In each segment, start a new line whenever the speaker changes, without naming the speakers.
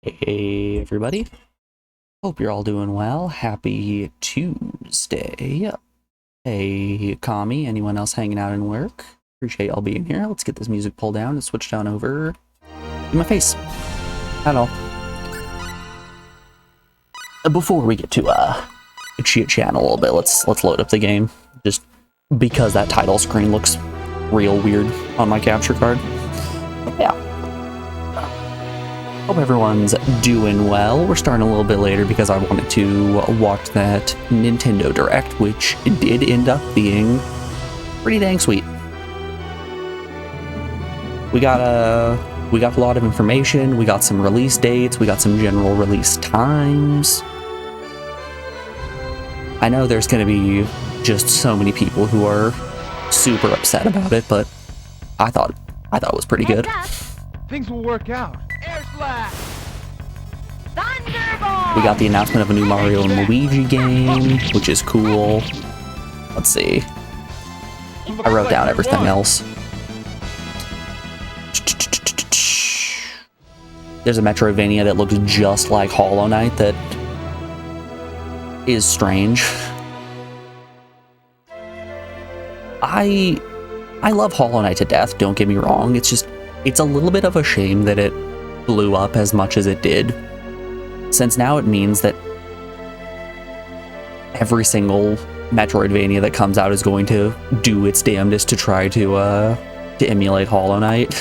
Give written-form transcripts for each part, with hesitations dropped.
Hey everybody, hope you're all doing well. Happy Tuesday. Hey Kami, anyone else hanging out in work? Appreciate y'all being here. Let's get this music pulled down and switch down over to my face. Hello. Before we get to chit chat a little bit, let's load up the game. Just because that title screen looks real weird on my capture card. Yeah. Hope everyone's doing well. We're starting a little bit later because I wanted to watch that Nintendo Direct, which did end up being pretty dang sweet. We got a lot of information. We got some release dates. We got some general release times. I know there's going to be just so many people who are super upset about it, but I thought it was pretty good.
Things will work out. Air slash!
Thunderbolt!
We got the announcement of a new Mario and Luigi game, which is cool. Let's see. I wrote down everything else. There's a Metroidvania that looks just like Hollow Knight that is strange. I love Hollow Knight to death, don't get me wrong. It's a little bit of a shame that it blew up as much as it did, since now it means that every single Metroidvania that comes out is going to do its damnedest to try to emulate Hollow Knight.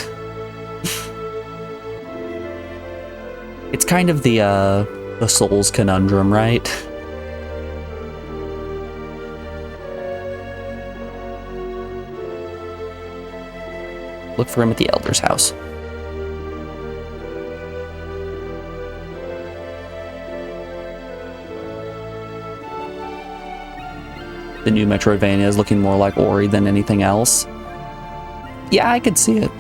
It's kind of the Souls conundrum, right? Look for him at the Elder's house. The new Metroidvania is looking more like Ori than anything else. Yeah, I could see it.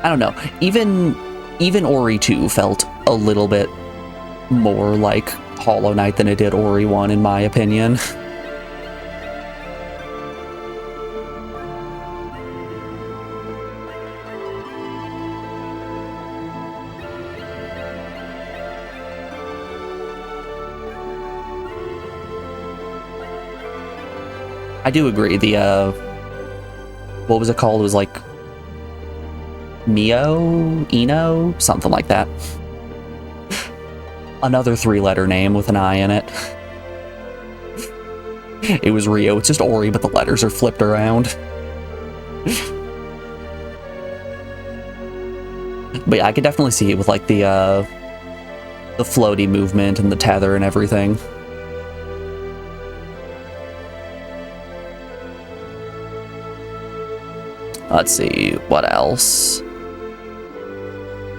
I don't know. Even Ori 2 felt a little bit more like Hollow Knight than it did Ori 1, in my opinion. I do agree. What was it called? It was like Eno, something like that. Another 3-letter name with an I in it. It was Rio. It's just Ori, but the letters are flipped around. But yeah, I could definitely see it with like the floaty movement and the tether and everything. Let's see, what else?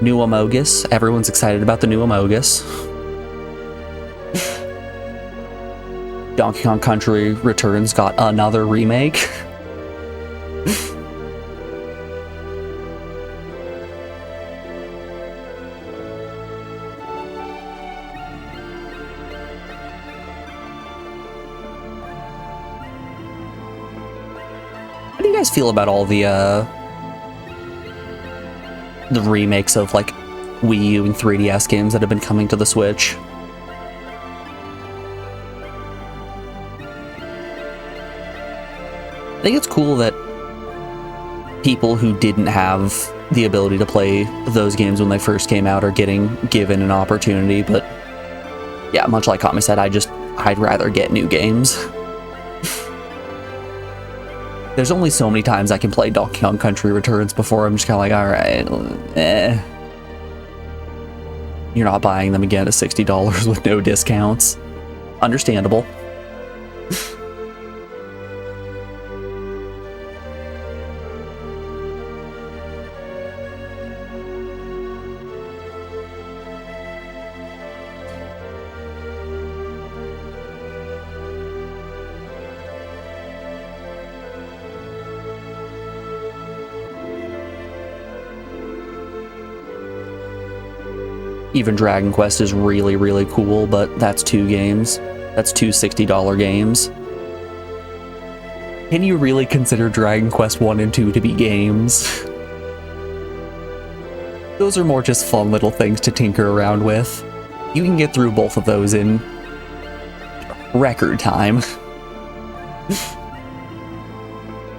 New Amogus. Everyone's excited about the new Amogus. Donkey Kong Country Returns got another remake. How do you guys feel about all the remakes of like Wii U and 3DS games that have been coming to the Switch? I think it's cool that people who didn't have the ability to play those games when they first came out are getting given an opportunity, but yeah, much like Kami said, I'd rather get new games. There's only so many times I can play Donkey Kong Country Returns before I'm just kind of like, alright, You're not buying them again at $60 with no discounts. Understandable. Even Dragon Quest is really, really cool, but that's 2 games. That's 2 $60 games. Can you really consider Dragon Quest 1 and 2 to be games? those are more just fun little things to tinker around with. You can get through both of those in record time.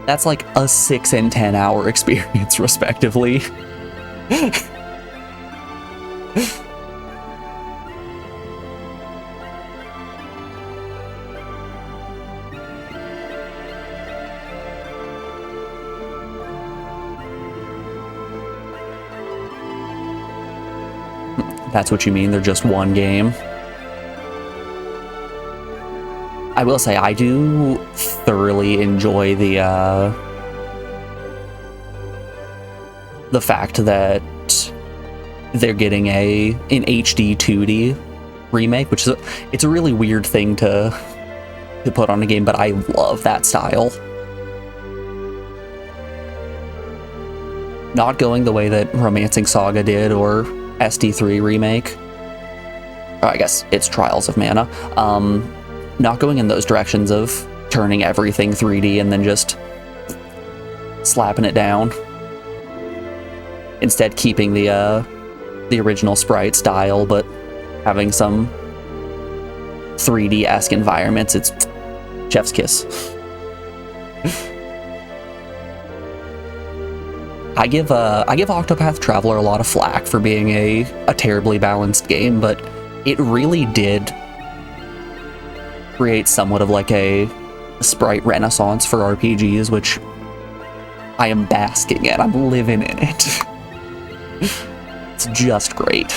That's like a 6 and 10 hour experience, respectively. That's what you mean, they're just one game. I will say, I do thoroughly enjoy the fact that they're getting an HD 2D remake, which is it's a really weird thing to put on a game, but I love that style. Not going the way that Romancing Saga did, or SD3 remake. Or I guess it's Trials of Mana. Not going in those directions of turning everything 3D and then just slapping it down. Instead, keeping the original sprite style, but having some 3D-esque environments. It's chef's kiss. I give Octopath Traveler a lot of flack for being a terribly balanced game, but it really did create somewhat of like a sprite renaissance for RPGs, which I am basking in. I'm living in it. It's just great.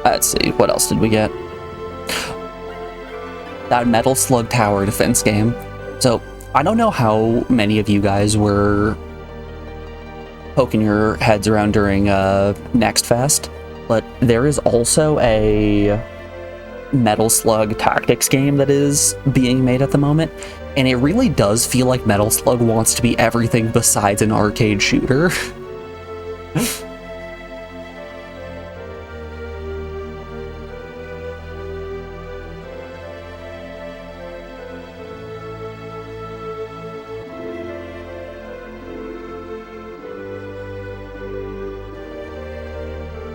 Let's see, what else did we get? That Metal Slug Tower defense game. So, I don't know how many of you guys were poking your heads around during Next Fest, but there is also a Metal Slug Tactics game that is being made at the moment, and it really does feel like Metal Slug wants to be everything besides an arcade shooter.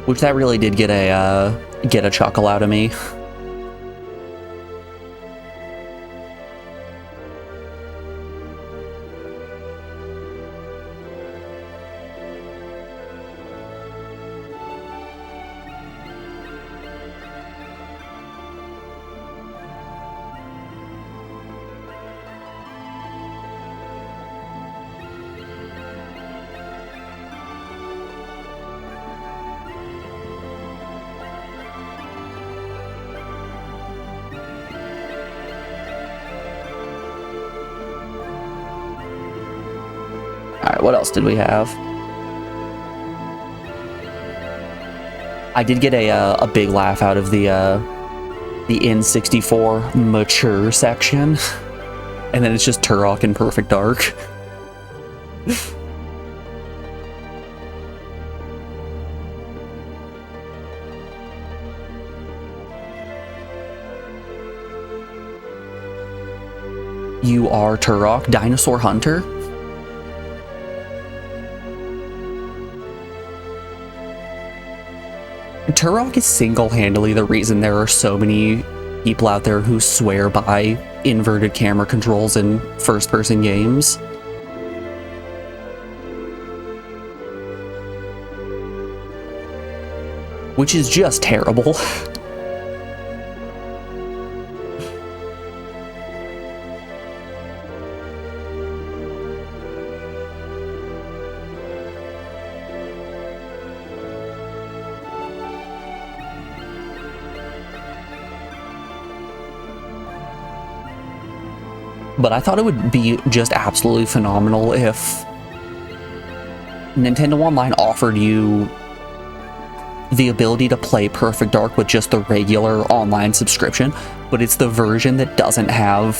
Which that really did get a chuckle out of me. Alright, what else did we have? I did get a big laugh out of the N64 mature section. And then it's just Turok in Perfect Dark. You are Turok, Dinosaur Hunter? Turok is single-handedly the reason there are so many people out there who swear by inverted camera controls in first-person games. Which is just terrible. But I thought it would be just absolutely phenomenal if Nintendo Online offered you the ability to play Perfect Dark with just the regular online subscription, but it's the version that doesn't have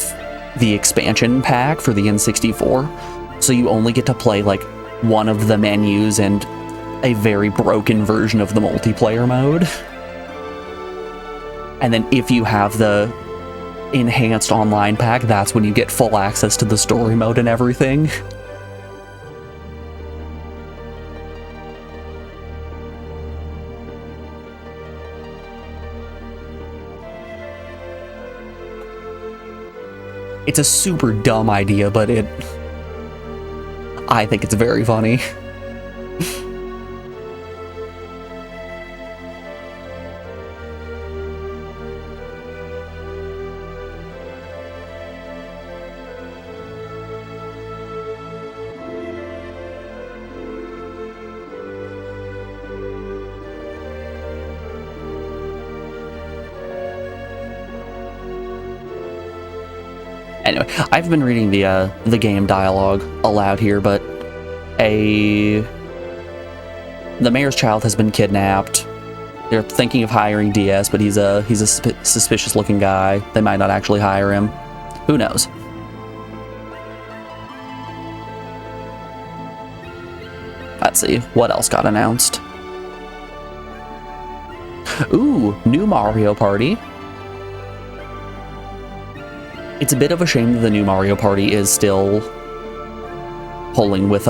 the expansion pack for the N64. so you only get to play like one of the menus and a very broken version of the multiplayer mode. And then if you have the enhanced online pack, that's when you get full access to the story mode and everything. It's a super dumb idea, but I think it's very funny. Anyway, I've been reading the game dialogue aloud here, but the mayor's child has been kidnapped. They're thinking of hiring DS, but he's a suspicious-looking guy. They might not actually hire him. Who knows? Let's see, what else got announced? Ooh, new Mario Party. It's a bit of a shame that the new Mario Party is still pulling with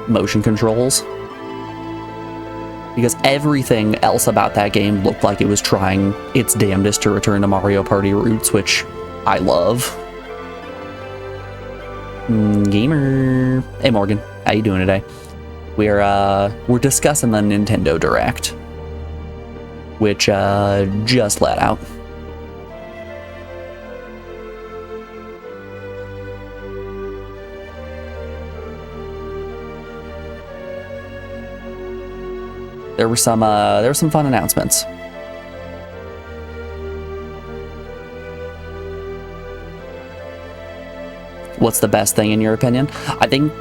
motion controls, because everything else about that game looked like it was trying its damnedest to return to Mario Party roots, which I love. Gamer. Hey Morgan, how you doing today? We're discussing the Nintendo Direct, which just let out. There were some fun announcements. What's the best thing in your opinion? I think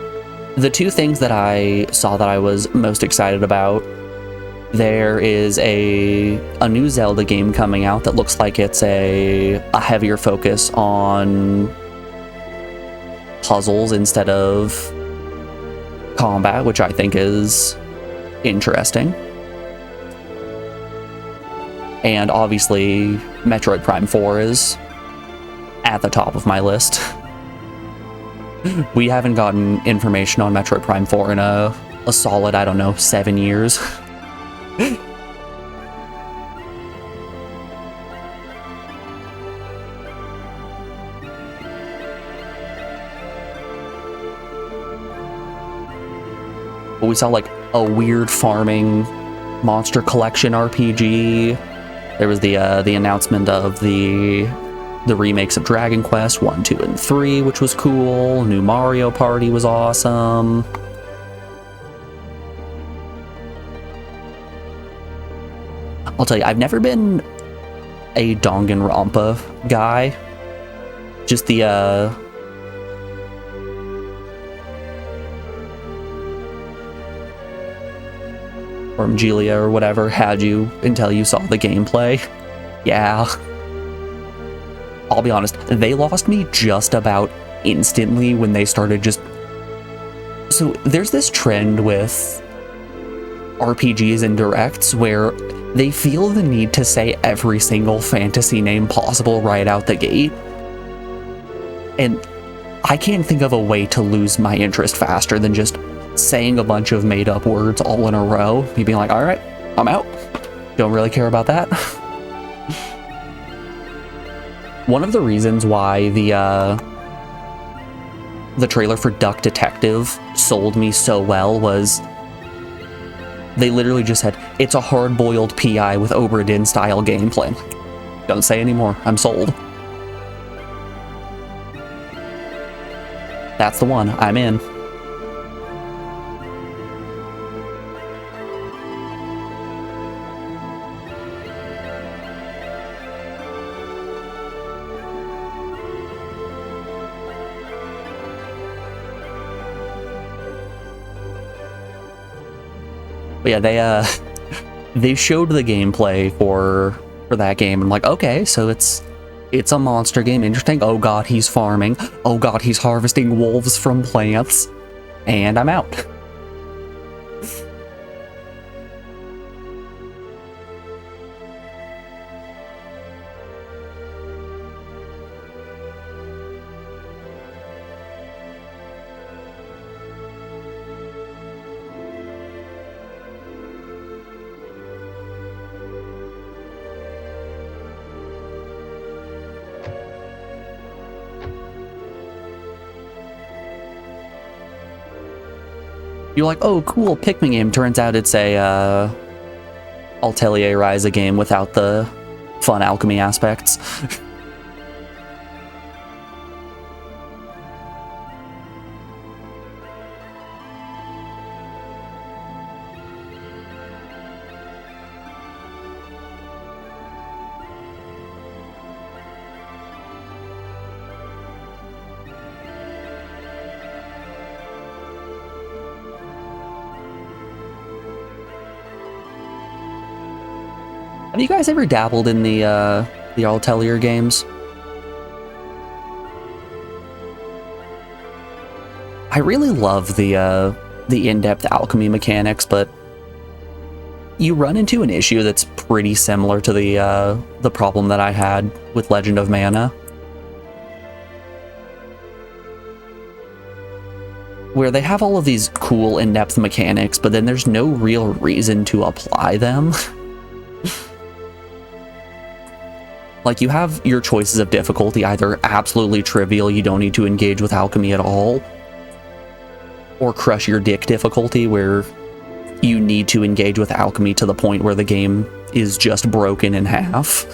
the two things that I saw that I was most excited about, there is a new Zelda game coming out that looks like it's a heavier focus on puzzles instead of combat, which I think is interesting. And obviously Metroid Prime 4 is at the top of my list. We haven't gotten information on Metroid Prime 4 in a solid, I don't know, 7 years. But we saw like a weird farming monster collection RPG. There was the announcement of the remakes of Dragon Quest 1, 2, and 3, which was cool. New Mario Party was awesome. I'll tell you, I've never been a Danganronpa guy. Just the or Julia or whatever had you until you saw the gameplay. Yeah. I'll be honest, they lost me just about instantly when they started just... So there's this trend with RPGs and directs where they feel the need to say every single fantasy name possible right out the gate. And I can't think of a way to lose my interest faster than just saying a bunch of made-up words all in a row. Me being like, alright, I'm out. Don't really care about that. One of the reasons why the trailer for Duck Detective sold me so well was they literally just said, it's a hard-boiled PI with Obra Dinn-style gameplay. Don't say anymore. I'm sold. That's the one. I'm in. But yeah, they showed the gameplay for that game. I'm like, okay, so it's a monster game. Interesting. Oh god, he's farming. Oh god, he's harvesting wolves from plants. And I'm out. You're like, oh, cool, Pikmin game. Turns out it's a Atelier Ryza game without the fun alchemy aspects. Have you guys ever dabbled in the Atelier games? I really love the in-depth alchemy mechanics, but you run into an issue that's pretty similar to the problem that I had with Legend of Mana, where they have all of these cool in-depth mechanics, but then there's no real reason to apply them. Like, you have your choices of difficulty, either absolutely trivial, you don't need to engage with alchemy at all, or crush your dick difficulty, where you need to engage with alchemy to the point where the game is just broken in half.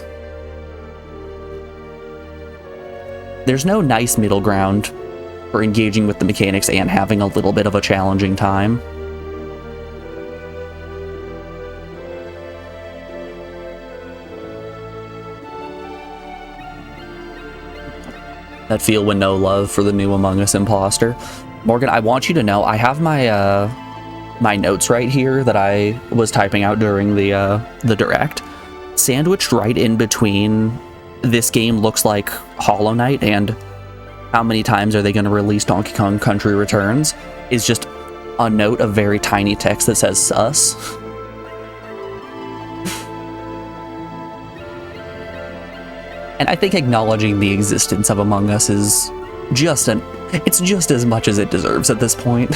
There's no nice middle ground for engaging with the mechanics and having a little bit of a challenging time. That feel when no love for the new Among Us imposter. Morgan, I want you to know I have my my notes right here that I was typing out during the direct, sandwiched right in between this game looks like Hollow Knight and how many times are they going to release Donkey Kong Country Returns, is just a note of very tiny text that says sus. And I think acknowledging the existence of Among Us is it's just as much as it deserves at this point.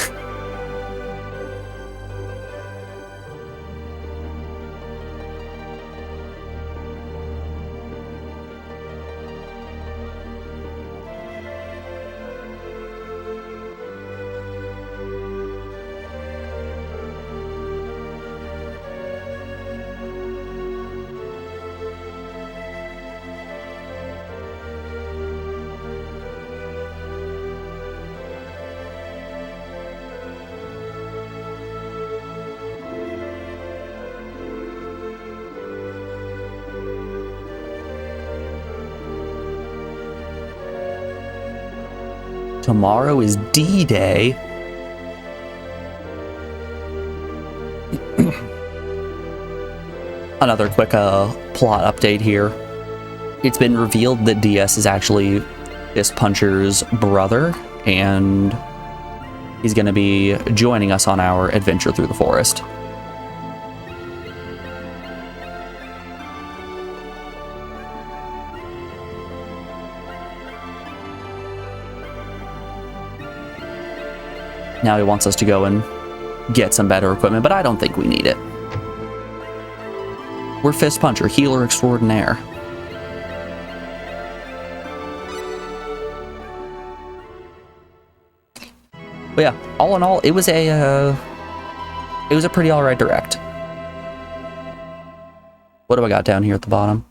Tomorrow is D-Day. Another quick plot update here. It's been revealed that DS is actually Fist Puncher's brother, and he's going to be joining us on our adventure through the forest. Now he wants us to go and get some better equipment, but I don't think we need it. We're Fist Puncher, healer extraordinaire. But yeah, all in all, it was a pretty alright direct. What do I got down here at the bottom?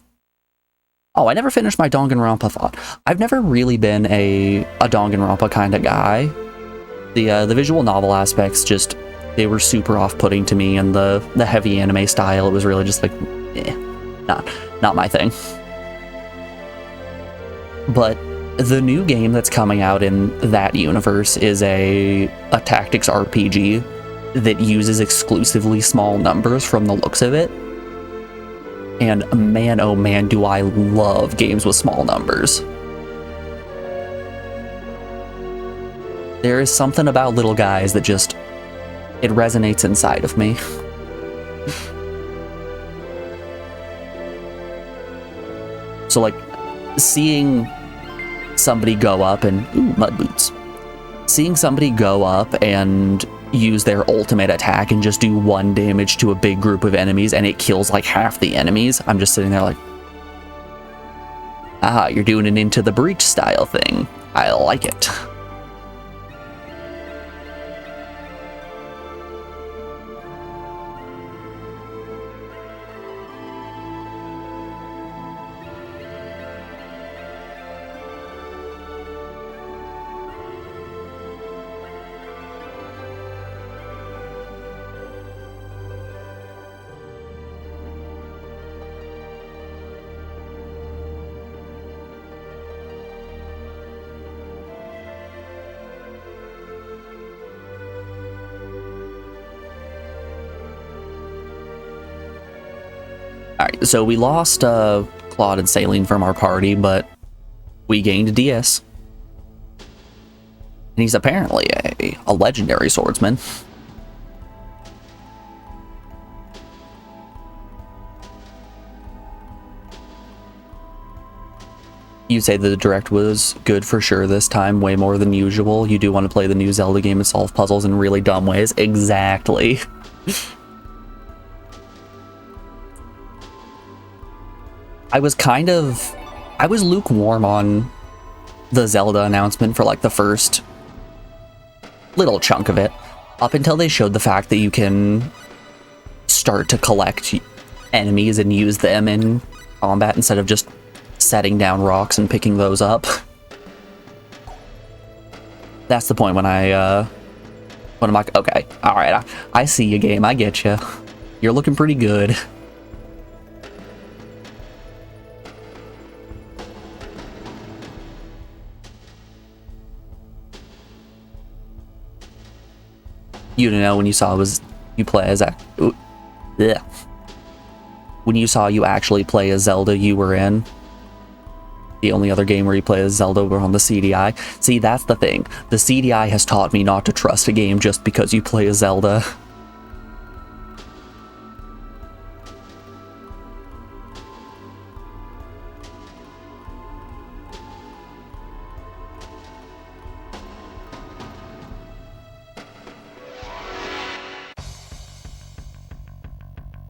Oh, I never finished my Danganronpa thought. I've never really been a Danganronpa kind of guy. The visual novel aspects just, they were super off-putting to me, and the heavy anime style, it was really just like, not my thing. But the new game that's coming out in that universe is a tactics RPG that uses exclusively small numbers from the looks of it. And man, oh man, do I love games with small numbers. There is something about little guys that just, it resonates inside of me. So like, seeing somebody go up and, ooh, mud boots. Seeing somebody go up and use their ultimate attack and just do 1 damage to a big group of enemies and it kills like half the enemies, I'm just sitting there like, ah, you're doing an Into the Breach style thing. I like it. Alright, so we lost Claude and Saline from our party, but we gained DS. And he's apparently a legendary swordsman. You'd say that the direct was good for sure this time, way more than usual. You do want to play the new Zelda game and solve puzzles in really dumb ways. Exactly. I was lukewarm on the Zelda announcement for like the first little chunk of it, up until they showed the fact that you can start to collect enemies and use them in combat instead of just setting down rocks and picking those up. That's the point when I'm like, okay, all right, I see you, game, I get you. You're looking pretty good. You know, when you saw you play as a, yeah. When you saw you actually play as Zelda, you were in. The only other game where you play as Zelda were on the CDI. See, that's the thing. The CDI has taught me not to trust a game just because you play as Zelda.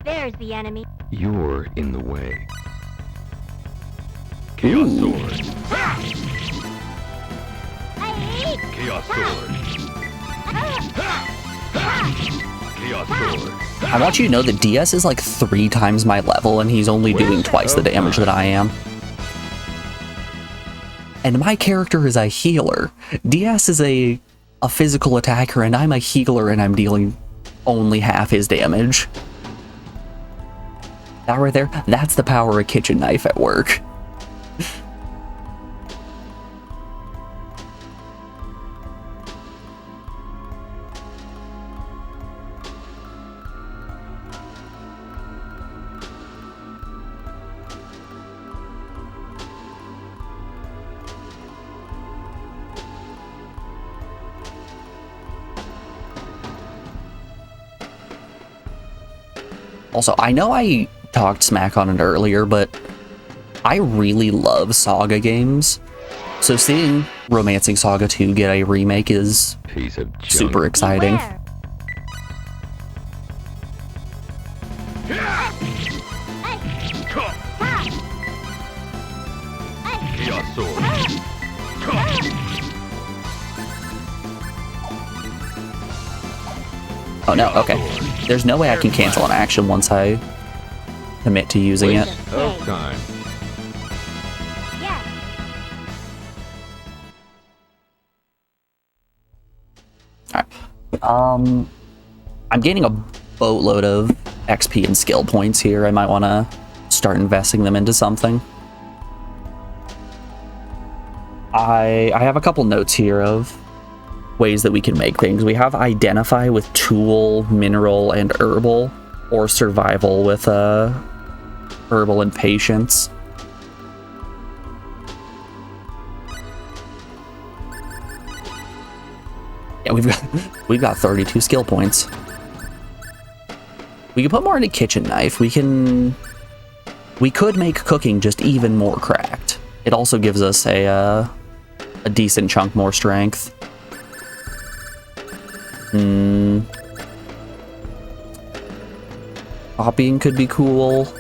There's the enemy.
You're in the way. Chaos Sword. Chaos Sword. Chaos Sword.
I want you to know that DS is like 3 times my level and he's only doing twice the damage that I am. And my character is a healer. DS is a physical attacker and I'm a healer and I'm dealing only half his damage. That right there, that's the power of a kitchen knife at work. Also, I know I talked smack on it earlier, but I really love Saga games. So seeing Romancing Saga 2 get a remake is
Piece of junk.
super exciting.
Chaos Sword.
Oh no, okay. There's no way I can cancel an action once I commit to using it.
Of time.
Yeah.
Alright. I'm gaining a boatload of XP and skill points here. I might want to start investing them into something. I have a couple notes here of ways that we can make things. We have identify with tool, mineral, and herbal, or survival with herbal and patience. Yeah, we've got 32 skill points. We can put more into kitchen knife. We could make cooking just even more cracked. It also gives us a decent chunk more strength. Copying could be cool.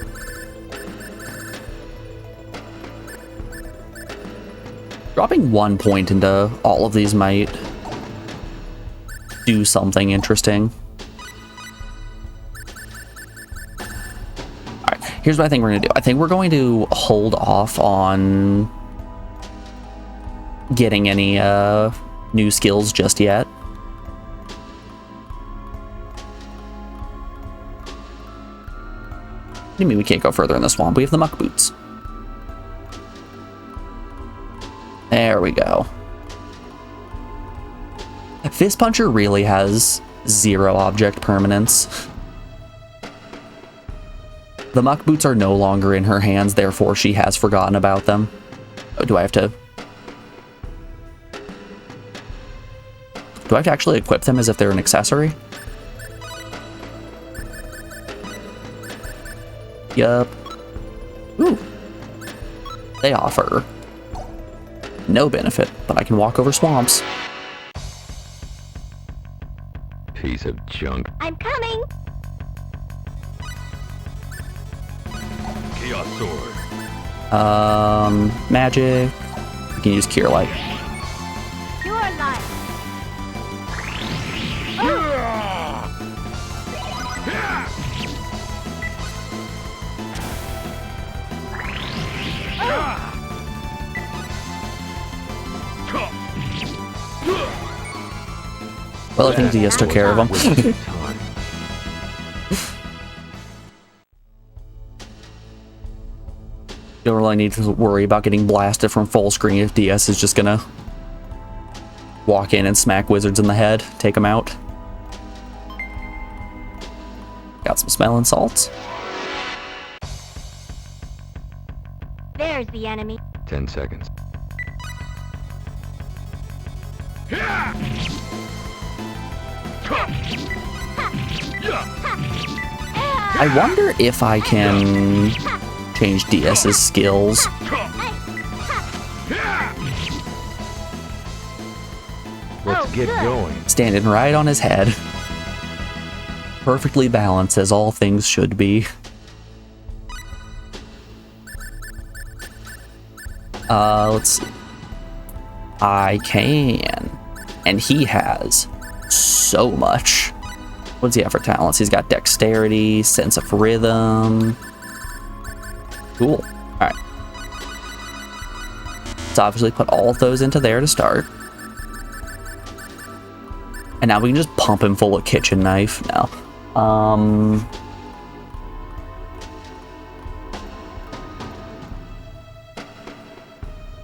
Dropping 1 point into all of these might do something interesting. Alright, here's what I think we're going to do. I think we're going to hold off on getting any new skills just yet. What do you mean we can't go further in the swamp? We have the muck boots. There we go. Fist Puncher really has 0 object permanence. The muck boots are no longer in her hands, therefore she has forgotten about them. Oh, do I have to actually equip them as if they're an accessory? Yup. Ooh. They offer no benefit, but I can walk over swamps.
Piece of junk.
I'm coming.
Chaos sword.
Magic. We can use Cure Light.
Pure life.
Well, I think Diaz took care of him.
Time.
Don't really need to worry about getting blasted from full screen if DS is just gonna walk in and smack wizards in the head, take them out. Got some smelling salts.
There's the enemy.
10 seconds.
I wonder if I can change DS's skills.
Let's get going.
Standing right on his head. Perfectly balanced as all things should be. Let's see. I can. And he has so much. What does he have for talents? He's got dexterity, sense of rhythm. Cool. Alright. Let's obviously put all of those into there to start. And now we can just pump him full of kitchen knife. No.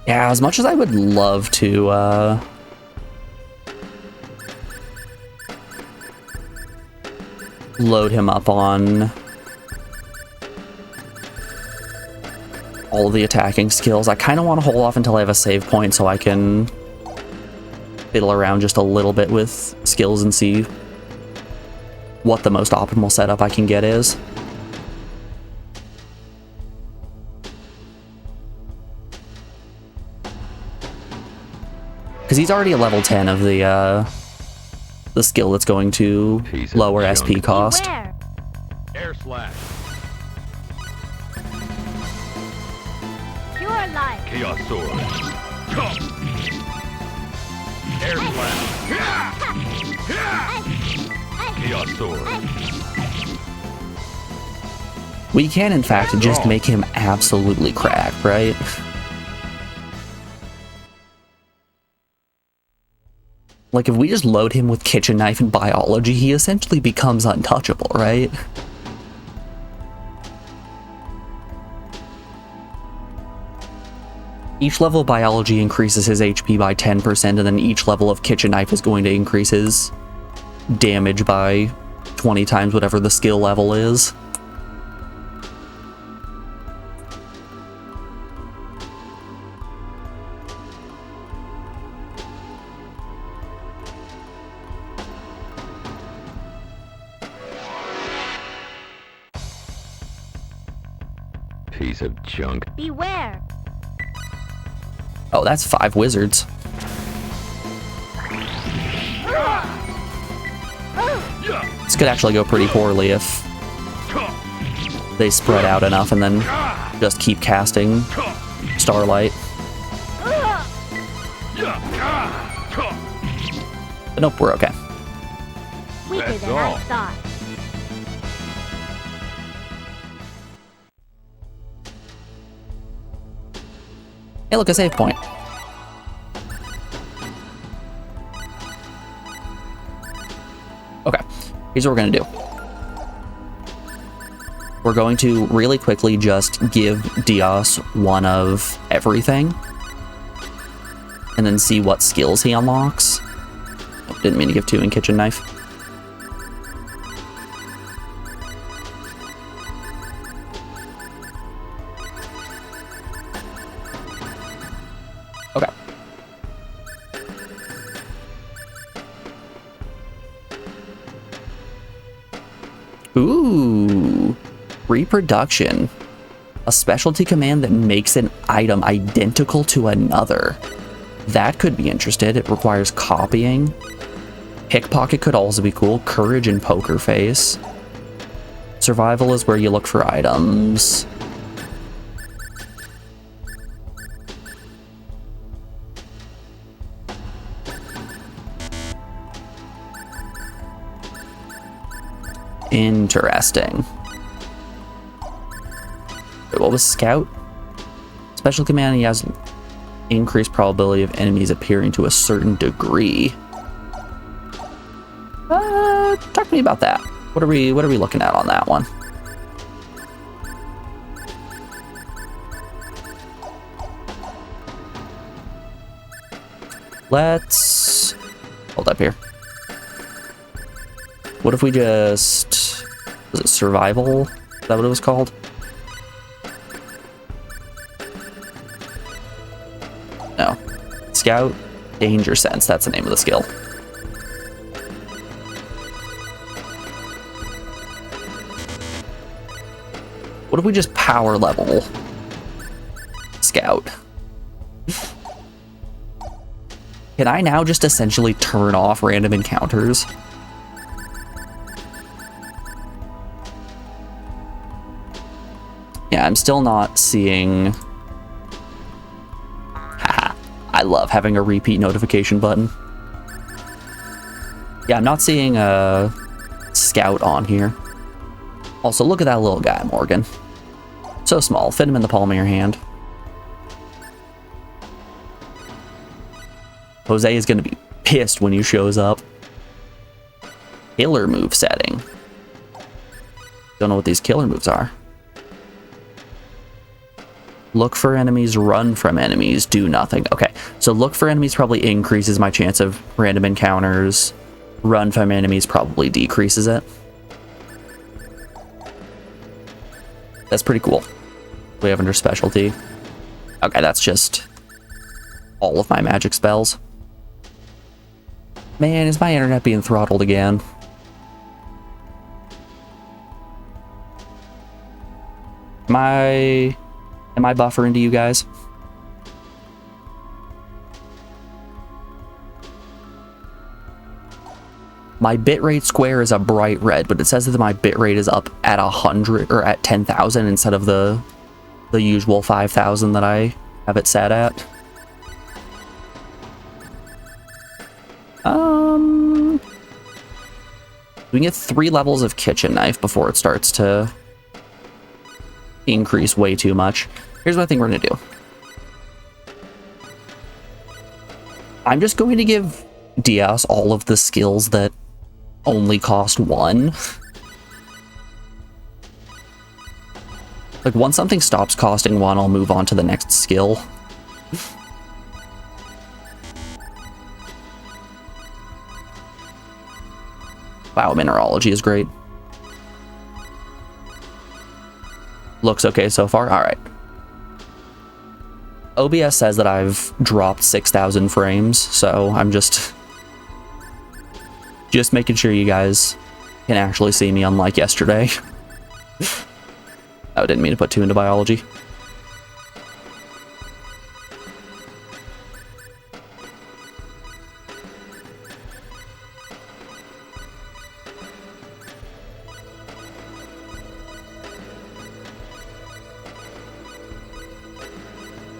Yeah, as much as I would love to, load him up on all of the attacking skills, I kind of want to hold off until I have a save point so I can fiddle around just a little bit with skills and see what the most optimal setup I can get is. Because he's already at level 10 of the skill that's going to lower SP cost.
Beware.
Air slash.
Pure life.
Chaos sword.
Air slash.
Chaos sword.
We can, in fact, just make him absolutely cracked, right? Like, if we just load him with kitchen knife and biology, he essentially becomes untouchable, right? Each level of biology increases his HP by 10%, and then each level of kitchen knife is going to increase his damage by 20 times whatever the skill level is.
piece of junk.
Beware.
Oh, that's 5 wizards. This could actually go pretty poorly if they spread out enough and then just keep casting Starlight. But nope, we're okay.
Weaker
That's
than
all.
I thought.
Hey, look, a save point. Okay, here's what we're gonna do. We're going to really quickly just give Diaz one of everything. And then see what skills he unlocks. Oh, didn't mean to give 2 in kitchen knife. Okay. Ooh, reproduction. A specialty command that makes an item identical to another. That could be interesting. It requires copying. Pickpocket could also be cool. Courage and poker face. Survival is where you look for items. Interesting. Wait, what was Scout? Special command, he has increased probability of enemies appearing to a certain degree. Talk to me about that. What are we looking at on that one? Let's hold up here. What if we just, was it survival? Is that what it was called? No. Scout, danger sense, that's the name of the skill. What if we just power level Scout? Can I now just essentially turn off random encounters? Yeah, I'm still not seeing... Haha, I love having a repeat notification button. Yeah, I'm not seeing a Scout on here. Also, look at that little guy, Morgan. So small, fit him in the palm of your hand. Jose is going to be pissed when he shows up. Killer move setting. Don't know what these killer moves are. Look for enemies, run from enemies, do nothing. Okay, so look for enemies probably increases my chance of random encounters. Run from enemies probably decreases it. That's pretty cool. We have under specialty. Okay, that's just all of my magic spells. Man, is my internet being throttled again? Am I buffering to you guys? My bitrate square is a bright red, but it says that my bitrate is up at 100 or at 10,000 instead of the usual 5,000 that I have it set at. We can get 3 levels of kitchen knife before it starts to increase way too much. Here's what I think we're gonna do. I'm just going to give Diaz all of the skills that only cost 1. Like, once something stops costing 1, I'll move on to the next skill. Wow, mineralogy is great. Looks okay so far. All right. OBS says that I've dropped 6,000 frames, so I'm just making sure you guys can actually see me, unlike yesterday. Oh, I didn't mean to put 2 into biology.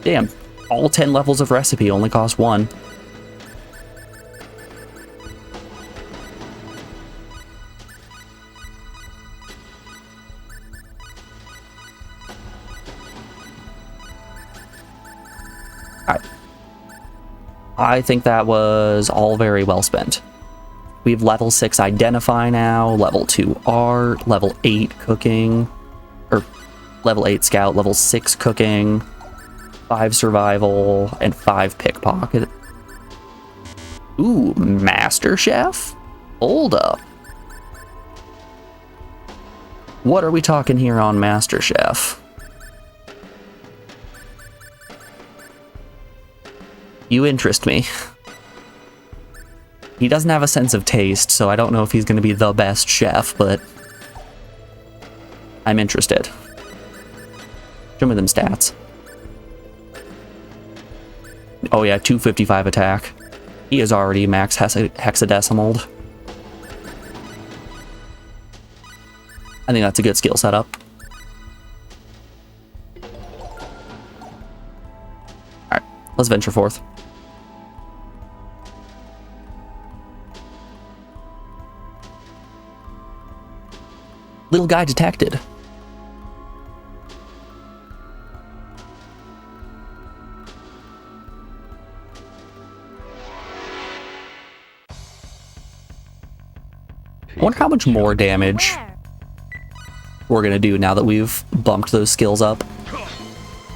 Damn, all 10 levels of recipe only cost 1. I think that was all very well spent. We have level 6 identify now, level 2 art, level 8 cooking, or level 8 scout, level 6 cooking, 5 survival, and 5 pickpocket. Ooh, Master Chef? Hold up. What are we talking here on Master Chef? You interest me. He doesn't have a sense of taste, so I don't know if he's going to be the best chef, but I'm interested. Show me them stats. Oh yeah, 255 attack. He is already max hexadecimaled. I think that's a good skill setup. Alright, let's venture forth. Little guy detected. I wonder how much more damage
Where?
we're gonna do now that we've bumped those skills up.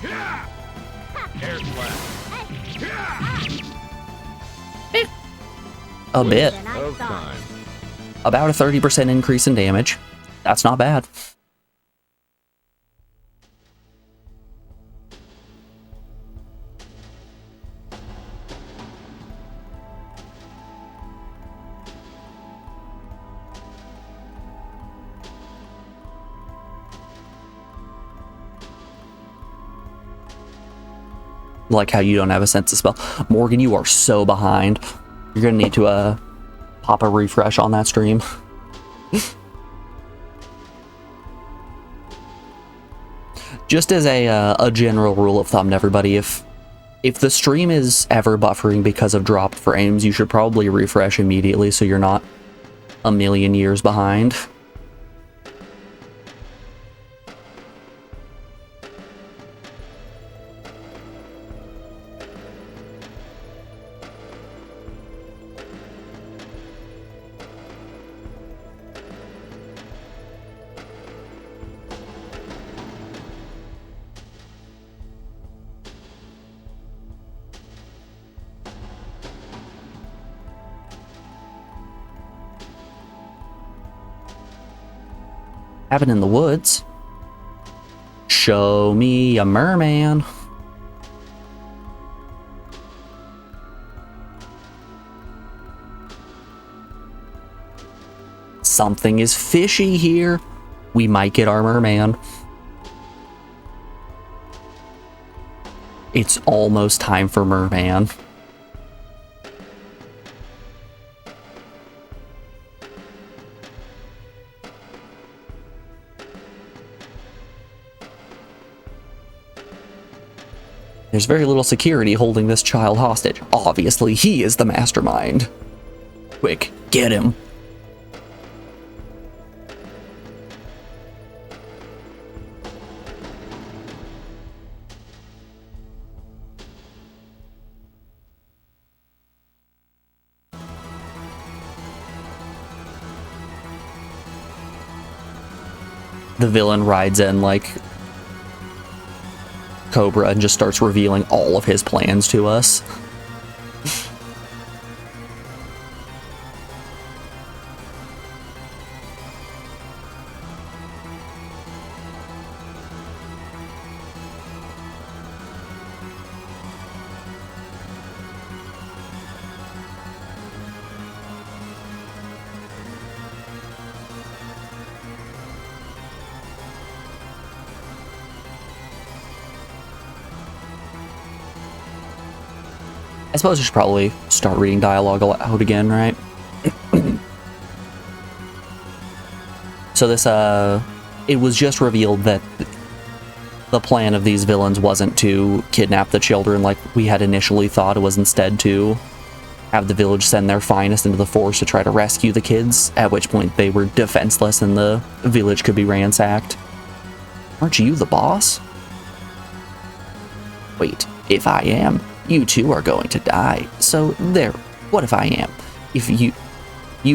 Air slash.
A bit.
Than I
Of
thought.
time.
About a 30% increase in damage. That's not bad. Like how you don't have a sense of spell. Morgan, you are so behind. You're gonna need to pop a refresh on that stream. Just as a general rule of thumb to everybody, if the stream is ever buffering because of dropped frames, you should probably refresh immediately so you're not a million years behind. Cabin in the woods. Show me a merman. Something is fishy here. We might get our merman. It's almost time for merman. There's very little security holding this child hostage. Obviously, he is the mastermind. Quick, get him. The villain rides in like Cobra and just starts revealing all of his plans to us. I suppose I should probably start reading dialogue out again, right? So this, it was just revealed that the plan of these villains wasn't to kidnap the children like we had initially thought. It was instead to have the village send their finest into the forest to try to rescue the kids, at which point they were defenseless and the village could be ransacked. Aren't you the boss? Wait, if I am, you two are going to die. So there, what if I am? If you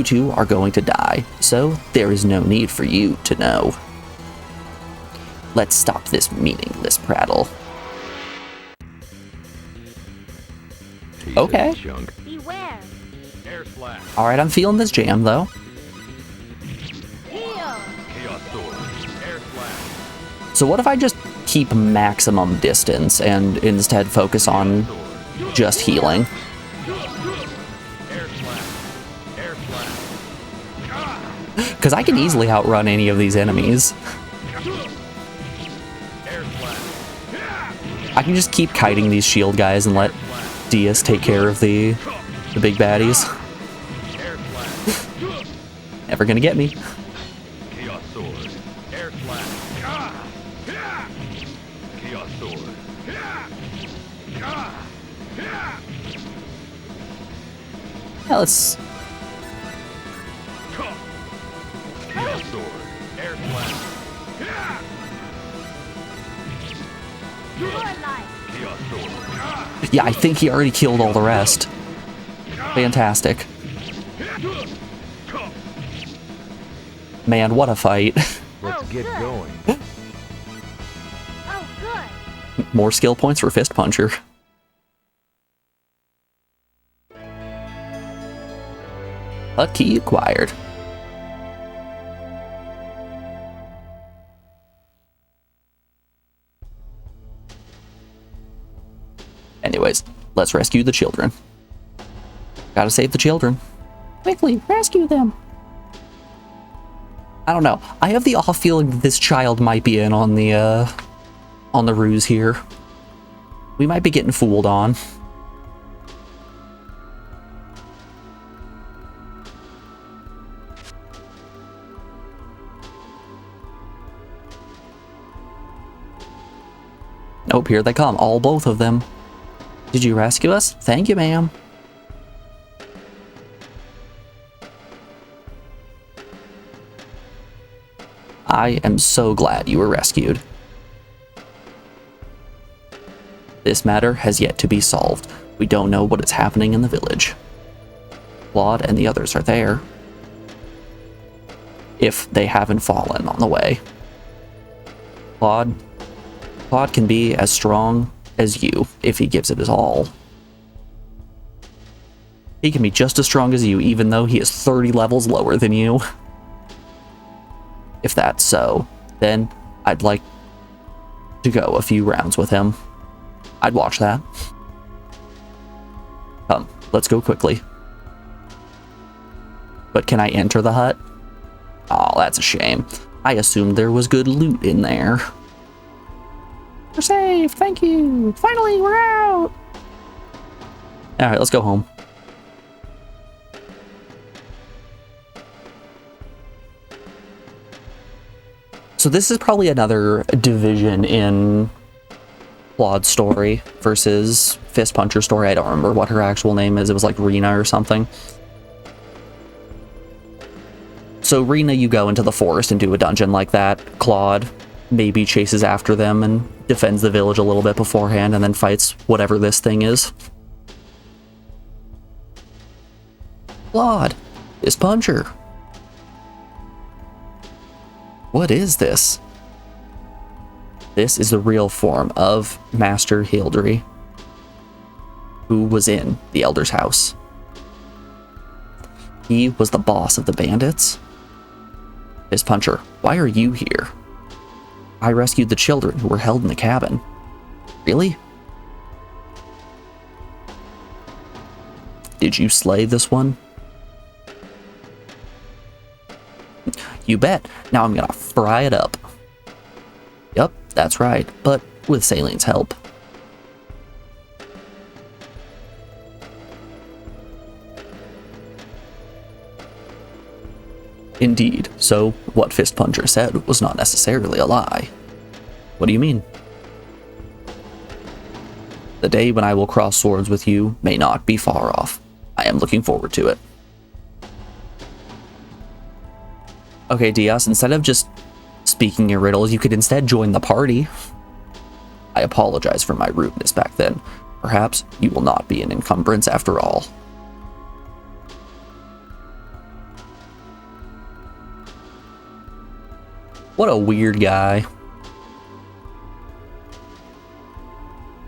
two are going to die, so there is no need for you to know. Let's stop this meaningless prattle.
Piece
Okay.
of junk.
Beware.
Air slash.
Alright, I'm feeling this jam, though.
Heal.
Chaos sword. Air slash.
So what if I just keep maximum distance and instead focus on
Sword.
just healing?
Air slash. Air slash.
Because I can easily outrun any of these enemies.
Air slash.
I can just keep kiting these shield guys and let Diaz take care of the big baddies.
Air slash.
Never gonna get me.
Chaos sword. Air slash. Chaos sword.
Yeah, let's...
Chaos sword. Air slash.
More life.
Chaos sword.
Yeah, I think he already killed all the rest. Fantastic. Man, what a fight.
Let's get
good.
going.
Oh, good.
More skill points for Fist Puncher. A key acquired. Anyways, let's rescue the children. Gotta save the children. Quickly, rescue them! I don't know. I have the off feeling that this child might be in on the ruse here. We might be getting fooled on. Nope, here they come. Both of them. Did you rescue us? Thank you, ma'am. I am so glad you were rescued. This matter has yet to be solved. We don't know what is happening in the village. Claude and the others are there. If they haven't fallen on the way. Claude can be as strong as you if he gives it his all. He can be just as strong as you even though he is 30 levels lower than you. If that's so, then I'd like to go a few rounds with him. I'd watch that. Come, let's go quickly. But can I enter the hut? Oh, that's a shame. I assumed there was good loot in there. We're safe, thank you. Finally, we're out. All right, let's go home. So this is probably another division in Claude's story versus Fist Puncher's story. I don't remember what her actual name is. It was like Rena or something. So Rena, you go into the forest and do a dungeon like that. Claude maybe chases after them and defends the village a little bit beforehand and then fights whatever this thing is. Claude, Fist Puncher. What is this? This is the real form of Master Hildry, who was in the Elder's house. He was the boss of the bandits. Fist Puncher, why are you here? I rescued the children who were held in the cabin. Really? Did you slay this one? You bet. Now I'm gonna fry it up. Yup, that's right, but with Salene's help. Indeed, so what Fist Puncher said was not necessarily a lie. What do you mean? The day when I will cross swords with you may not be far off. I am looking forward to it. Okay, Diaz, instead of just speaking in riddles, you could instead join the party. I apologize for my rudeness back then. Perhaps you will not be an encumbrance after all. What a weird guy.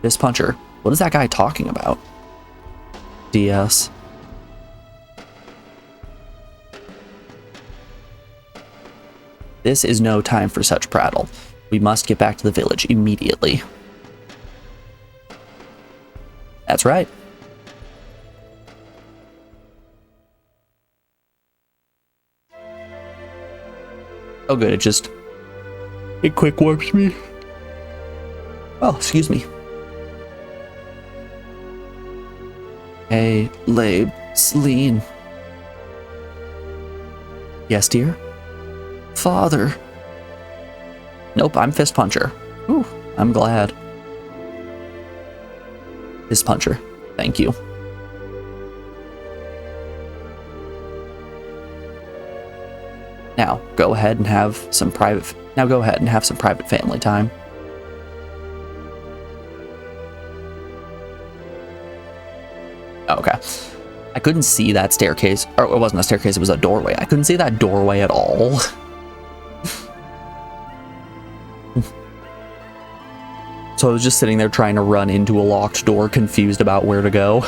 Fist Puncher. What is that guy talking about? DS. This is no time for such prattle. We must get back to the village immediately. That's right. Oh good, it quick warps me. Oh, excuse me. Hey, Labe, Celine. Yes, dear? Father. Nope, I'm Fist Puncher. Ooh, I'm glad. Fist Puncher, thank you. Now, go ahead and have some private family time. Oh, okay. I couldn't see that staircase, or it wasn't a staircase, it was a doorway. I couldn't see that doorway at all. So I was just sitting there trying to run into a locked door, confused about where to go.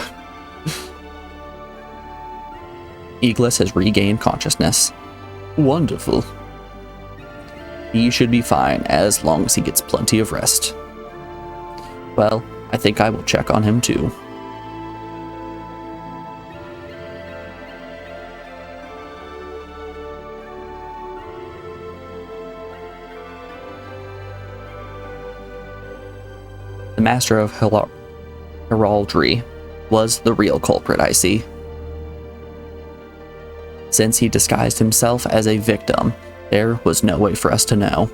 Eagles has regained consciousness. Wonderful. He should be fine as long as he gets plenty of rest. Well, I think I will check on him too. The master of heraldry was the real culprit, I see. Since he disguised himself as a victim, there was no way for us to know.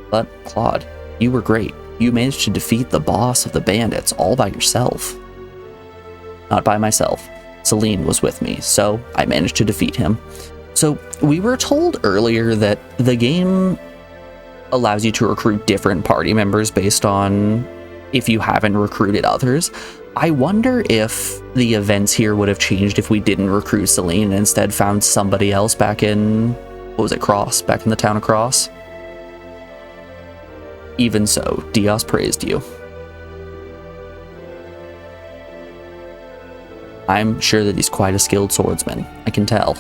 But, Claude, you were great. You managed to defeat the boss of the bandits all by yourself. Not by myself. Celine was with me, so I managed to defeat him. So, we were told earlier that the game allows you to recruit different party members based on if you haven't recruited others. I wonder if the events here would have changed if we didn't recruit Celine and instead found somebody else back in, what was it, Cross? Back in the town of Cross? Even so, Diaz praised you. I'm sure that he's quite a skilled swordsman. I can tell.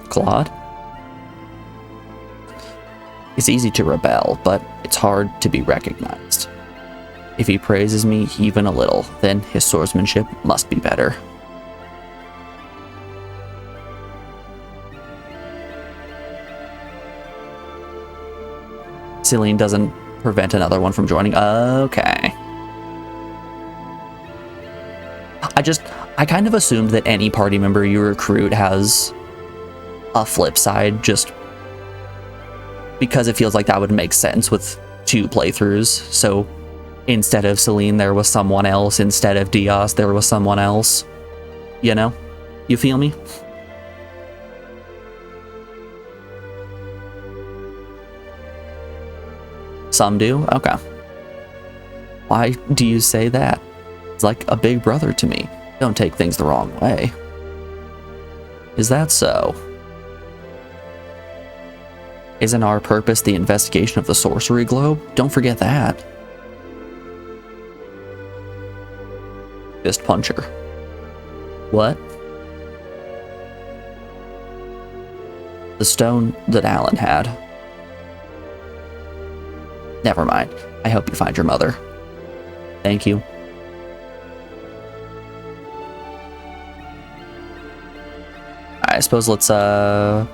Claude? It's easy to rebel, but it's hard to be recognized. If he praises me even a little, then his swordsmanship must be better. Celine doesn't prevent another one from joining. Okay. I kind of assumed that any party member you recruit has a flip side, just because it feels like that would make sense with 2 playthroughs. So instead of Celine, there was someone else. Instead of Diaz, there was someone else. You know? You feel me? Some do? Okay. Why do you say that? It's like a big brother to me. Don't take things the wrong way. Is that so? Isn't our purpose the investigation of the sorcery globe? Don't forget that. Fist Puncher. What? The stone that Alan had. Never mind. I hope you find your mother. Thank you. I suppose let's go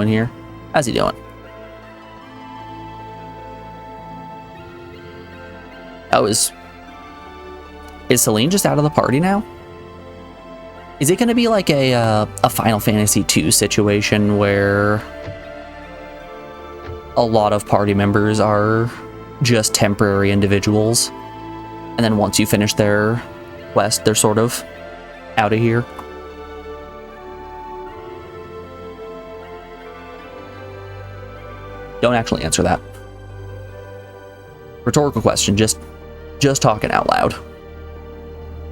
in here. How's he doing? Oh, is Celine just out of the party now? Is it going to be like a Final Fantasy II situation where a lot of party members are just temporary individuals, and then once you finish their quest, they're sort of out of here? Don't actually answer that. Rhetorical question, just talking out loud.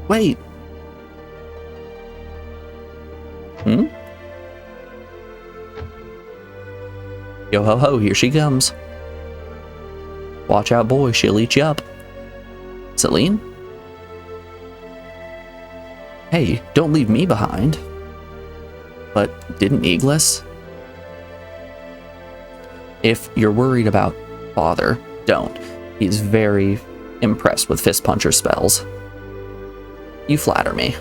Wait. Yo ho ho, here she comes. Watch out, boy, she'll eat you up. Celine? Hey, don't leave me behind. But didn't Iglis? If you're worried about Father, don't. He's very impressed with Fist Puncher spells. You flatter me.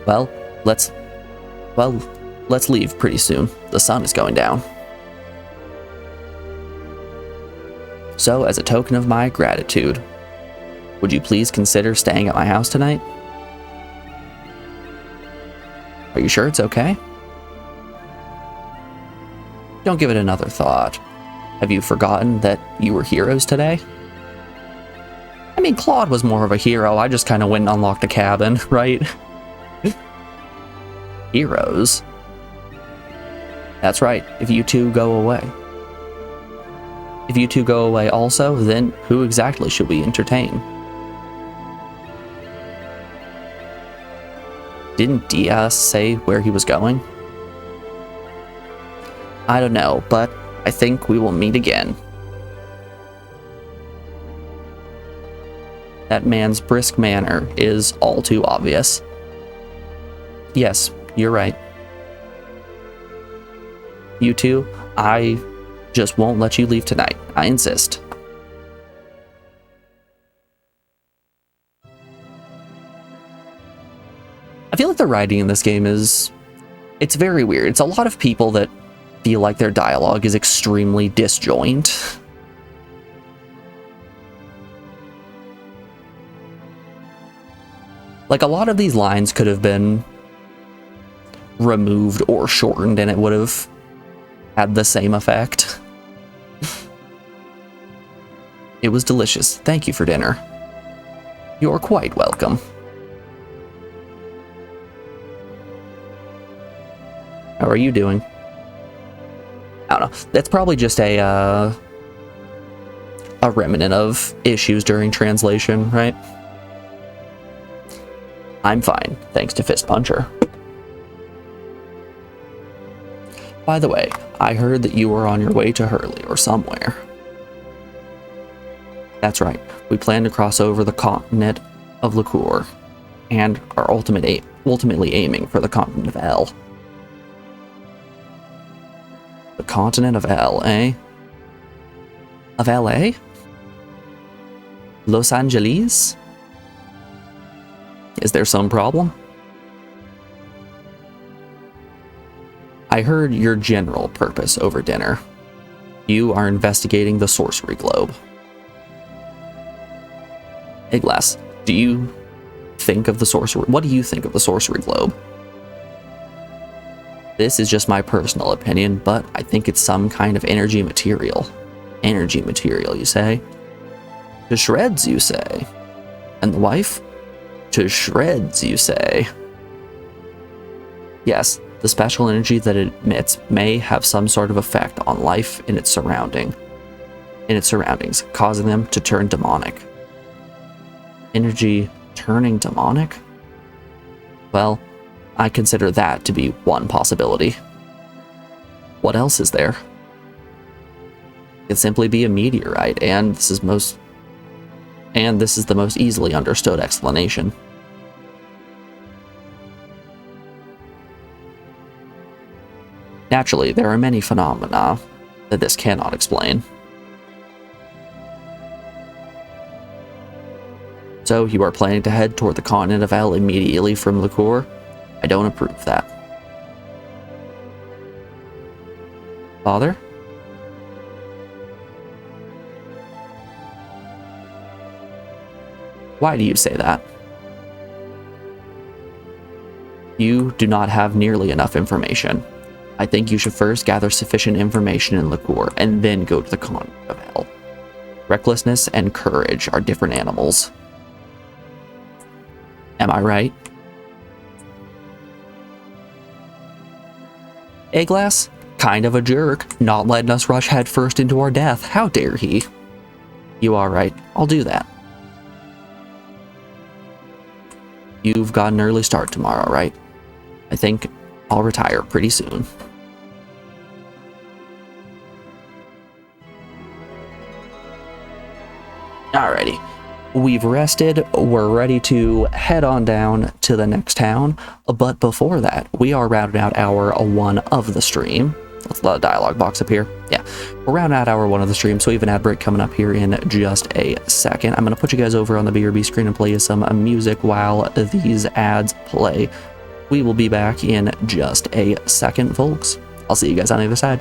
Well, let's leave pretty soon. The sun is going down. So, as a token of my gratitude, would you please consider staying at my house tonight? Are you sure it's okay? Don't give it another thought. Have you forgotten that you were heroes today? I mean, Claude was more of a hero. I just kind of went and unlocked the cabin, right? Heroes? That's right, if you two go away. If you two go away also, then who exactly should we entertain? Didn't Diaz say where he was going? I don't know, but I think we will meet again. That man's brisk manner is all too obvious. Yes, you're right. You two, I just won't let you leave tonight. I insist. I feel like the writing in this game it's very weird. It's a lot of people that feel like their dialogue is extremely disjoint. Like, a lot of these lines could have been removed or shortened and it would have had the same effect. It was delicious. Thank you for dinner. You're quite welcome. How are you doing? I don't know. That's probably just a remnant of issues during translation, right? I'm fine, thanks to Fist Puncher. By the way, I heard that you were on your way to Hurley or somewhere. That's right. We plan to cross over the continent of Liqueur and are ultimately aiming for the continent of L. The continent of L, eh? Of LA? Los Angeles? Is there some problem? I heard your general purpose over dinner. You are investigating the sorcery globe. Iglas, do you think of the sorcery? What do you think of the sorcery globe? This is just my personal opinion, but I think it's some kind of energy material. Energy material, you say? To shreds, you say? And the wife? To shreds, you say? Yes, the special energy that it emits may have some sort of effect on life in its surroundings, causing them to turn demonic. Energy turning demonic? Well, I consider that to be one possibility. What else is there? It could simply be a meteorite, and this is the most easily understood explanation. Naturally, there are many phenomena that this cannot explain. So, you are planning to head toward the continent of L immediately from Liqueur? I don't approve that. Father? Why do you say that? You do not have nearly enough information. I think you should first gather sufficient information in Liqueur, and then go to the Convent of Hell. Recklessness and courage are different animals. Am I right? A-Glass? Kind of a jerk, not letting us rush headfirst into our death. How dare he? You are right. I'll do that. You've got an early start tomorrow, right? I think I'll retire pretty soon. Alrighty. We've rested, we're ready to head on down to the next town, but before that, we are rounding out hour 1 of the stream. Let's let the dialogue box up here. Yeah, we're rounding out hour 1 of the stream, so we have an ad break coming up here in just a second. I'm going to put you guys over on the BRB screen and play you some music while these ads play. We will be back in just a second, folks. I'll see you guys on the other side.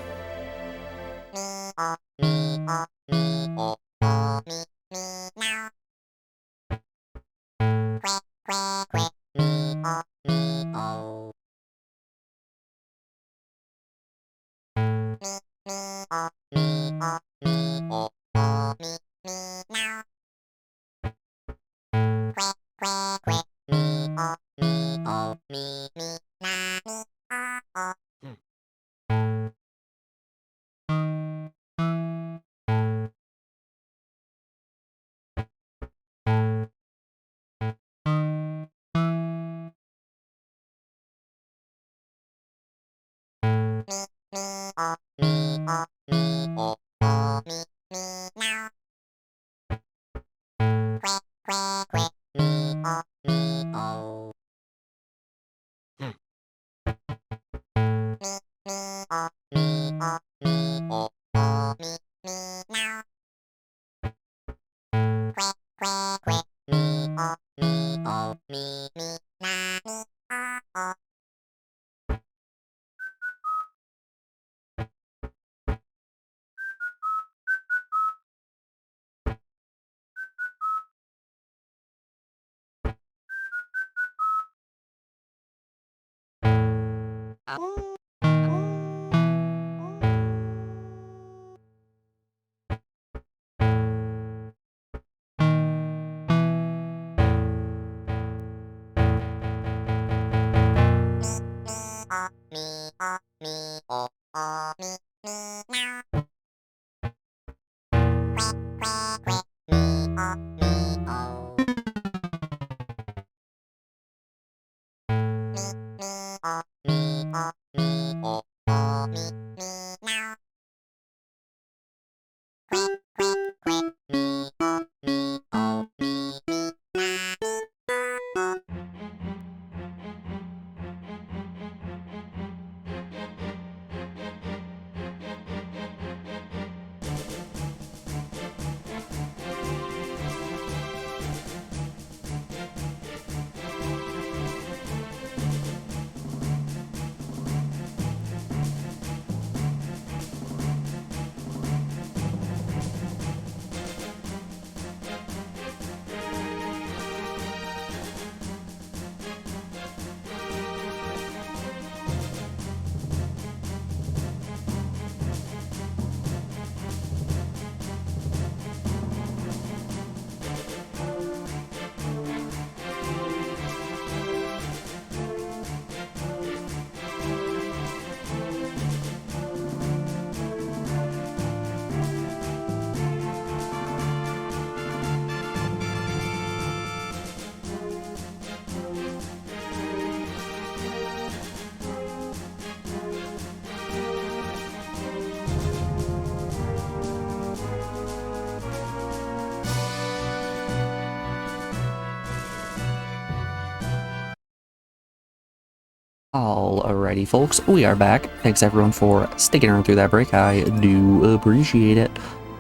Alrighty, folks, we are back. Thanks everyone for sticking around through that break. I do appreciate it.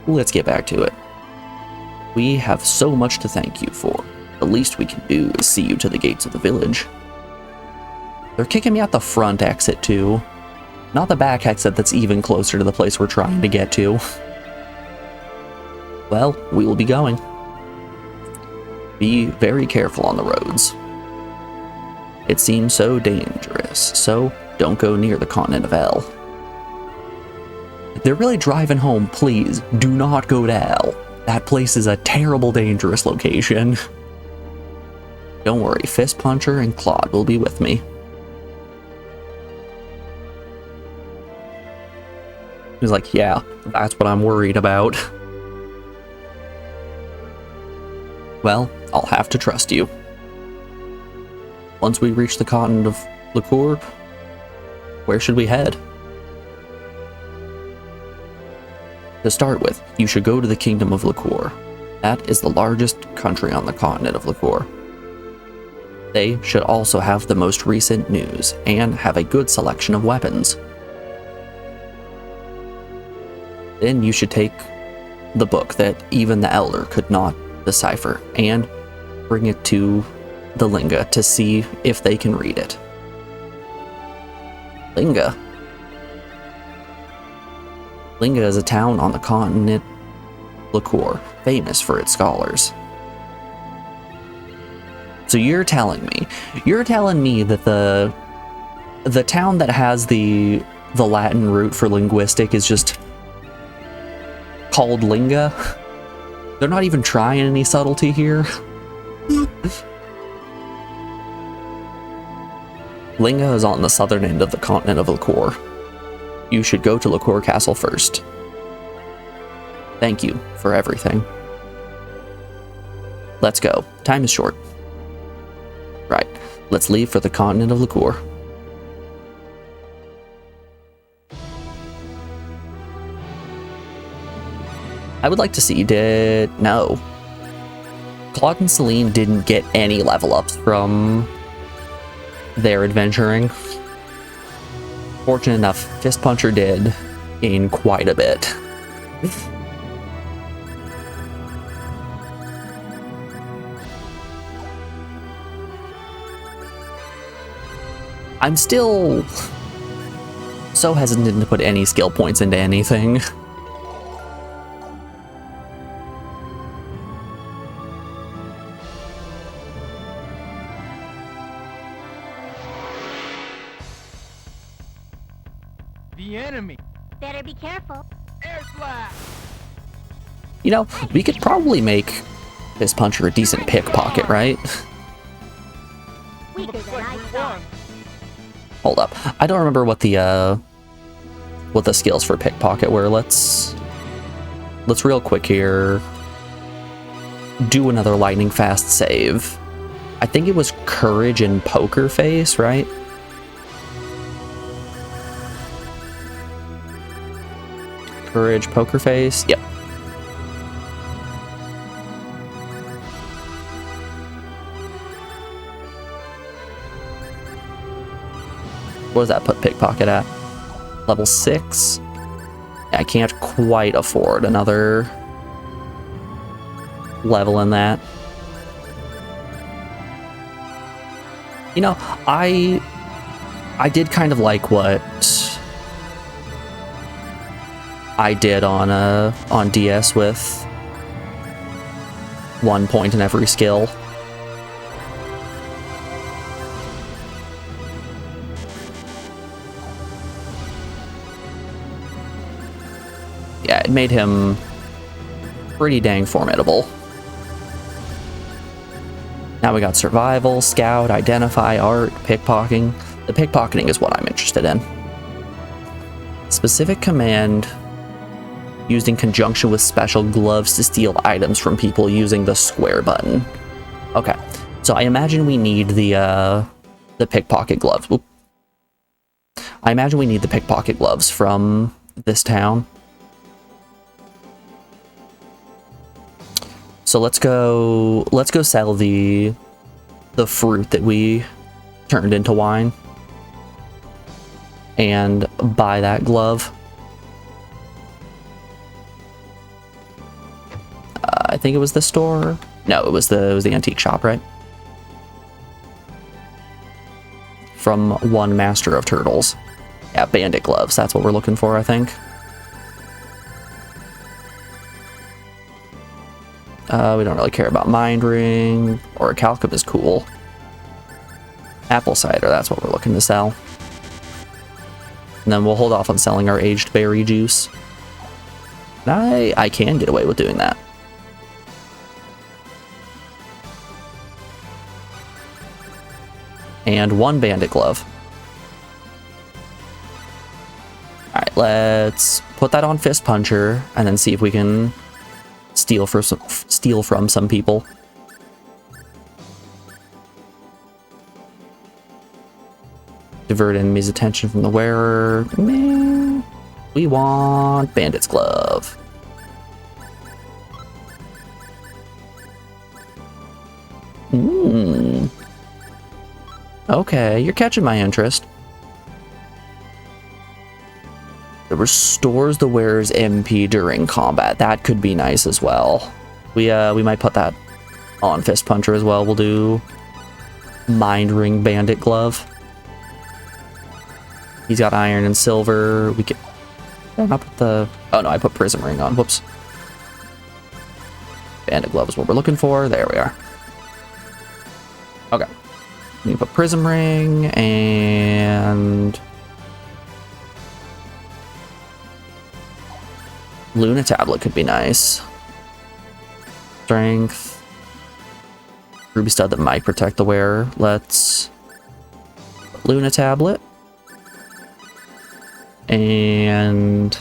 Let's get back to it. We have so much to thank you for. The least we can do is see you to the gates of the village. They're kicking me out the front exit too. Not the back exit that's even closer to the place we're trying to get to. Well, we will be going. Be very careful on the roads. It seems so dangerous, so don't go near the continent of L. If they're really driving home, please do not go to L. That place is a terrible, dangerous location. Don't worry, Fist Puncher and Claude will be with me. He's like, yeah, that's what I'm worried about. Well, I'll have to trust you. Once we reach the continent of Liqueur, where should we head? To start with, you should go to the Kingdom of Liqueur. That is the largest country on the continent of Liqueur. They should also have the most recent news and have a good selection of weapons. Then you should take the book that even the Elder could not decipher and bring it to the Linga to see if they can read it. Linga? Linga is a town on the continent Liqueur, famous for its scholars. So you're telling me that the town that has the Latin root for linguistic is just called Linga? They're not even trying any subtlety here. Linga is on the southern end of the continent of Liqueur. You should go to Liqueur Castle first. Thank you for everything. Let's go. Time is short. Right, let's leave for the continent of Liqueur. I would like to see, no. Claude and Celine didn't get any level ups from their adventuring. Fortunate enough, Fist Puncher did gain quite a bit. I'm still so hesitant to put any skill points into anything.
The enemy.
Better be careful.
Air slash.
You know, we could probably make Fist Puncher a decent pickpocket, right?
Weaker
Looks
than
like
I
we
thought.
won.
Hold up. I don't remember what the skills for pickpocket were. Let's real quick here do another lightning fast save. I think it was courage and poker face, right? Courage, poker face. Yep. What does that put pickpocket at? Level 6? I can't quite afford another level in that. You know, I did kind of like what I did on DS with 1 point in every skill. Yeah, it made him pretty dang formidable. Now we got survival, scout, identify, art, pickpocketing. The pickpocketing is what I'm interested in. Specific command used in conjunction with special gloves to steal items from people using the square button. Okay, so I imagine we need the pickpocket gloves. Oop. I imagine we need the pickpocket gloves from this town. So let's go sell the fruit that we turned into wine and buy that glove. I think it was the store. No, it was the antique shop, right? From one master of turtles. Yeah, bandit gloves. That's what we're looking for, I think. We don't really care about Mind Ring. Orichalcum is cool. Apple cider, that's what we're looking to sell. And then we'll hold off on selling our aged berry juice. And I can get away with doing that. And 1 bandit glove. Alright, let's put that on Fist Puncher and then see if we can steal from some people. Divert enemy's attention from the wearer. Meh. We want Bandit's Glove. Okay, you're catching my interest. It restores the wearer's MP during combat. That could be nice as well. We might put that on Fist Puncher as well. We'll do Mind Ring Bandit Glove. He's got iron and silver. We can. I'll put the. Oh no, I put Prism Ring on. Whoops. Bandit Glove is what we're looking for. There we are. Okay. We put Prism Ring and Luna Tablet could be nice. Strength. Ruby Stud that might protect the wearer. Let's Luna Tablet. And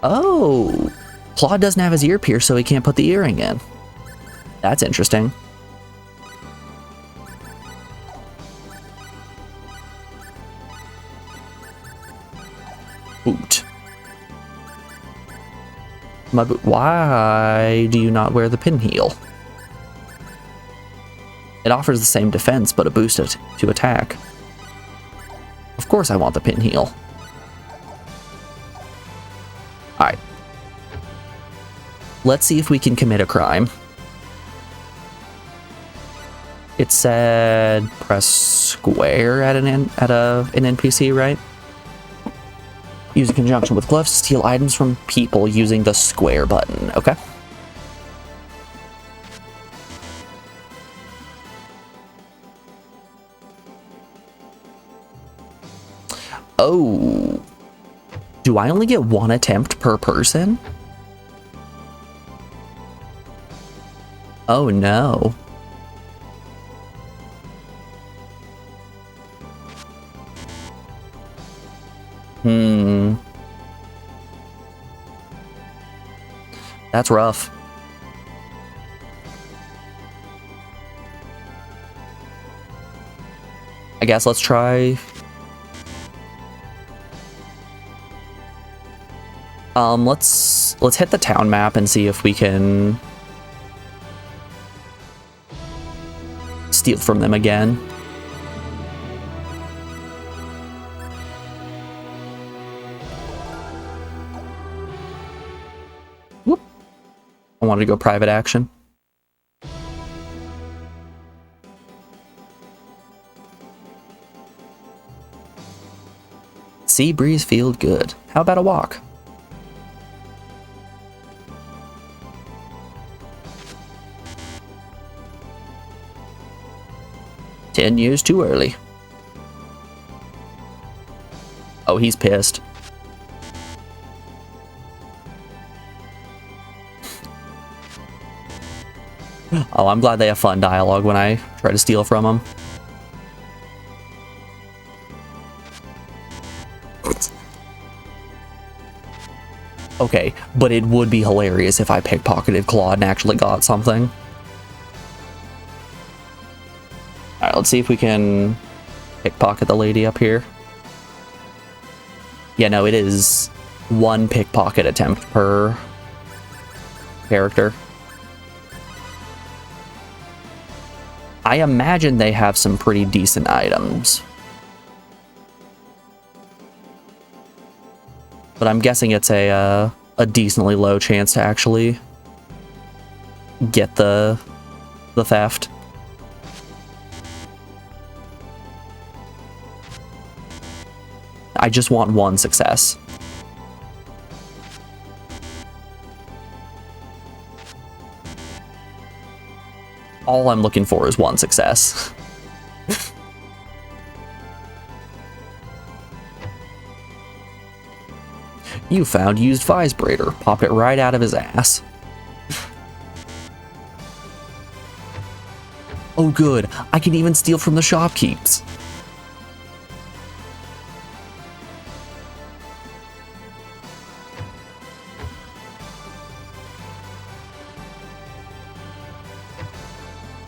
oh, Claude doesn't have his ear pierced, so he can't put the earring in. That's interesting. Boot. My boot. Why do you not wear the pinwheel? It offers the same defense, but a boost to attack. Of course I want the pinwheel. Alright. Let's see if we can commit a crime. It said press square at an NPC, right? Use in conjunction with gloves to steal items from people using the square button. Okay. Oh. Do I only get 1 attempt per person? Oh no. That's rough. I guess let's try. Let's hit the town map and see if we can steal from them again. Whoop. I wanted to go private action. Sea breeze feels good. How about a walk? "10 years too early." Oh, he's pissed. Oh, I'm glad they have fun dialogue when I try to steal from them. Okay, but it would be hilarious if I pickpocketed Claude and actually got something. Alright, let's see if we can pickpocket the lady up here. Yeah, no, it is 1 pickpocket attempt per character. I imagine they have some pretty decent items. But I'm guessing it's a decently low chance to actually get the theft. I just want 1 success. All I'm looking for is one success. You found used vibrator. Popped it right out of his ass. Oh good, I can even steal from the shopkeepers.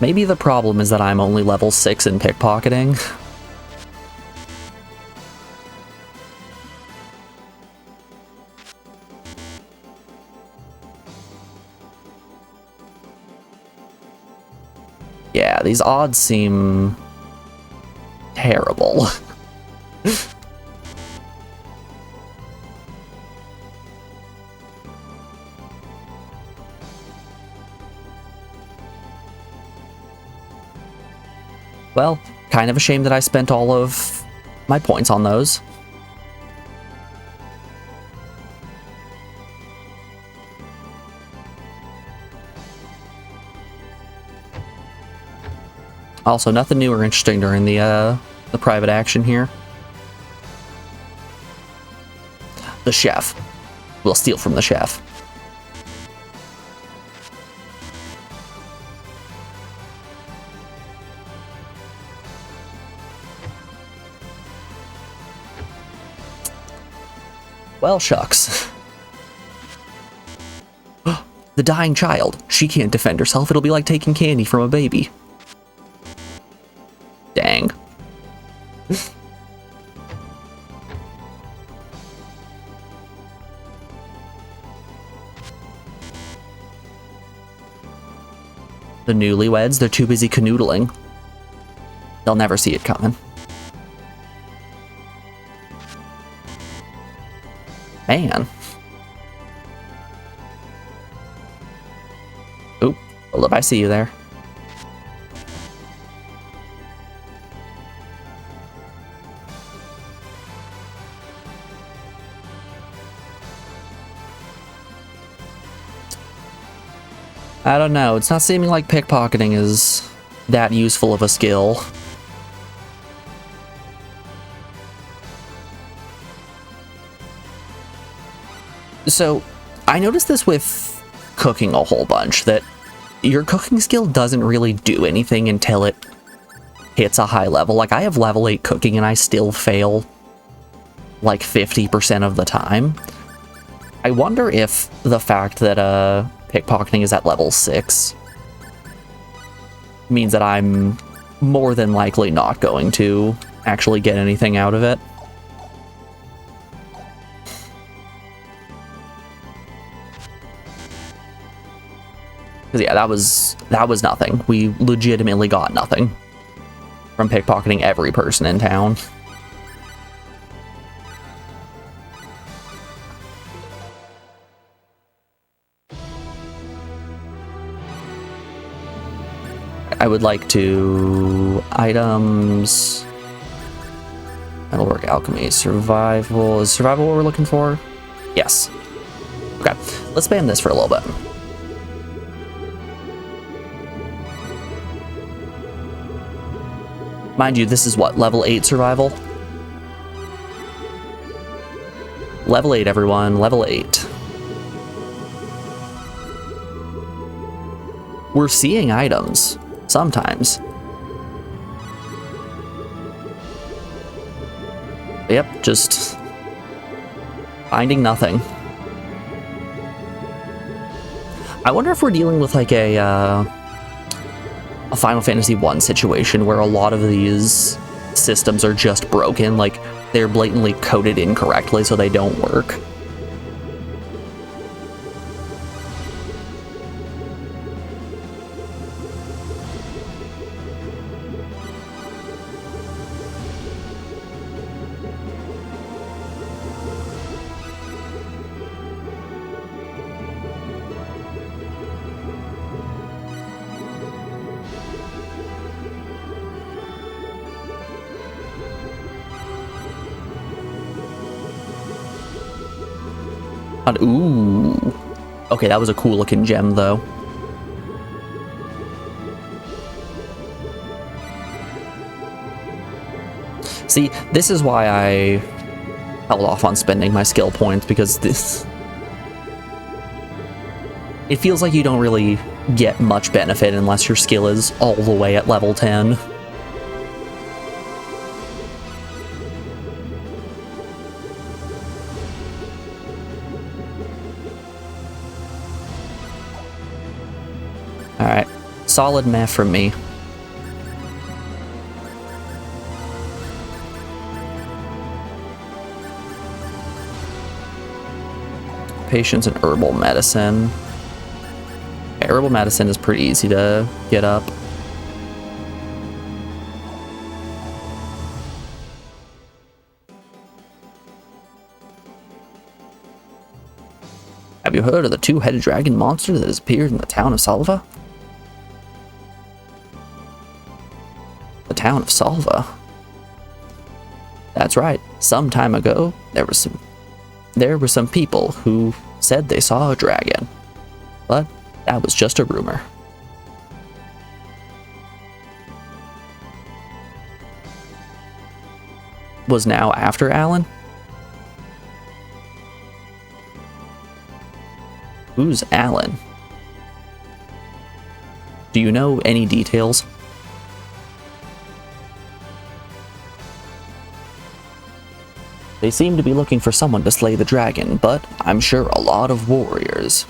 Maybe the problem is that I'm only level 6 in pickpocketing. Yeah, these odds seem terrible. Well, kind of a shame that I spent all of my points on those. Also, nothing new or interesting during the private action here. The chef. We'll steal from the chef. Well, shucks. The dying child. She can't defend herself. It'll be like taking candy from a baby. Dang. The newlyweds, they're too busy canoodling. They'll never see it coming. Man. Oop, hold up, I see you there. I don't know, it's not seeming like pickpocketing is that useful of a skill. So, I noticed this with cooking a whole bunch, that your cooking skill doesn't really do anything until it hits a high level. Like, I have level 8 cooking and I still fail like 50% of the time. I wonder if the fact that pickpocketing is at level 6 means that I'm more than likely not going to actually get anything out of it. Because yeah, that was nothing. We legitimately got nothing from pickpocketing every person in town. I would like to items, metalwork, alchemy, survival. Is survival what we're looking for? Yes. Okay, let's spam this for a little bit. Mind you, this is what, level 8 survival? Level 8, everyone, level 8. We're seeing items, sometimes. Yep, just finding nothing. I wonder if we're dealing with like a Final Fantasy 1 situation where a lot of these systems are just broken, like they're blatantly coded incorrectly so they don't work. Ooh. Okay, that was a cool looking gem, though. See, this is why I held off on spending my skill points, because it feels like you don't really get much benefit unless your skill is all the way at level 10. Alright, solid meh from me. Patience and herbal medicine. Okay, herbal medicine is pretty easy to get up. Have you heard of the two-headed dragon monster that has appeared in the town of Salva? The town of Salva? That's right. Some time ago, there were some people who said they saw a dragon. But that was just a rumor. Was now after Alan? Who's Alan? Do you know any details? They seem to be looking for someone to slay the dragon, but I'm sure a lot of warriors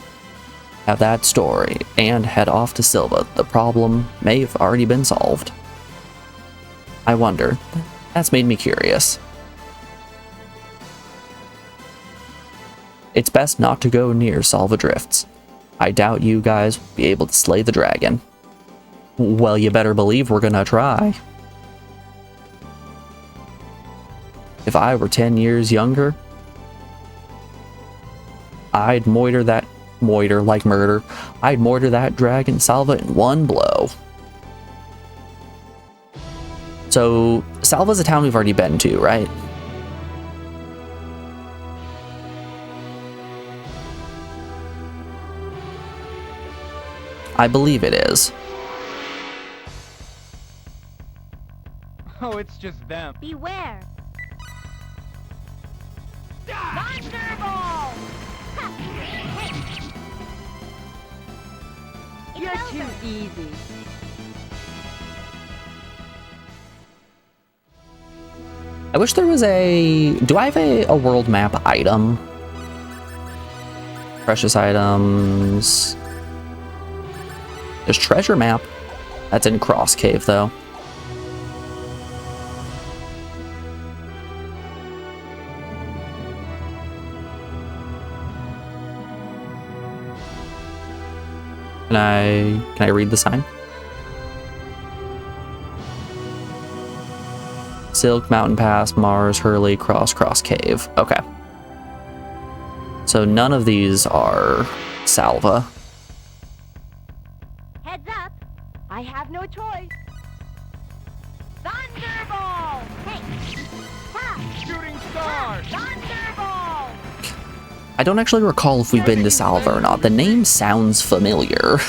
have that story and head off to Silva. The problem may have already been solved. I wonder. That's made me curious. It's best not to go near Salva Drifts. I doubt you guys will be able to slay the dragon. Well, you better believe we're gonna try. If I were 10 years younger, I'd moiter that dragon Salva in one blow. So, Salva's a town we've already been to, right? I believe it is.
Oh, it's just them.
Beware. Thunderball!
You're too easy.
I wish there was a... Do I have a world map item? Precious items... There's treasure map. That's in Cross Cave, though. Can I read the sign? Silk, Mountain Pass, Mars, Hurley, Cross Cave. Okay. So none of these are Salva.
Heads up. I have no choice. Thunderball! Hey! Ha!
Shooting star!
Thunderball!
I don't actually recall if we've been to Salva or not. The name sounds familiar.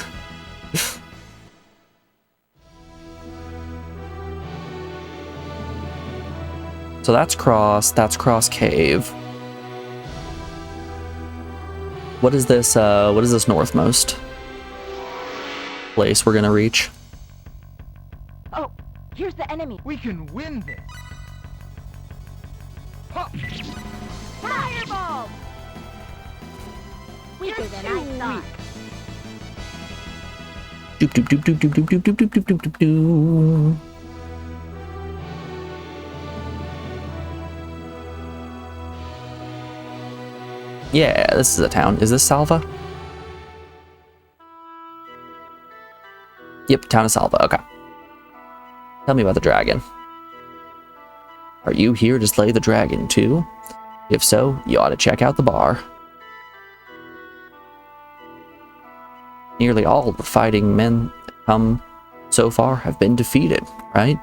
So that's Cross Cave. What is this northmost place we're gonna reach?
Oh, here's the enemy.
We can win this. Ha!
Fireball! Weaker than I thought.
Doop doop doop doop doop doop doop doop doop doop doop doop. Yeah, this is a town. Is this Salva? Yep, town of Salva. Okay. Tell me about the dragon. Are you here to slay the dragon too? If so, you ought to check out the bar. Nearly all the fighting men that come so far have been defeated, right?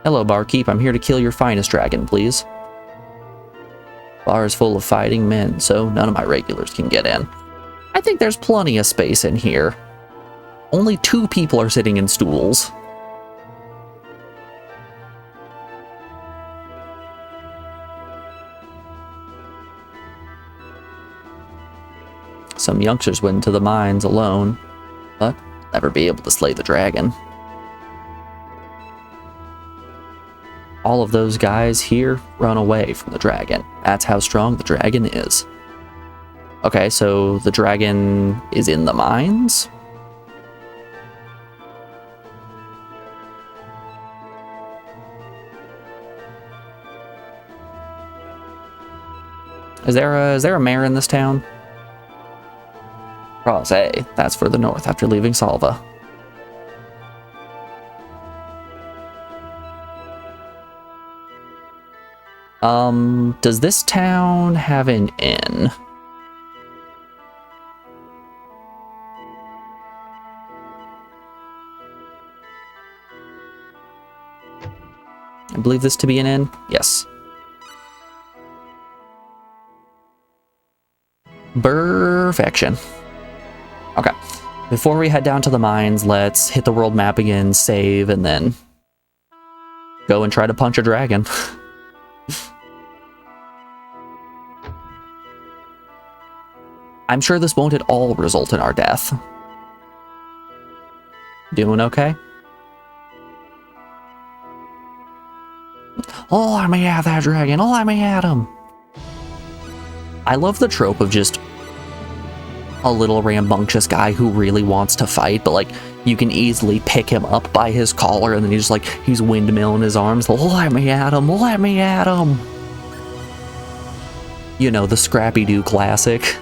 Hello, barkeep. I'm here to kill your finest dragon, please. Bar is full of fighting men, so none of my regulars can get in. I think there's plenty of space in here. Only 2 people are sitting in stools. Some youngsters went into the mines alone, but never be able to slay the dragon. All of those guys here run away from the dragon. That's how strong the dragon is. Okay, so the dragon is in the mines? Is there a mayor in this town? Cross A, that's further north after leaving Salva. Does this town have an inn? I believe this to be an inn. Yes. Perfection. Okay. Before we head down to the mines, let's hit the world map again, save, and then go and try to punch a dragon. I'm sure this won't at all result in our death. Doing okay? Oh, let me at that dragon. Oh, let me at him. I love the trope of just a little rambunctious guy who really wants to fight, but like you can easily pick him up by his collar and then he's windmilling his arms. Oh, let me at him. Let me at him. You know, the Scrappy-Doo classic.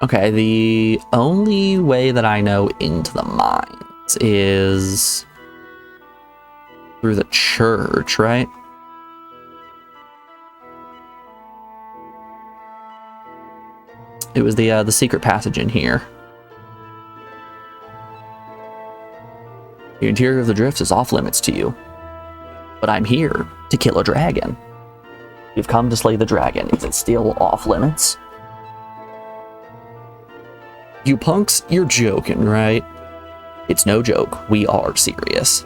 Okay, the only way that I know into the mines is through the church, right? It was the secret passage in here. The interior of the drifts is off limits to you, but I'm here to kill a dragon. You've come to slay the dragon. Is it still off limits? You punks, you're joking, right? It's no joke. We are serious.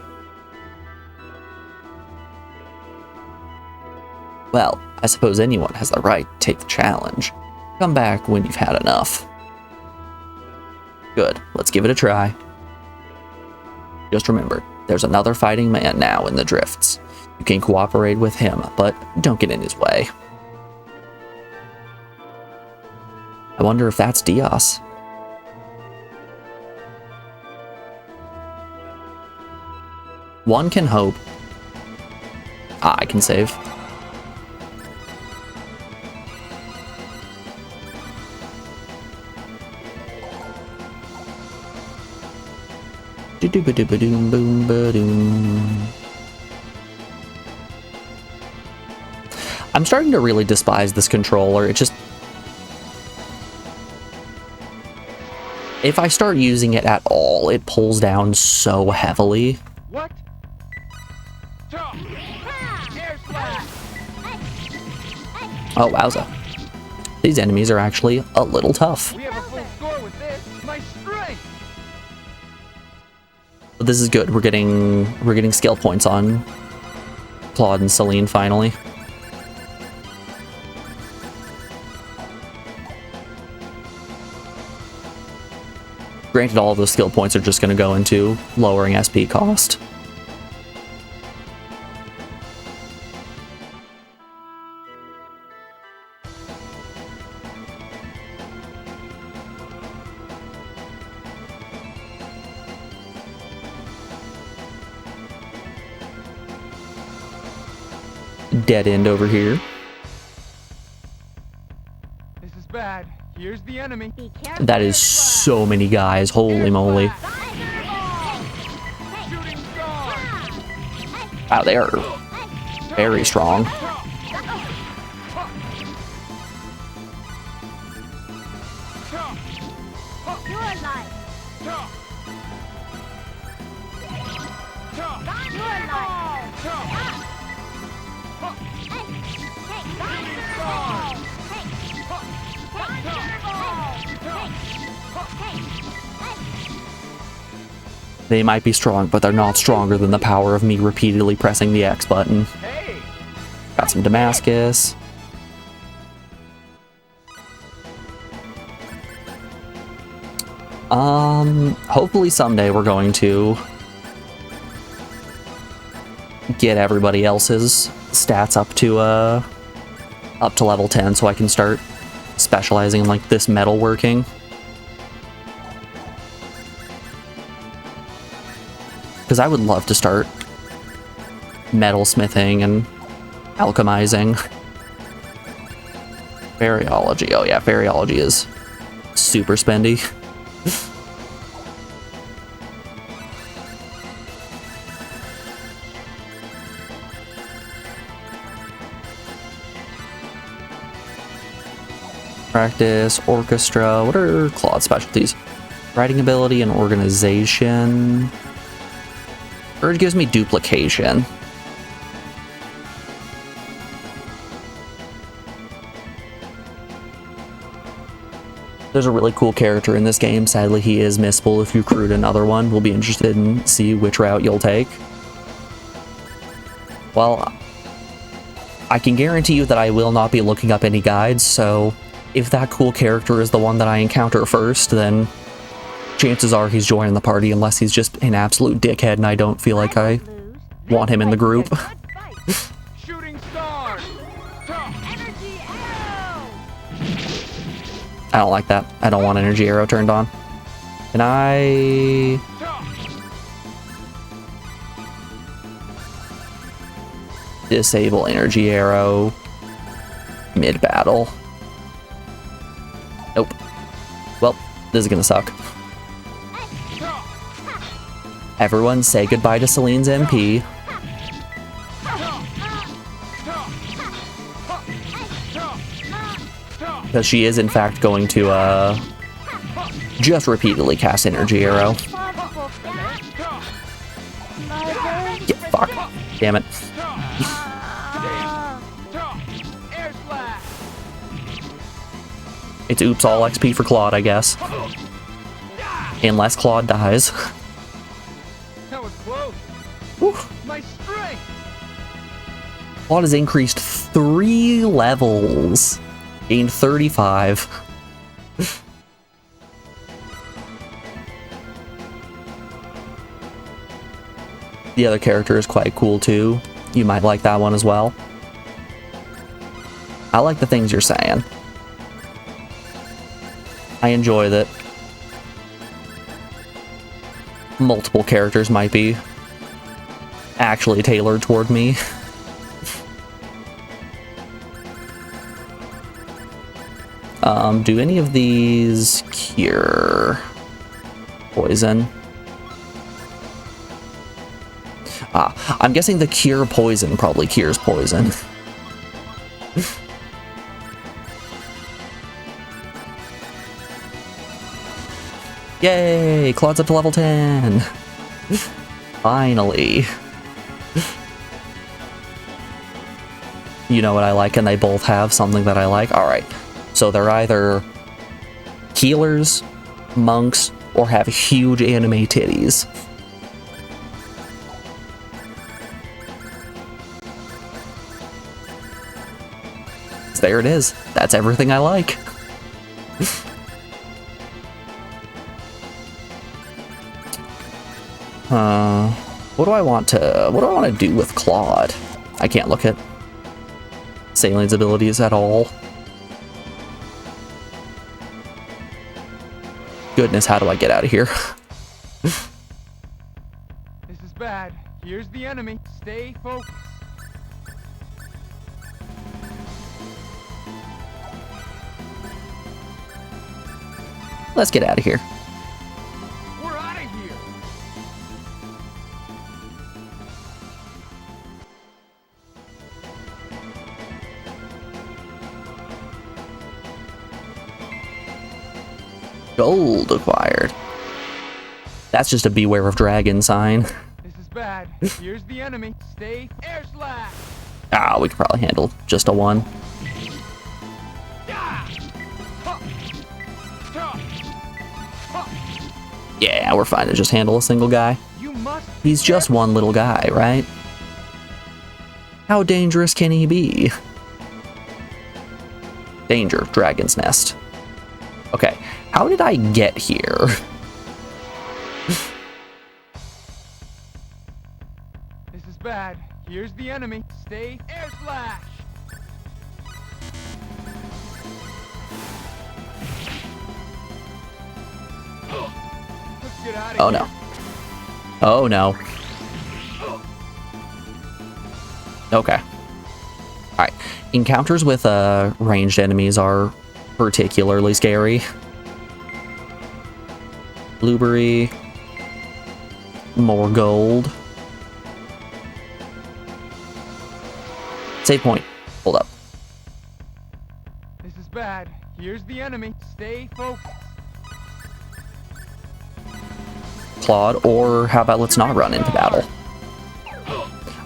Well, I suppose anyone has the right to take the challenge. Come back when you've had enough. Good, let's give it a try. Just remember, there's another fighting man now in the drifts. You can cooperate with him, but don't get in his way. I wonder if that's Diaz. One can hope. Ah, I can save. I'm starting to really despise this controller. It just... If I start using it at all, it pulls down so heavily.
What?
Oh, wowza. These enemies are actually a little tough.
We have a full score with this. My strength.
But this is good. We're getting skill points on Claude and Celine finally. Granted, all of those skill points are just going to go into lowering SP cost. Dead end over here.
This is bad. Here's the enemy.
Be careful.
That is so many guys. Holy moly.
Shooting star.
Wow, they are very strong.
Your life. Your life.
They might be strong, but they're not stronger than the power of me repeatedly pressing the X button.
Hey!
Got some Damascus. Hopefully someday we're going to get everybody else's stats up to level 10 so I can start specializing in like this metalworking. Because I would love to start metalsmithing and alchemizing. Variology. Oh yeah, variology is super spendy. Practice, orchestra. What are Claude's specialties? Writing ability and organization. Urge gives me duplication. There's a really cool character in this game. Sadly, he is missable if you recruit another one. We'll be interested in see which route you'll take. Well, I can guarantee you that I will not be looking up any guides, so if that cool character is the one that I encounter first, then chances are he's joining the party unless he's just an absolute dickhead and I don't feel like I want him in the group.
Shooting star!
Energy arrow!
I don't like that. I don't want energy arrow turned on. Can I... disable energy arrow mid-battle? Nope. Well, this is gonna suck. Everyone say goodbye to Celine's MP. Because she is in fact going to just repeatedly cast energy arrow. Yeah, fuck. Damn it.
Air slash!
It's oops all XP for Claude, I guess. Unless Claude dies.
That was close.
Whew.
My strength!
Claude has increased 3 levels. Gained 35. The other character is quite cool too. You might like that one as well. I like the things you're saying. I enjoy that multiple characters might be actually tailored toward me. Do any of these cure poison? I'm guessing the cure poison probably cures poison. Yay! Claude's up to level 10! Finally. You know what I like, and they both have something that I like? Alright. So they're either healers, monks, or have huge anime titties. There it is. That's everything I like. What do I want to do with Claude? I can't look at Saline's abilities at all. Goodness, how do I get out of here?
This is bad. Here's the enemy. Stay focused.
Let's get out of here.
We're out of here.
Gold acquired. That's just a beware of dragon sign.
This is bad. Here's the enemy. Stay air slash.
Ah, we could probably handle just a 1. Yeah, we're fine to just handle a single guy.
You must.
He's just one little guy, right? How dangerous can he be? Danger, dragon's nest. Okay, how did I get here?
This is bad. Here's the enemy. Stay air slash. Let's get out of
Oh
here.
no. Oh no. Okay. Alright. Encounters with ranged enemies are particularly scary. Blueberry. More gold. Save point. Hold up.
This is bad. Here's the enemy. Stay focused.
Claude, or how about let's not run into battle?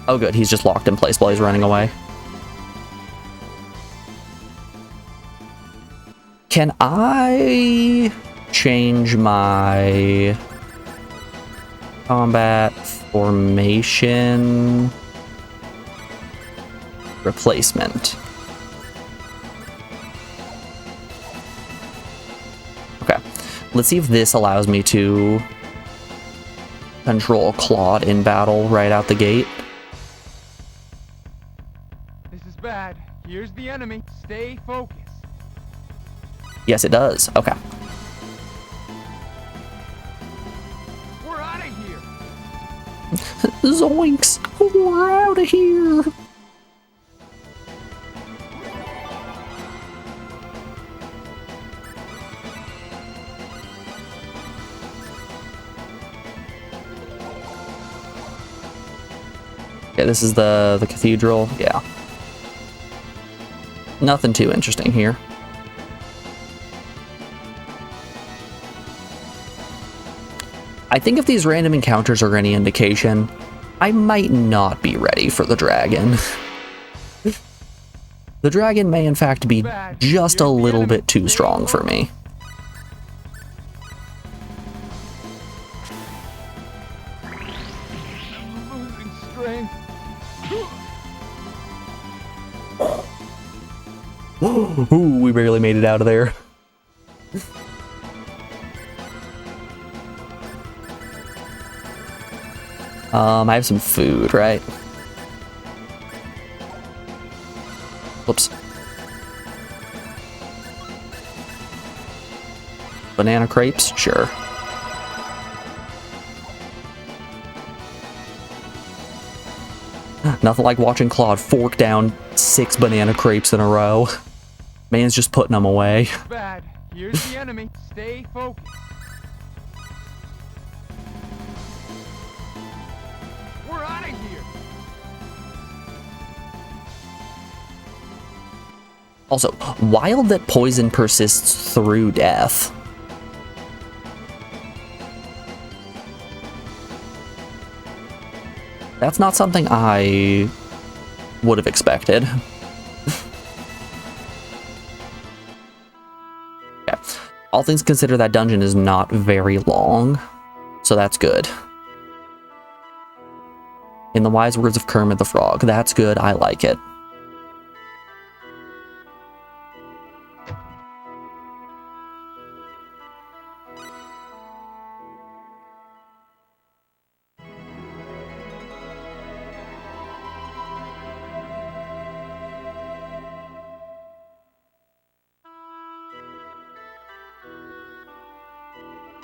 Oh good, he's just locked in place while he's running away. Can I change my combat formation replacement? Okay, let's see if this allows me to control Claude in battle right out the gate.
This is bad. Here's the enemy. Stay focused.
Yes, it does. Okay.
We're out of here.
Zoinks! We're out of here! Yeah, this is the cathedral. Yeah. Nothing too interesting here. I think if these random encounters are any indication, I might not be ready for the dragon. The dragon may in fact be just a little bit too strong for me.
Losing strength.
Ooh, we barely made it out of there. I have some food, right? Whoops. Banana crepes? Sure. Nothing like watching Claude fork down 6 banana crepes in a row. Man's just putting them away.
Bad. Here's the enemy. Stay focused. We're out of here.
Also, wild that poison persists through death. That's not something I would have expected. Yeah. All things considered, that dungeon is not very long, so that's good. In the wise words of Kermit the Frog, that's good, I like it.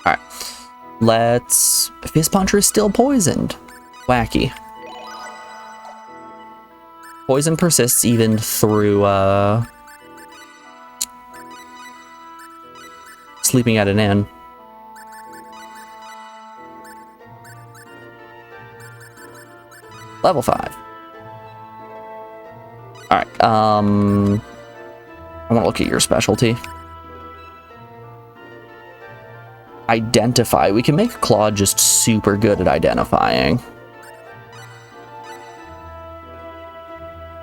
Alright. Let's... Fist Puncher is still poisoned. Wacky. Poison persists even through, sleeping at an inn. Level 5. Alright, I want to look at your specialty. Identify. We can make Claude just super good at identifying.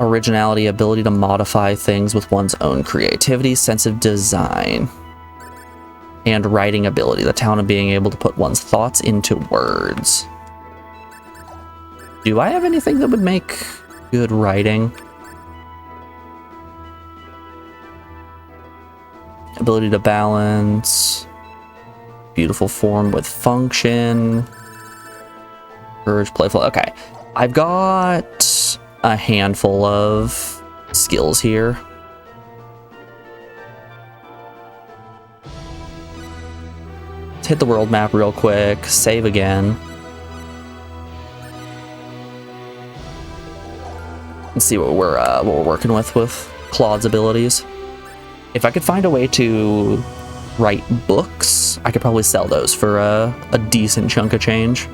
Originality, ability to modify things with one's own creativity, sense of design. And writing ability, the talent of being able to put one's thoughts into words. Do I have anything that would make good writing? Ability to balance. Beautiful form with function. Courage, playful. Okay. I've got a handful of skills here. Let's hit the world map real quick. Save again. And see what we're working with Claude's abilities. If I could find a way to write books, I could probably sell those for a decent chunk of change.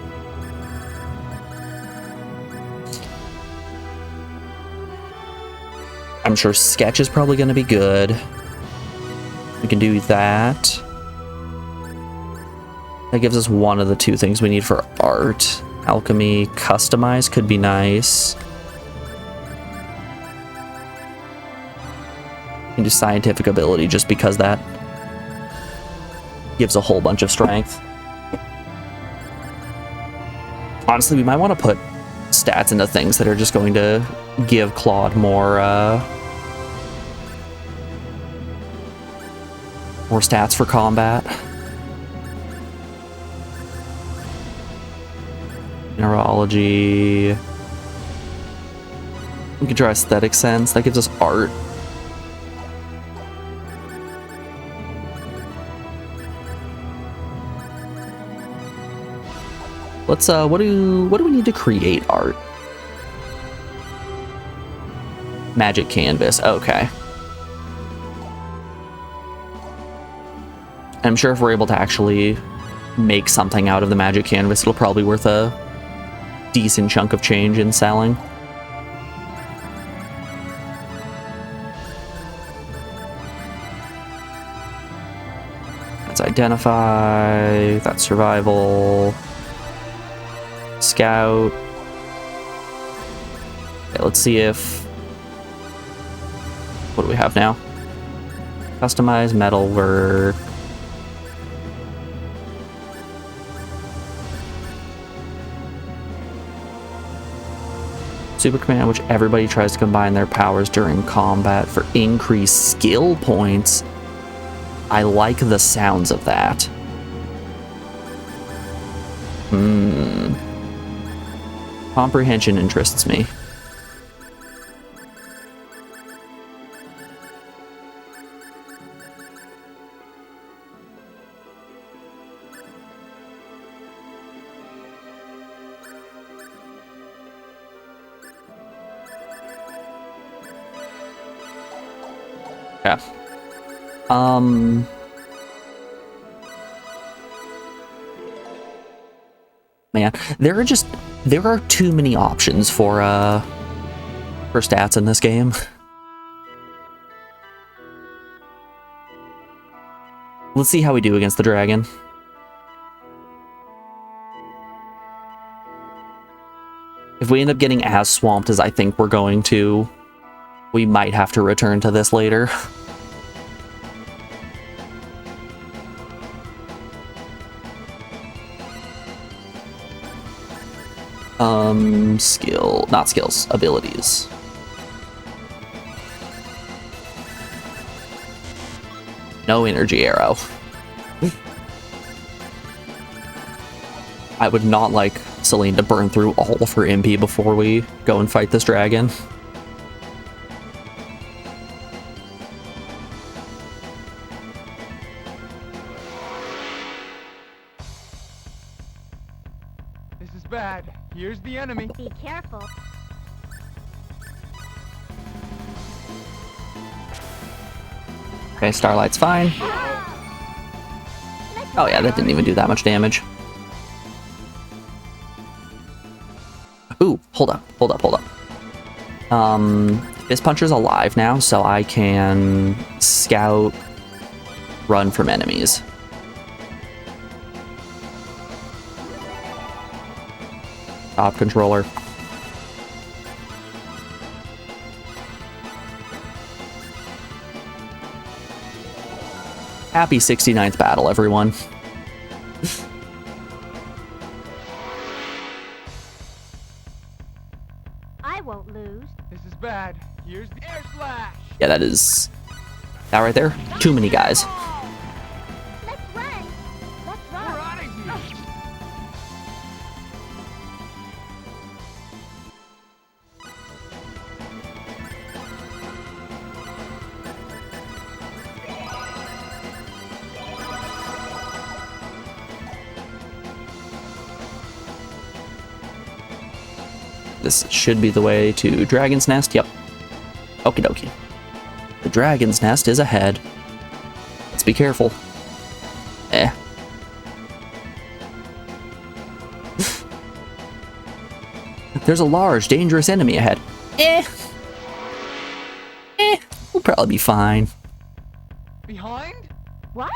I'm sure sketch is probably going to be good. We can do that. That gives us one of the two things we need for art. Alchemy, customize could be nice. We can do scientific ability just because that gives a whole bunch of strength. Honestly, we might want to put stats into things that are just going to give Claude more stats for combat. Neurology. We could try aesthetic sense. That gives us art. Let's what do we need to create art? Magic canvas. Okay. I'm sure if we're able to actually make something out of the magic canvas, it'll probably be worth a decent chunk of change in selling. That's identify, that's survival, scout. Okay, let's see if, what do we have now? Customize, metalwork. Super command, which everybody tries to combine their powers during combat for increased skill points. I like the sounds of that. Comprehension interests me. Yeah. Man, there are too many options for stats in this game. Let's see how we do against the dragon. If we end up getting as swamped as I think we're going to, we might have to return to this later. Not skills, abilities. No energy arrow. I would not like Celine to burn through all of her MP before we go and fight this dragon.
This is bad. Here's the enemy.
Be careful.
Okay, Starlight's fine. Oh yeah, that didn't even do that much damage. Ooh, hold up. Fist Puncher's alive now, so I can scout, run from enemies. Top controller. Happy 69th battle, everyone.
I won't lose.
This is bad. Here's the air slash.
Yeah, that is... That right there? Too many guys.
Let's run. Let's
We're
run.
out of here.
This should be the way to Dragon's Nest. Yep. Okie dokie. The Dragon's Nest is ahead. Let's be careful. Eh. There's a large, dangerous enemy ahead. Eh. Eh. We'll probably be fine.
Behind?
What?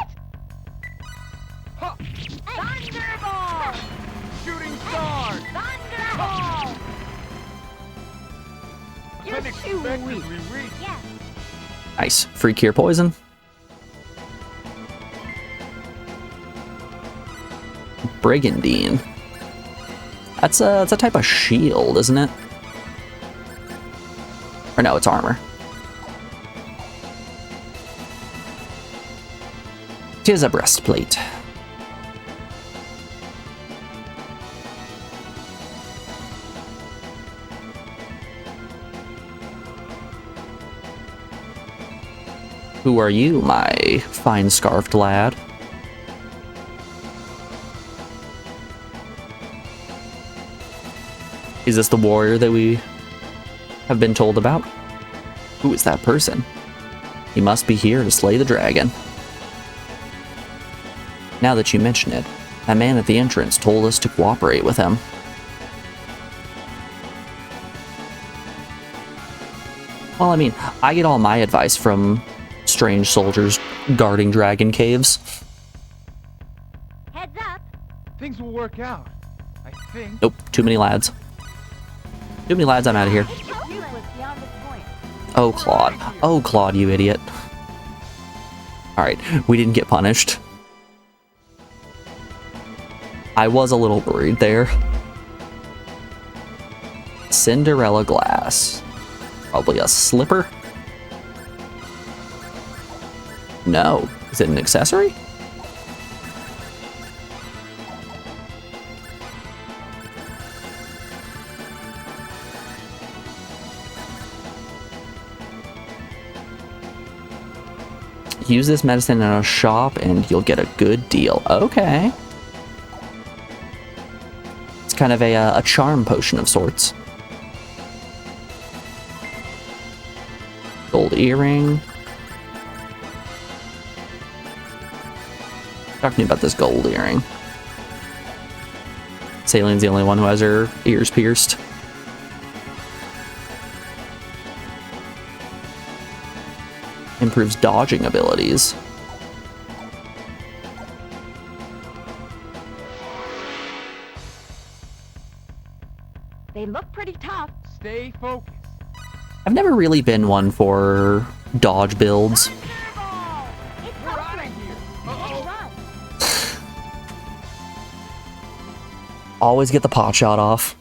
Huh.
Thunderball!
Shooting star.
Thunderball! You're too
Unexpectedly
weak.
weak.
Yes.
Nice. Free cure poison. Brigandine. That's a type of shield, isn't it? Or no, it's armor. Tis a breastplate. Who are you, my fine scarfed lad? Is this the warrior that we have been told about? Who is that person? He must be here to slay the dragon. Now that you mention it, that man at the entrance told us to cooperate with him. Well, I mean, I get all my advice from strange soldiers guarding dragon caves.
Heads up.
Things will work out. I think.
Nope, too many lads. Too many lads, I'm out of here.
It's useless beyond this point.
Oh, Claude. Oh, Claude, you idiot. Alright, we didn't get punished. I was a little worried there. Cinderella glass. Probably a slipper? No. Is it an accessory? Use this medicine in a shop and you'll get a good deal. Okay. It's kind of a charm potion of sorts. Gold earring. Talk to me about this gold earring. Sailine's the only one who has her ears pierced. Improves dodging abilities.
They look pretty tough.
Stay focused.
I've never really been one for dodge builds.
Thunderball! It's
We're out
open.
of here.
Let's
Uh-oh.
run.
Always get the pot shot off.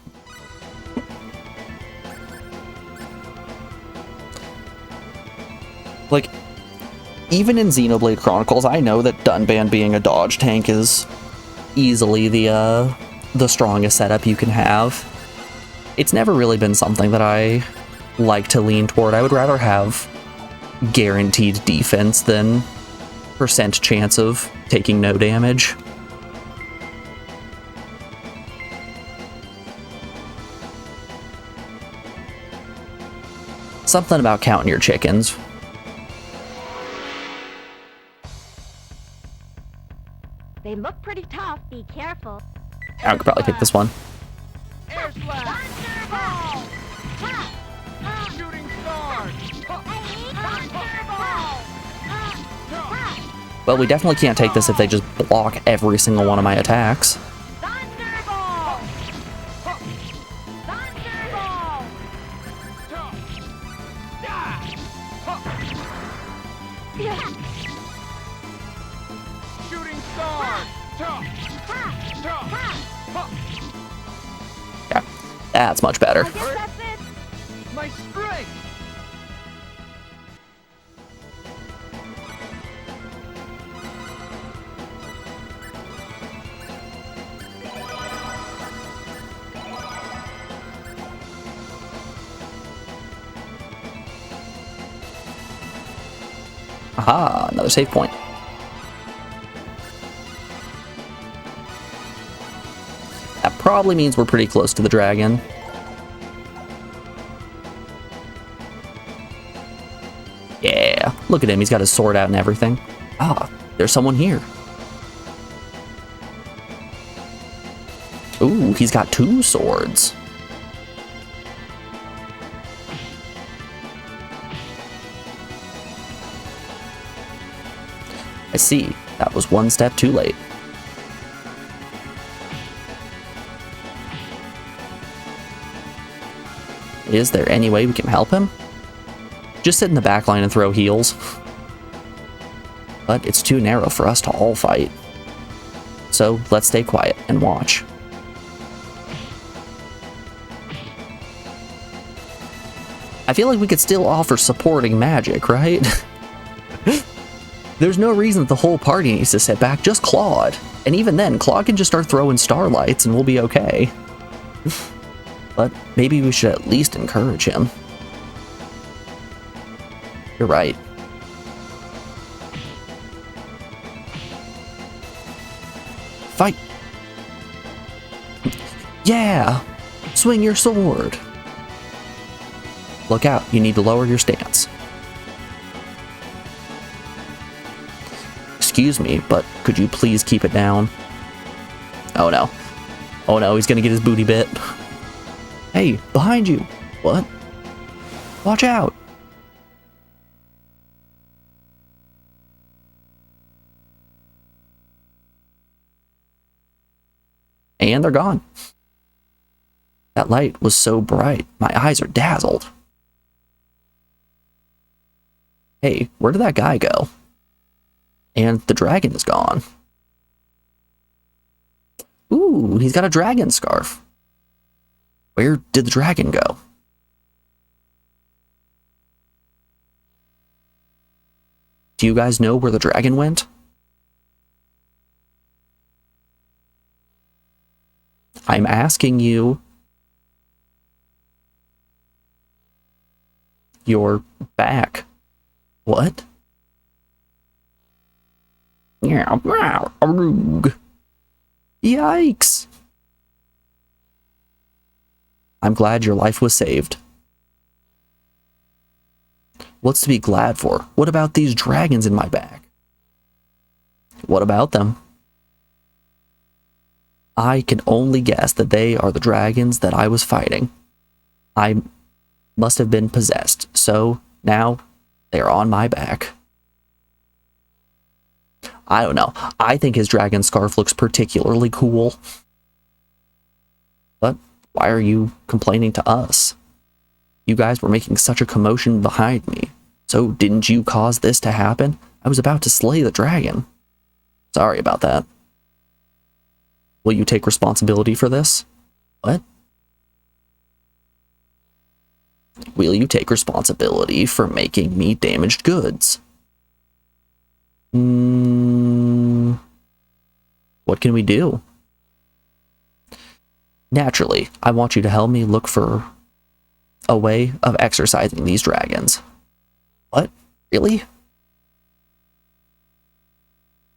Like, even in Xenoblade Chronicles, I know that Dunban being a dodge tank is easily the strongest setup you can have. It's never really been something that I like to lean toward. I would rather have guaranteed defense than percent chance of taking no damage. Something about counting your chickens.
They look pretty tough.
Be careful.
I could probably pick this one.
Air slash.
Thunderball! Ha! Ha!
Shooting star.
Thunderball! Ha!
Well, we definitely can't take this if they just block every single one of my attacks.
Thunderball! Thunderball!
That's much better.
I guess that's it.
My strength!
Aha, another save point. That probably means we're pretty close to the dragon. Yeah, look at him, he's got his sword out and everything. Ah, there's someone here. Ooh, he's got 2 swords. I see, that was one step too late. Is there any way we can help him? Just sit in the back line and throw heals. But it's too narrow for us to all fight. So let's stay quiet and watch. I feel like we could still offer supporting magic, right? There's no reason that the whole party needs to sit back, just Claude. And even then, Claude can just start throwing starlights and we'll be okay. But maybe we should at least encourage him. You're right. Fight! Yeah! Swing your sword! Look out, you need to lower your stance. Excuse me, but could you please keep it down? Oh no. Oh no, he's gonna get his booty bit. Hey, behind you! What? Watch out! And they're gone. That light was so bright, my eyes are dazzled. Hey, where did that guy go? And the dragon is gone. Ooh, he's got a dragon scarf. Where did the dragon go? Do you guys know where the dragon went? I'm asking you. You're back. What? Yeah, wow, arug. Yikes. I'm glad your life was saved. What's to be glad for? What about these dragons in my back? What about them? I can only guess that they are the dragons that I was fighting. I must have been possessed, so now they're on my back. I don't know. I think his dragon scarf looks particularly cool. But why are you complaining to us? You guys were making such a commotion behind me. So didn't you cause this to happen? I was about to slay the dragon. Sorry about that. Will you take responsibility for this? What? Will you take responsibility for making me damaged goods? What can we do? Naturally, I want you to help me look for a way of exorcising these dragons. What? Really?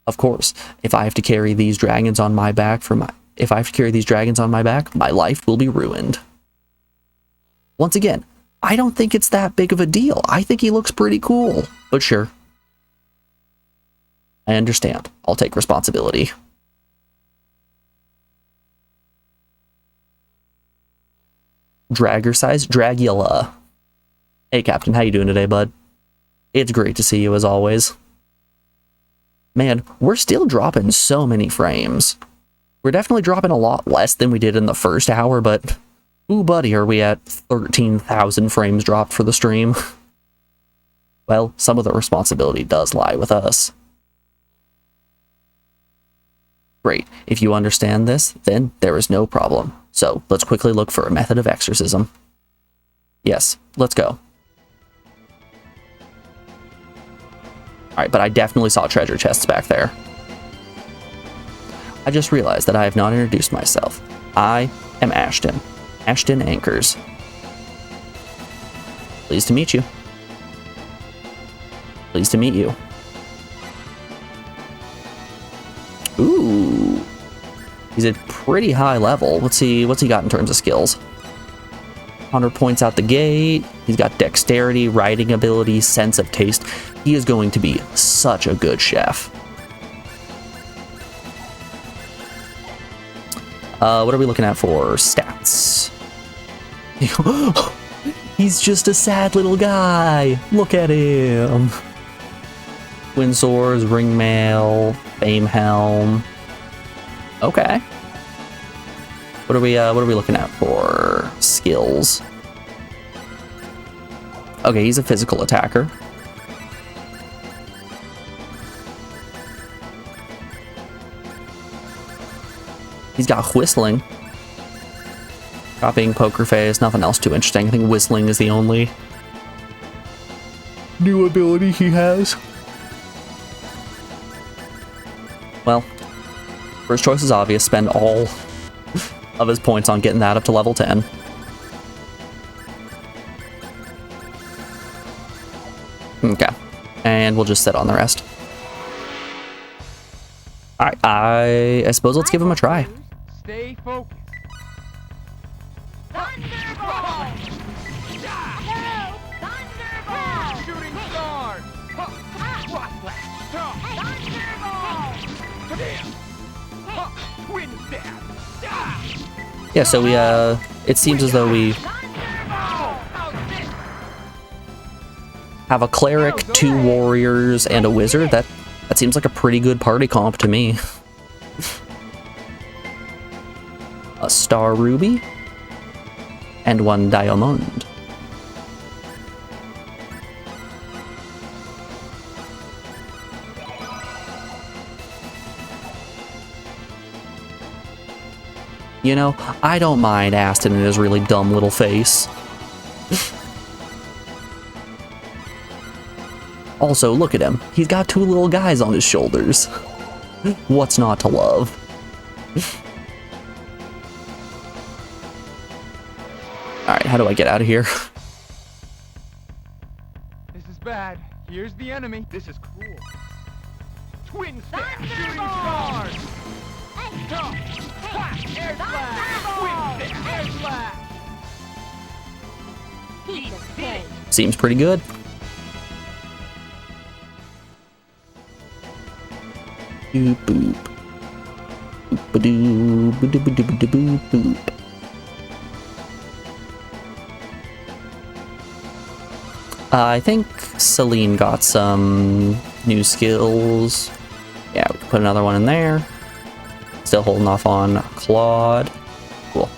Of course, if I have to carry these dragons on my back my life will be ruined. Once again, I don't think it's that big of a deal. I think he looks pretty cool, but sure. I understand. I'll take responsibility. Dragercise Dragula. Hey, Captain, how you doing today, bud? It's great to see you as always. Man, we're still dropping so many frames. We're definitely dropping a lot less than we did in the first hour, but ooh, buddy, are we at 13,000 frames dropped for the stream? Well, some of the responsibility does lie with us. Great. If you understand this, then there is no problem. So let's quickly look for a method of exorcism. Yes, let's go. Alright, but I definitely saw treasure chests back there. I just realized that I have not introduced myself. I am Ashton. Ashton Anchors. Pleased to meet you. Pleased to meet you. Ooh. He's at pretty high level. Let's see what's he got in terms of skills. 100 points out the gate. He's got dexterity, writing ability, sense of taste. He is going to be such a good chef. What are we looking at for stats? He's just a sad little guy. Look at him. Twin swords, ring mail, fame helm. Okay. What are we looking at for skills? Okay, he's a physical attacker. He's got whistling. Copying poker face, nothing else too interesting. I think whistling is the only new ability he has. Well, first choice is obvious. Spend all of his points on getting that up to level 10. Okay. And we'll just sit on the rest. Alright, I suppose let's give him a try.
Stay focused.
Thunderball! No! Thunderball!
Shooting stars. Rock flash.
Thunderball!
Damn. Twin stab.
Yeah, so we, it seems as though we have a cleric, 2 warriors, and a wizard. That seems like a pretty good party comp to me. A star ruby and 1 diamond. You know, I don't mind Aston and his really dumb little face. Also, look at him. He's got 2 little guys on his shoulders. What's not to love? Alright, how do I get out of here?
This is bad. Here's the enemy. This is cruel. Twin stab. Shooting
Thunderball!
stars. Air slash. Twin stab. Air slash.
Piece of cake.
Seems pretty good. Boop boop. Boop-a-doo, boop-a-doo-boop-a-doo, boop. I think Celine got some new skills. Yeah, we can put another one in there. Still holding off on Claude. Cool.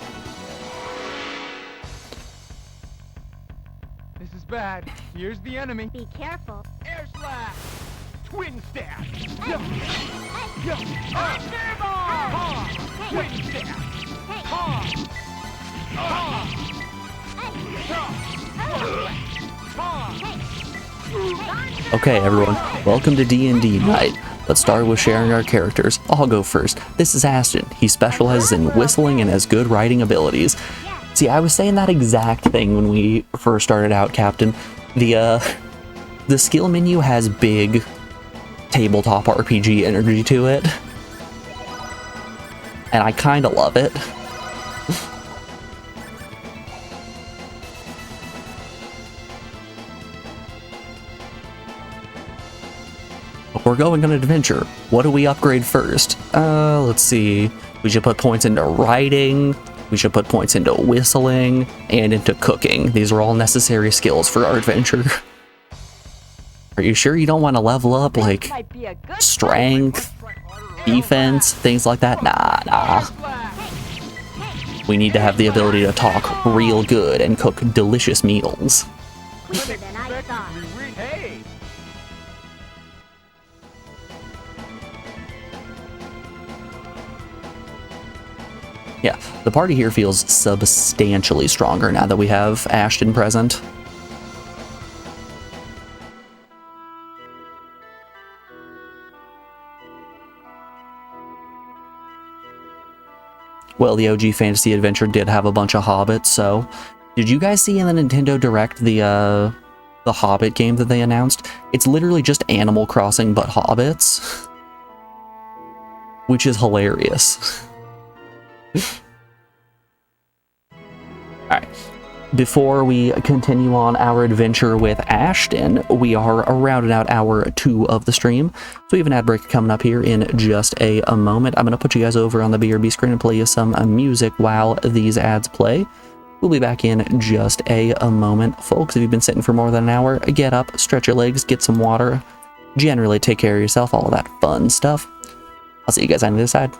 This is bad. Here's the enemy.
Be careful.
Air slash. Twin stab.
Thunderball!
Twin stab.
Okay, everyone, welcome to D&D night. Let's start with sharing our characters. I'll go first. This is Aston. He specializes in whistling and has good writing abilities. See, I was saying that exact thing when we first started out, Captain. The skill menu has big tabletop RPG energy to it. And I kinda love it. We're going on an adventure. What do we upgrade first? Let's see. We should put points into writing. We should put points into whistling and into cooking. These are all necessary skills for our adventure. Are you sure you don't want to level up like
Might be a good
strength, defense, things like that? Nah. We need to have the ability to talk real good and cook delicious meals.
Quicker than I thought.
Hey.
Yeah, the party here feels substantially stronger now that we have Ashton present. Well, the OG Fantasy Adventure did have a bunch of hobbits, so... Did you guys see in the Nintendo Direct the Hobbit game that they announced? It's literally just Animal Crossing but hobbits. Which is hilarious. Alright. Before we continue on our adventure with Ashton, we are rounding out hour 2 of the stream. So we have an ad break coming up here in just a moment. I'm going to put you guys over on the BRB screen and play you some music while these ads play. We'll be back in just a moment. Folks, if you've been sitting for more than an hour, get up, stretch your legs, get some water. Generally take care of yourself, all of that fun stuff. I'll see you guys on the other side.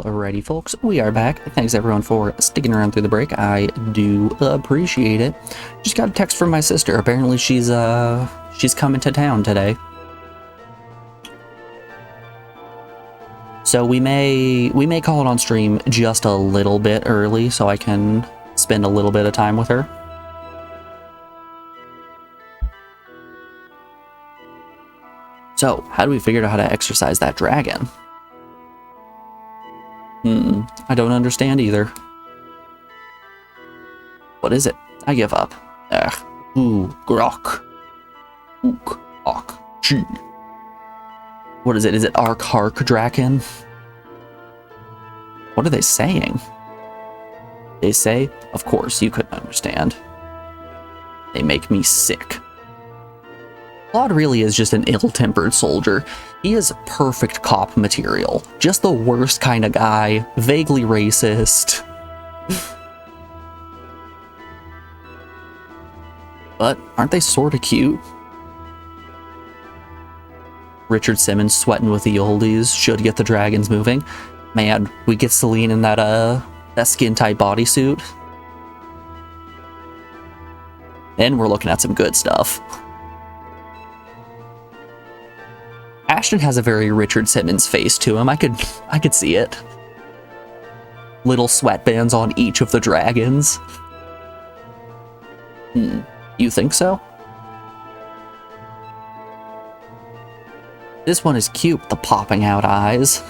Alrighty, folks, we are back. Thanks everyone for sticking around through the break. I do appreciate it. Just got a text from my sister. Apparently she's coming to town today. So we may call it on stream just a little bit early so I can spend a little bit of time with her. So, how do we figure out how to exercise that dragon? I don't understand either. What is it? I give up. Ugh. Ooh, grok. Ook, ok, chi. What is it? Is it Ark Hark Draken? What are they saying? They say, of course, you couldn't understand. They make me sick. Claude really is just an ill-tempered soldier. He is perfect cop material. Just the worst kind of guy. Vaguely racist. But aren't they sort of cute? Richard Simmons sweating with the oldies should get the dragons moving. Man, we get Celine in that skin-tight bodysuit. And we're looking at some good stuff. Ashton has a very Richard Simmons face to him. I could see it. Little sweatbands on each of the dragons. You think so? This one is cute, the popping out eyes.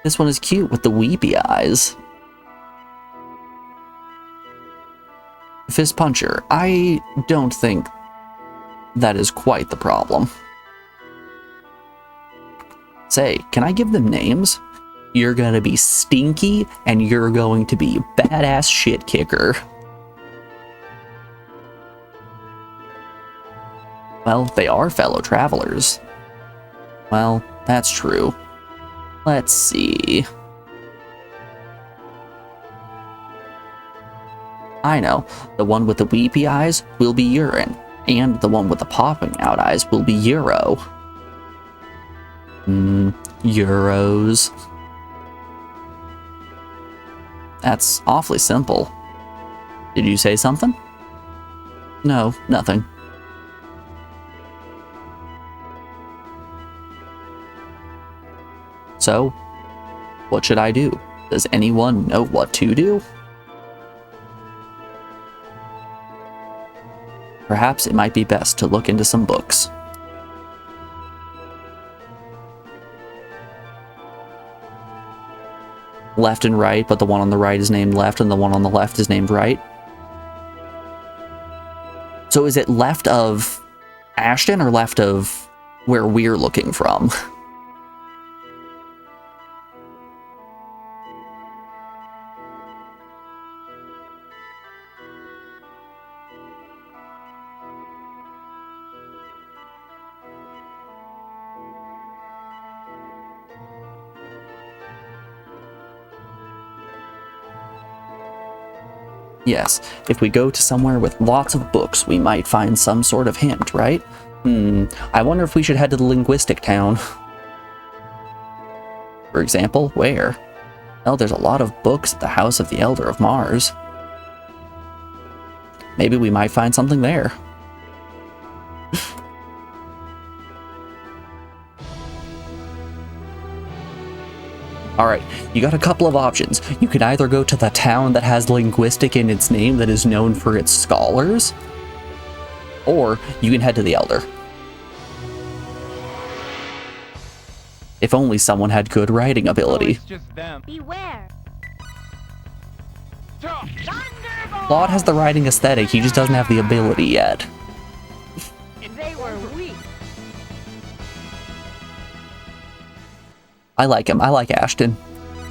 This one is cute with the weepy eyes. Fist puncher. I don't think that is quite the problem. Say, can I give them names? You're gonna be Stinky, and you're going to be Badass Shit Kicker. Well, they are fellow travelers. Well, that's true. Let's see. I know, the one with the weepy eyes will be Urine, and the one with the popping out eyes will be Euro. Euros. That's awfully simple. Did you say something? No, nothing. So, what should I do? Does anyone know what to do? Perhaps it might be best to look into some books. Left and right, but the one on the right is named left and the one on the left is named right. So is it left of Ashton or left of where we're looking from? Yes, if we go to somewhere with lots of books, we might find some sort of hint, right? I wonder if we should head to the linguistic town. For example, where? Well, there's a lot of books at the House of the Elder of Mars. Maybe we might find something there. Alright, you got a couple of options. You could either go to the town that has linguistic in its name that is known for its scholars, or you can head to the Elder. If only someone had good writing ability.
It's just them.
Beware.
Thunderbolt!
Claude has the writing aesthetic, he just doesn't have the ability yet.
They were weak.
I like him. I like Ashton.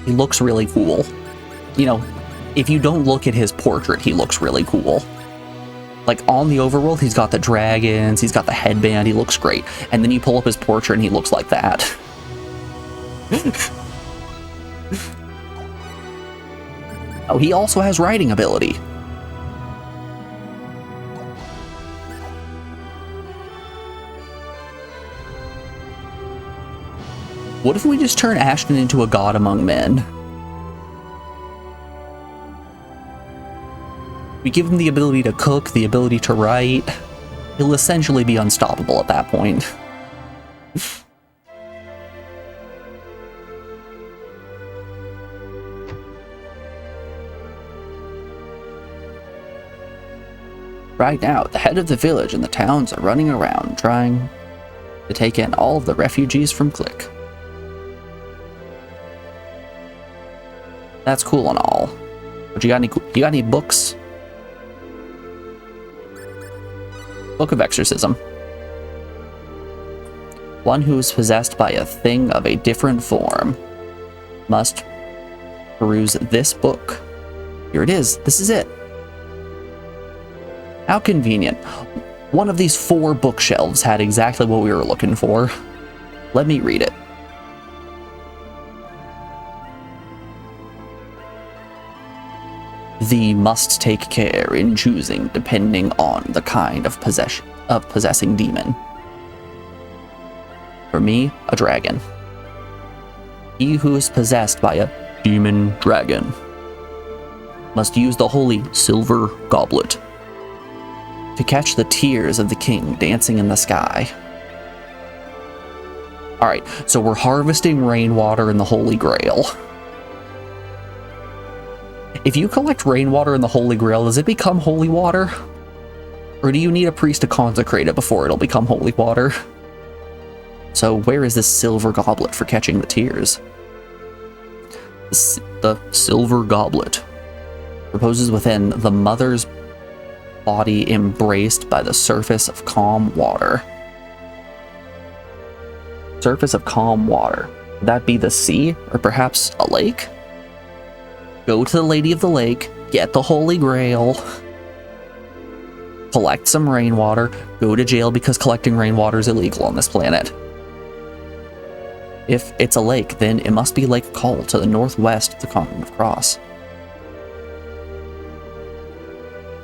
He looks really cool. You know, if you don't look at his portrait, he looks really cool. Like, on the overworld, he's got the dragons, he's got the headband, he looks great. And then you pull up his portrait and he looks like that. Oh, he also has writing ability. What if we just turn Ashton into a god among men? We give him the ability to cook, the ability to write. He'll essentially be unstoppable at that point. Right now, the head of the village and the towns are running around trying to take in all of the refugees from Click. That's cool and all. But you got any books? Book of Exorcism. One who is possessed by a thing of a different form must peruse this book. Here it is. This is it. How convenient. One of these 4 bookshelves had exactly what we were looking for. Let me read it. Thee must take care in choosing depending on the kind of possessing demon. For me, a dragon. He who is possessed by a demon dragon must use the holy silver goblet to catch the tears of the king dancing in the sky. Alright, so we're harvesting rainwater in the Holy Grail. If you collect rainwater in the Holy Grail, does it become holy water? Or do you need a priest to consecrate it before it'll become holy water? So where is this silver goblet for catching the tears? The silver goblet reposes within the mother's body embraced by the surface of calm water. Surface of calm water. Would that be the sea or perhaps a lake? Go to the Lady of the Lake, get the Holy Grail, collect some rainwater, go to jail because collecting rainwater is illegal on this planet. If it's a lake, then it must be Lake Col to the northwest of the continent of Cross.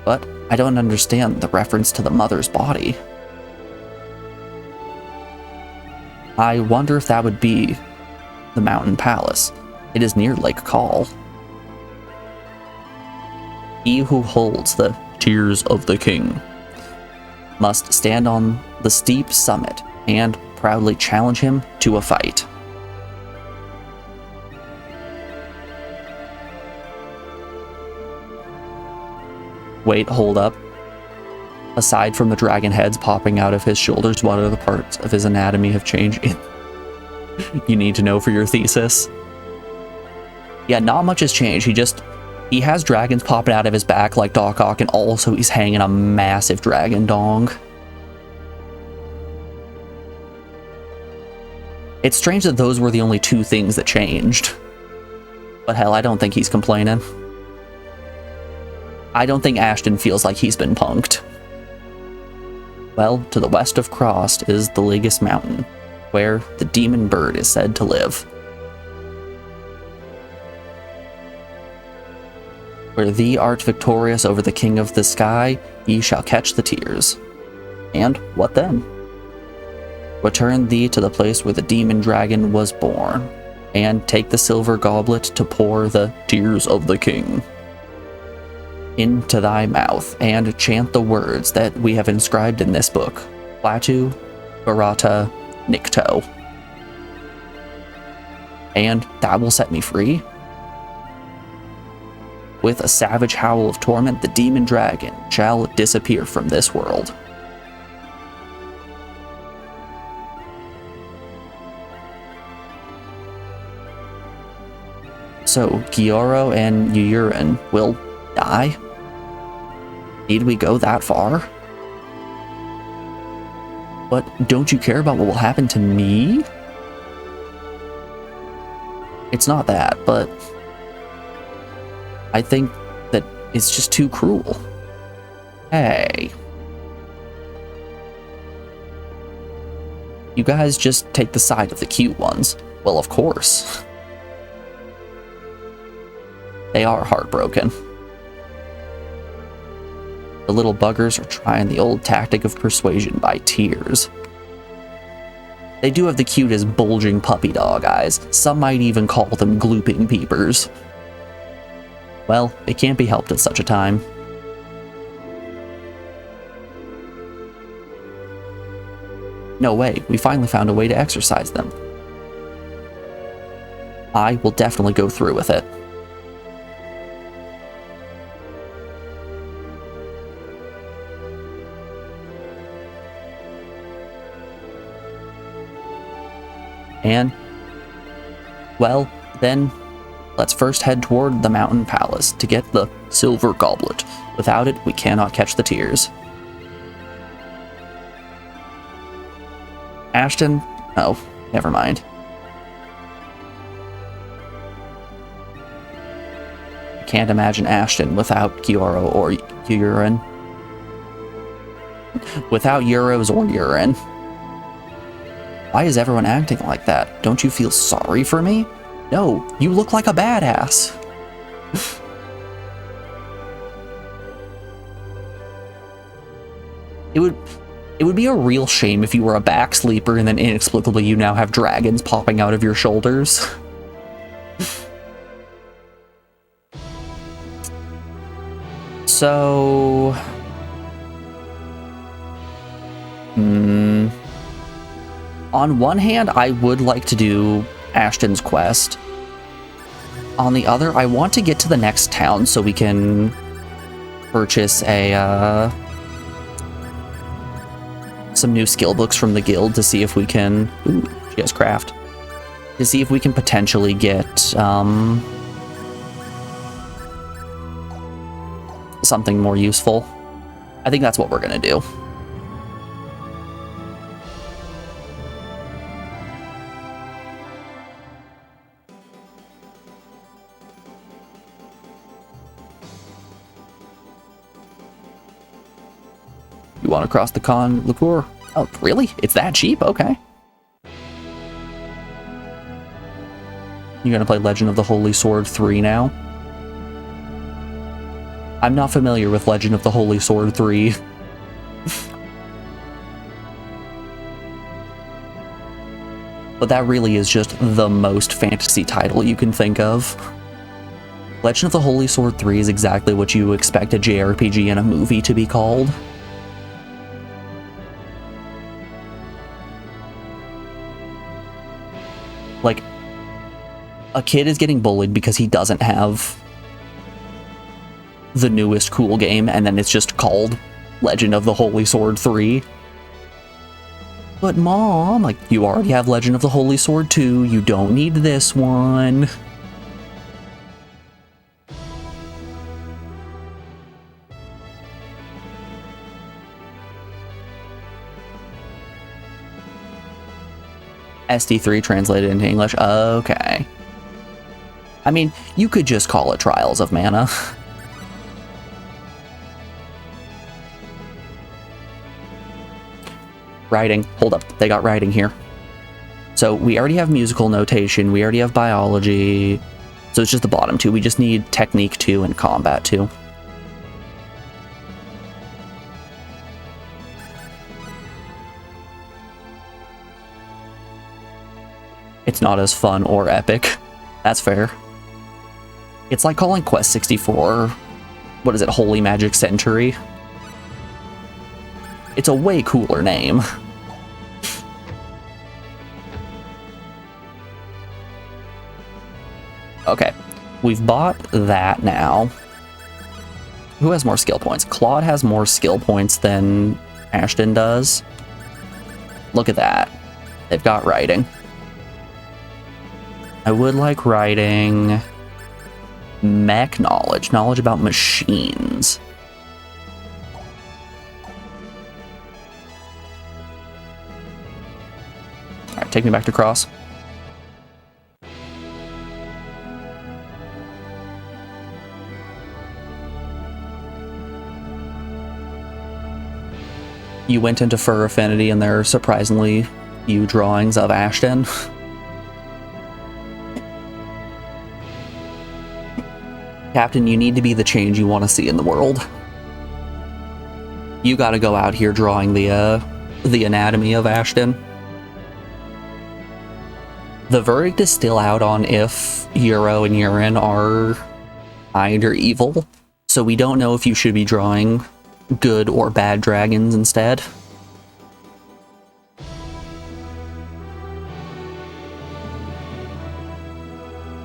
But I don't understand the reference to the mother's body. I wonder if that would be the Mountain Palace. It is near Lake Col. He who holds the tears of the king must stand on the steep summit and proudly challenge him to a fight. Wait, hold up. Aside from the dragon heads popping out of his shoulders, what other parts of his anatomy have changed? You need to know for your thesis. Yeah, not much has changed. He has dragons popping out of his back like Doc Ock, and also he's hanging a massive dragon dong. It's strange that those were the only 2 things that changed. But hell, I don't think he's complaining. I don't think Ashton feels like he's been punked. Well, to the west of Cross is the Ligus Mountain, where the demon bird is said to live. Where thee art victorious over the king of the sky, ye shall catch the tears. And what then? Return thee to the place where the demon dragon was born, and take the silver goblet to pour the tears of the king into thy mouth, and chant the words that we have inscribed in this book. Platu, Barata, Nikto. And that will set me free. With a savage howl of torment, the demon dragon shall disappear from this world. So, Gioro and Yurin will die? Need we go that far? But don't you care about what will happen to me? It's not that, but I think that it's just too cruel. Hey. You guys just take the side of the cute ones. Well, of course. They are heartbroken. The little buggers are trying the old tactic of persuasion by tears. They do have the cutest bulging puppy dog eyes. Some might even call them glooping peepers. Well, it can't be helped at such a time. No way, we finally found a way to exorcise them. I will definitely go through with it. And, well, then, Let's first head toward the Mountain Palace to get the Silver Goblet. Without it, we cannot catch the tears. Ashton? Oh, never mind. I can't imagine Ashton without Kyoro or urine. Without Euros or urine. Why is everyone acting like that? Don't you feel sorry for me? No, you look like a badass. It would be a real shame if you were a back sleeper and then inexplicably you now have dragons popping out of your shoulders. So... on one hand, I would like to do Ashton's quest. On the other, I want to get to the next town so we can purchase a some new skill books from the guild to see if we can... Ooh, she has craft. To see if we can potentially get something more useful. I think that's what we're gonna do. You want to cross the con liqueur? Oh, really? It's that cheap? Okay. You're gonna play Legend of the Holy Sword 3 now? I'm not familiar with Legend of the Holy Sword 3. But that really is just the most fantasy title you can think of. Legend of the Holy Sword 3 is exactly what you expect a JRPG in a movie to be called. Like, a kid is getting bullied because he doesn't have the newest cool game, and then it's just called Legend of the Holy Sword 3. But Mom, like, you already have Legend of the Holy Sword 2, you don't need this one. SD3 translated into English. Okay. I mean, you could just call it Trials of Mana. Writing. Hold up. They got writing here. So we already have musical notation. We already have biology. So it's just the bottom two. We just need technique 2 and combat 2. It's not as fun or epic. That's fair. It's like calling Quest 64, what is it, Holy Magic Century? It's a way cooler name. Okay, we've bought that now. Who has more skill points? Claude has more skill points than Ashton does. Look at that. They've got writing. I would like writing mech knowledge, knowledge about machines. Alright, take me back to Cross. You went into Fur Affinity and there are surprisingly few drawings of Ashton. Captain, you need to be the change you want to see in the world. You gotta go out here drawing the anatomy of Ashton. The verdict is still out on if Euro and Urine are kind or evil, so we don't know if you should be drawing good or bad dragons instead.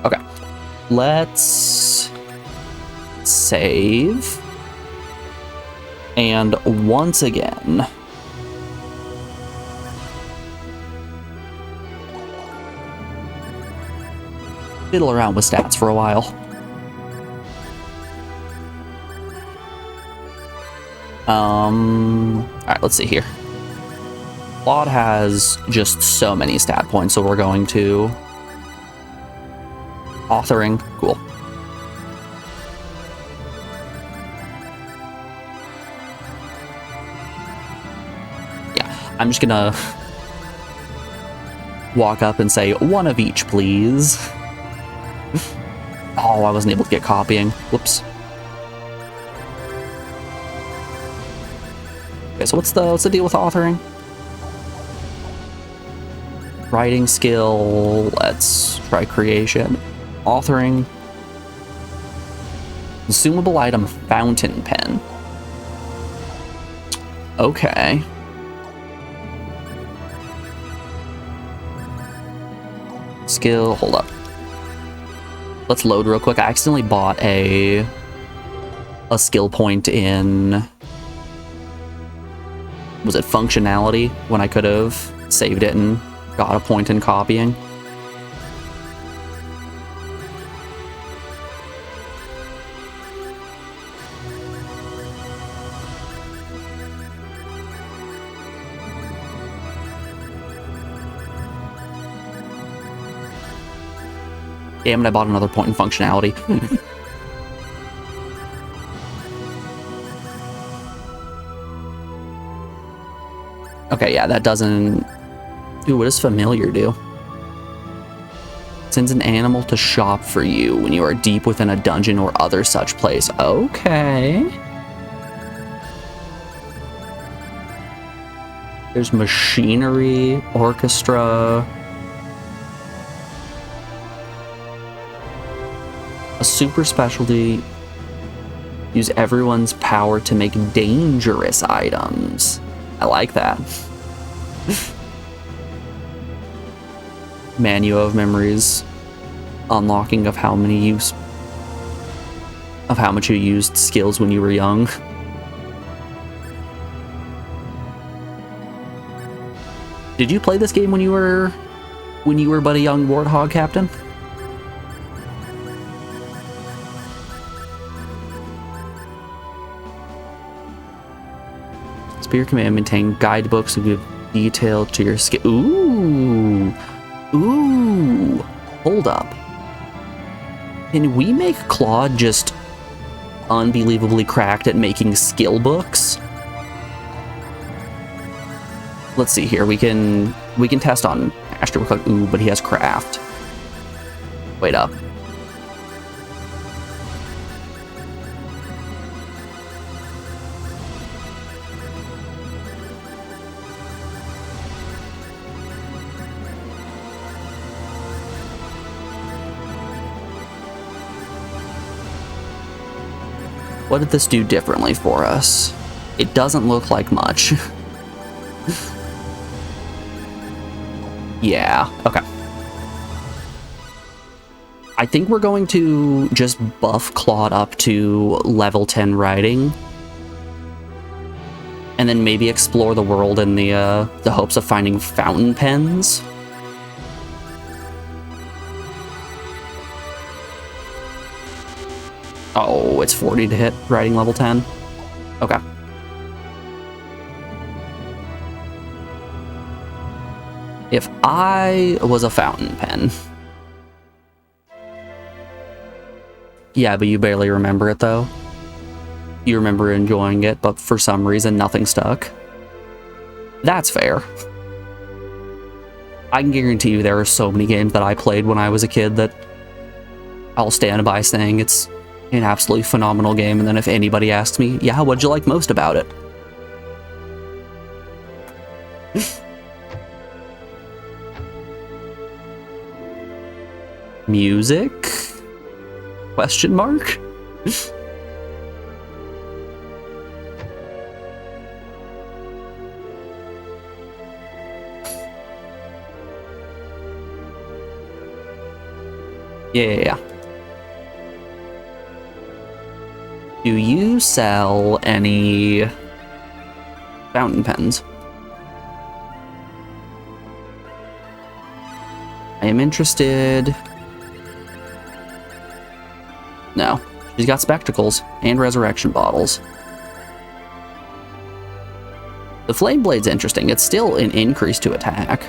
Okay, let's save. And once again, fiddle around with stats for a while. Alright, let's see here. Claude has just so many stat points, so we're going to authoring. Cool. Yeah, I'm just gonna walk up and say one of each, please. Oh, I wasn't able to get copying. Whoops. Okay, so what's the deal with authoring? Writing skill, let's try creation. Authoring. Consumable item, fountain pen. Okay. Skill, hold up. Let's load real quick. I accidentally bought a skill point in, was it functionality, when I could have saved it and got a point in copying. Damn it, I bought another point in functionality. Okay, yeah, that doesn't... Ooh, what does familiar do? Sends an animal to shop for you when you are deep within a dungeon or other such place. Okay. There's machinery, orchestra... A super specialty. Use everyone's power to make dangerous items. I like that. Manual of memories. Unlocking of how much you used skills when you were young. Did you play this game when you were but a young warthog captain? Spear command, maintain guidebooks and give detail to your skill. Ooh. Ooh. Hold up. Can we make Claude just unbelievably cracked at making skill books? Let's see here. We can test on Astro. Ooh, but he has craft. Wait up. What did this do differently for us? It doesn't look like much. Yeah, okay. I think we're going to just buff Claude up to level 10 writing. And then maybe explore the world in the hopes of finding fountain pens. Oh, it's 40 to hit writing level 10. Okay. If I was a fountain pen. Yeah, but you barely remember it though. You remember enjoying it, but for some reason nothing stuck. That's fair. I can guarantee you there are so many games that I played when I was a kid that I'll stand by saying it's an absolutely phenomenal game, and then if anybody asks me, yeah, what'd you like most about it? Music? Question mark? Yeah. Do you sell any fountain pens? I am interested No. She's got spectacles and resurrection bottles. The Flame Blade's interesting. It's still an increase to attack.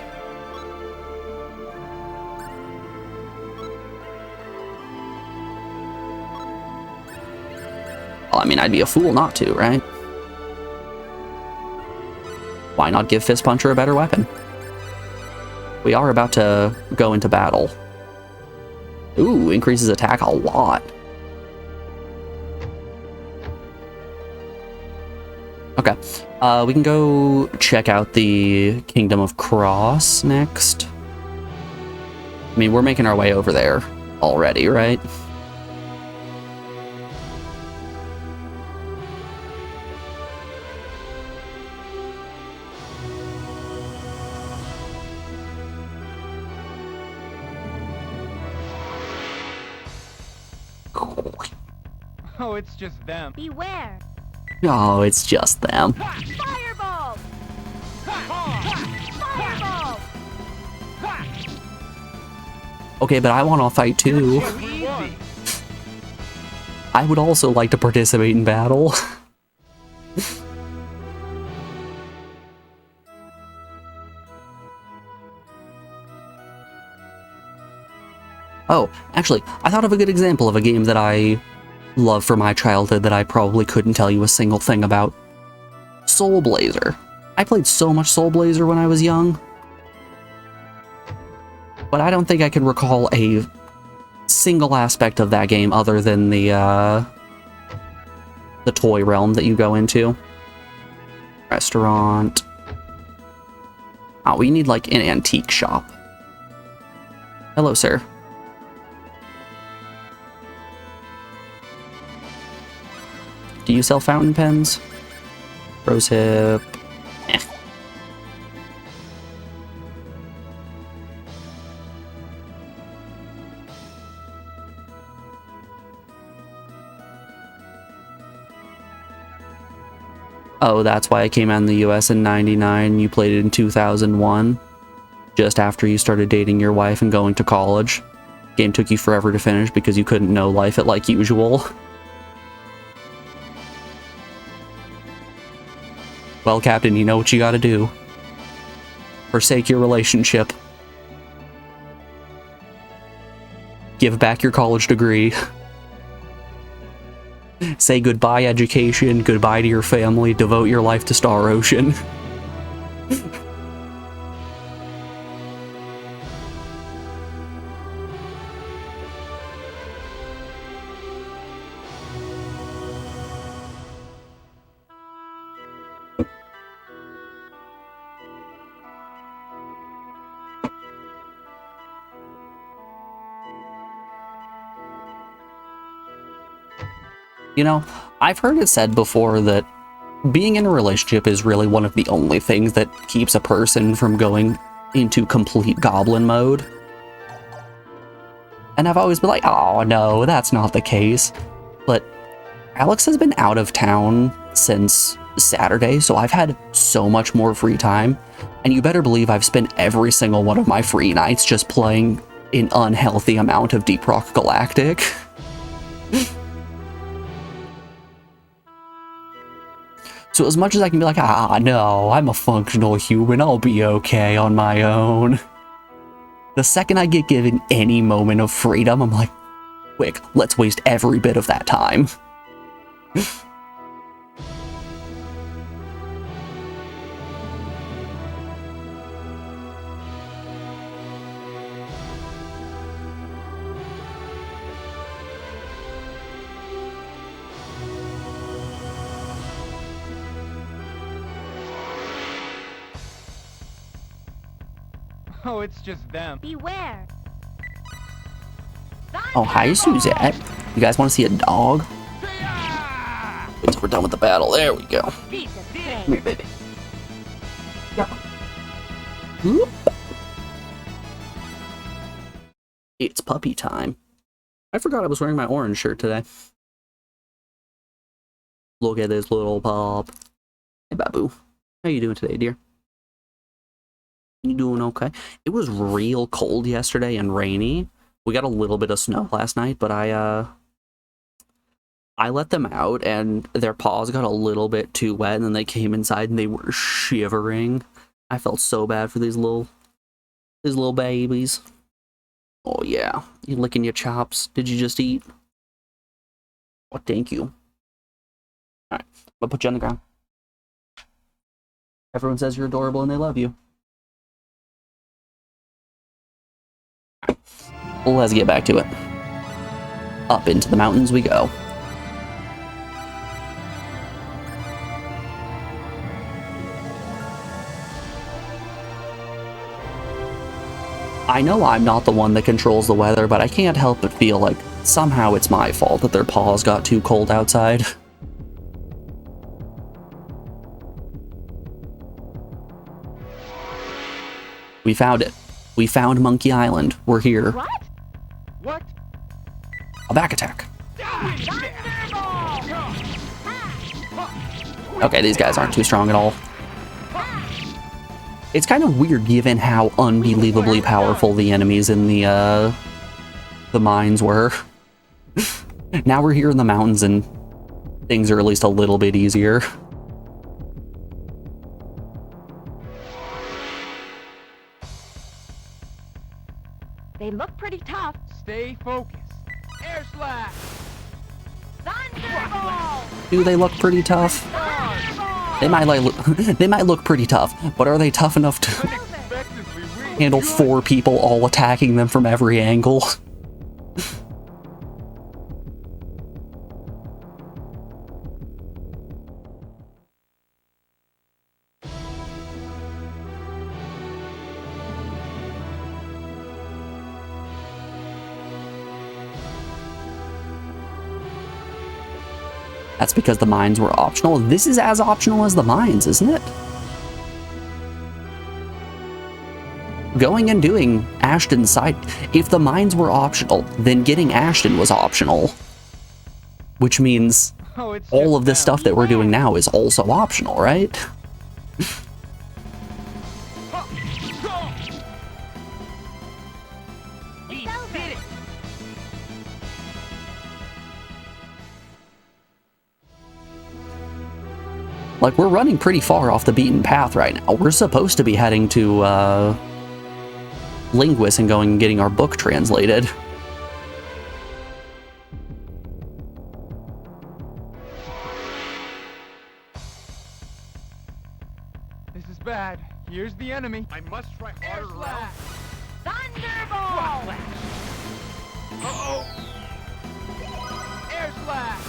Well, I mean, I'd be a fool not to, right? Why not give Fist Puncher a better weapon? We are about to go into battle. Ooh, increases attack a lot. Okay, we can go check out the Kingdom of Cross next. I mean, we're making our way over there already, right?
Oh, it's just them.
Beware.
Oh, it's just them.
Fireball! Fireball!
Okay, but I want to fight too.
Easy.
I would also like to participate in battle. Oh, actually, I thought of a good example of a game that I love from my childhood that I probably couldn't tell you a single thing about. Soul Blazer. I played so much Soul Blazer when I was young, but I don't think I can recall a single aspect of that game other than the toy realm that you go into. Restaurant. Oh, we need like an antique shop. Hello, sir. Do you sell fountain pens? Rose hip. Eh. Oh, that's why it came out in the US in '99. You played it in 2001. Just after you started dating your wife and going to college. Game took you forever to finish because you couldn't know life at like usual. Well, Captain, you know what you gotta do. Forsake your relationship. Give back your college degree. Say goodbye, education, goodbye to your family, devote your life to Star Ocean. You know, I've heard it said before that being in a relationship is really one of the only things that keeps a person from going into complete goblin mode. And I've always been like, oh no, that's not the case. But Alex has been out of town since Saturday, so I've had so much more free time. And you better believe I've spent every single one of my free nights just playing an unhealthy amount of Deep Rock Galactic. So as much as I can be like, ah, no, I'm a functional human, I'll be okay on my own. The second I get given any moment of freedom, I'm like, quick, let's waste every bit of that time.
Oh, it's just them.
Beware.
Oh, hi, Suzette. You guys want to see a dog? Wait till we're done with the battle. There we go.
Piece of
Come
cake.
here, baby. Yeah. Whoop. It's puppy time. I forgot I was wearing my orange shirt today. Look at this little pup. Hey, Babu. How you doing today, dear? You doing okay? It was real cold yesterday and rainy. We got a little bit of snow last night, but I I let them out and their paws got a little bit too wet and then they came inside and they were shivering. I felt so bad for these little babies. Oh yeah, you licking your chops. Did you just eat? Oh, thank you. Alright, I'll put you on the ground. Everyone says you're adorable and they love you. Let's get back to it. Up into the mountains we go. I know I'm not the one that controls the weather, but I can't help but feel like somehow it's my fault that their paws got too cold outside. We found it. We found Monkey Island. We're here.
What?
What?
A back attack.
Thunderball!
Okay, these guys aren't too strong at all. It's kind of weird given how unbelievably powerful the enemies in the mines were. Now we're here in the mountains and things are at least a little bit easier.
They look pretty tough.
Stay focused. Air slash.
Thunderball!
Do they look pretty tough?
Thunderball!
They might look pretty tough, but are they tough enough to
Unexpectedly weak.
handle 4 people all attacking them from every angle? That's because the mines were optional. This is as optional as the mines, isn't it? Going and doing Ashton's side... If the mines were optional, then getting Ashton was optional. Which means
Oh, it's
all
just
of this
them.
stuff that we're doing now is also optional, right?
We did it!
Like, we're running pretty far off the beaten path right now. We're supposed to be heading to, Linguist and going and getting our book translated.
This is bad. Here's the enemy.
I must try
Air
harder around.
slash.
Thunderball!
Uh-oh. Air slash.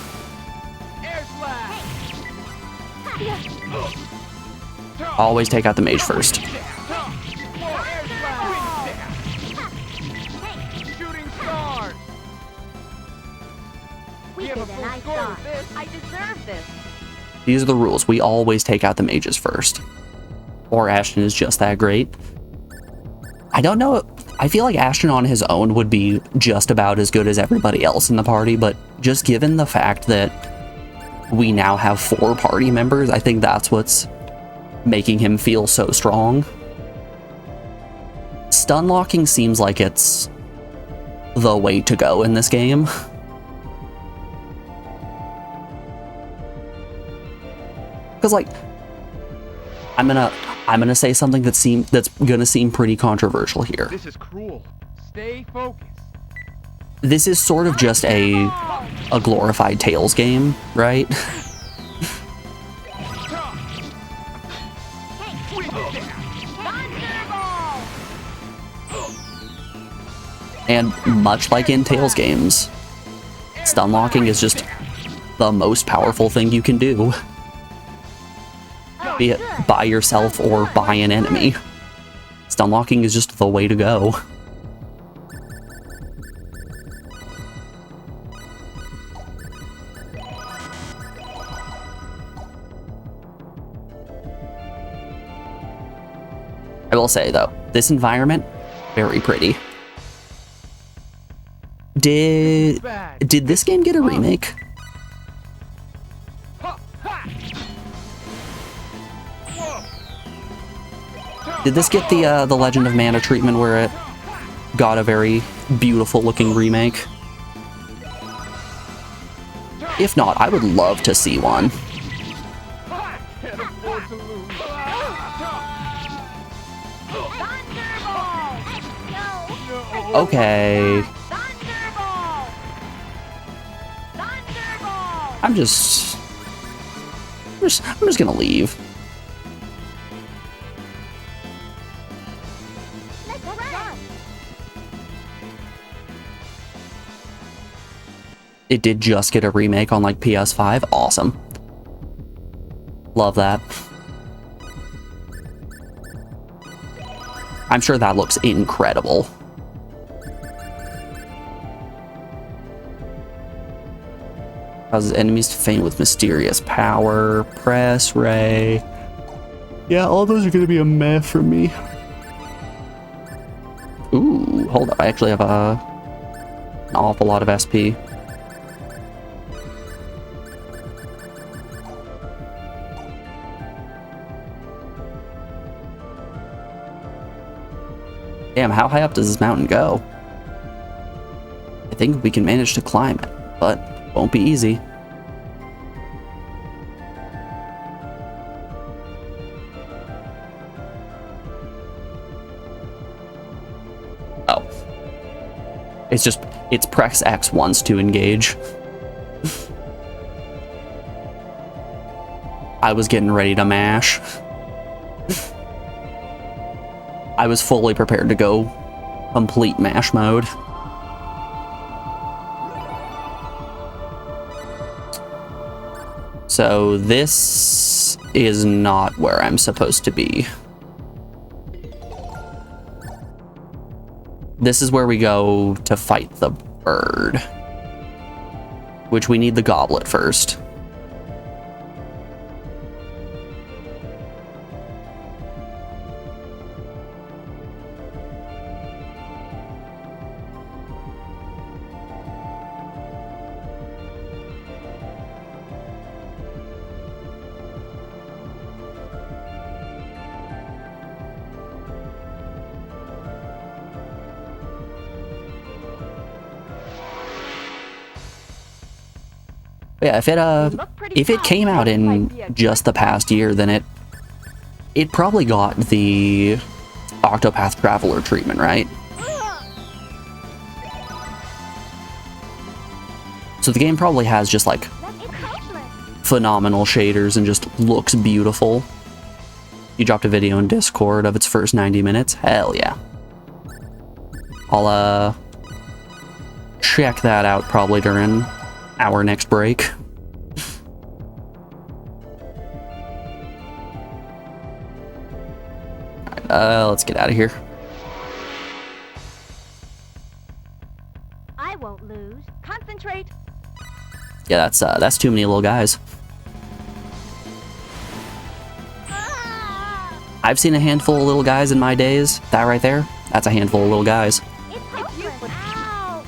Air slash.
Always take out the mage first.
Air slash. Shooting stars. We have
Weaker
a
than
full
I
score
thought.
with this.
I deserve this.
These are the rules. We always take out the mages first. Or Ashton is just that great. I don't know. I feel like Ashton on his own would be just about as good as everybody else in the party, but just given the fact that we now have 4 party members, I think that's what's making him feel so strong. Stun locking seems like it's the way to go in this game. Because, like, I'm gonna say something that's gonna seem pretty controversial here.
This is cruel. Stay focused.
This is sort of just a glorified Tails game, right?
Thunderball!
And much like in Tails games, stun locking is just the most powerful thing you can do. Be it by yourself or by an enemy. Stun locking is just the way to go. I will say though, this environment, very pretty. Did this game get a remake? Did this get the Legend of Mana treatment where it got a very beautiful looking remake? If not, I would love to see one.
Can't afford to lose.
Thunderball! No!
Okay.
Thunderball! Thunderball!
I'm just gonna leave.
Let's run!
It did just get a remake on like PS5. Awesome. Love that. I'm sure that looks incredible. Causes enemies to faint with mysterious power. Press, ray. Yeah, all those are gonna be a meh for me. Ooh, hold up. I actually have an awful lot of SP. Damn, how high up does this mountain go? I think we can manage to climb it, but won't be easy. Oh. It's press X once to engage. I was getting ready to mash. I was fully prepared to go complete mash mode. So this is not where I'm supposed to be. This is where we go to fight the bird, which we need the goblet first. Yeah, if it came out in just the past year, then it probably got the Octopath Traveler treatment, right? So the game probably has just like
It's hopeless!
phenomenal shaders and just looks beautiful. You dropped a video in Discord of its first 90 minutes? Hell yeah. I'll check that out probably during our next break. Alright, let's get out of here.
I won't lose.
Concentrate!
Yeah, that's too many little guys.
Ah!
I've seen a handful of little guys in my days. That right there, that's a handful of little guys.
It's hopeless! Ouch!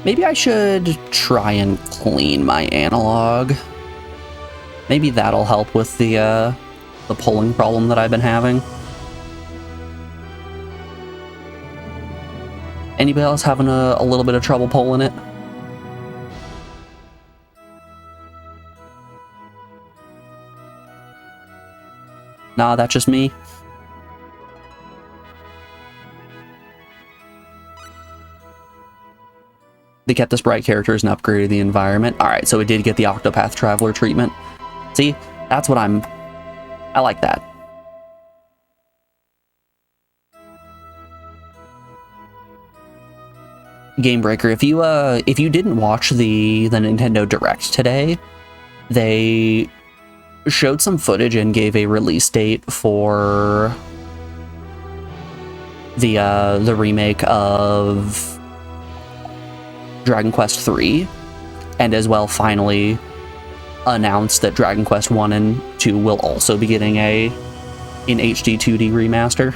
Maybe I should try and clean my analog. Maybe that'll help with the pulling problem that I've been having. Anybody else having a little bit of trouble pulling it? Nah, that's just me. They kept the sprite characters and upgraded the environment. Alright, so it did get the Octopath Traveler treatment. See, that's what I like that. Game Breaker, if you didn't watch the Nintendo Direct today, they showed some footage and gave a release date for the remake of Dragon Quest III, and as well finally announced that Dragon Quest 1 and 2 will also be getting a in HD 2D remaster.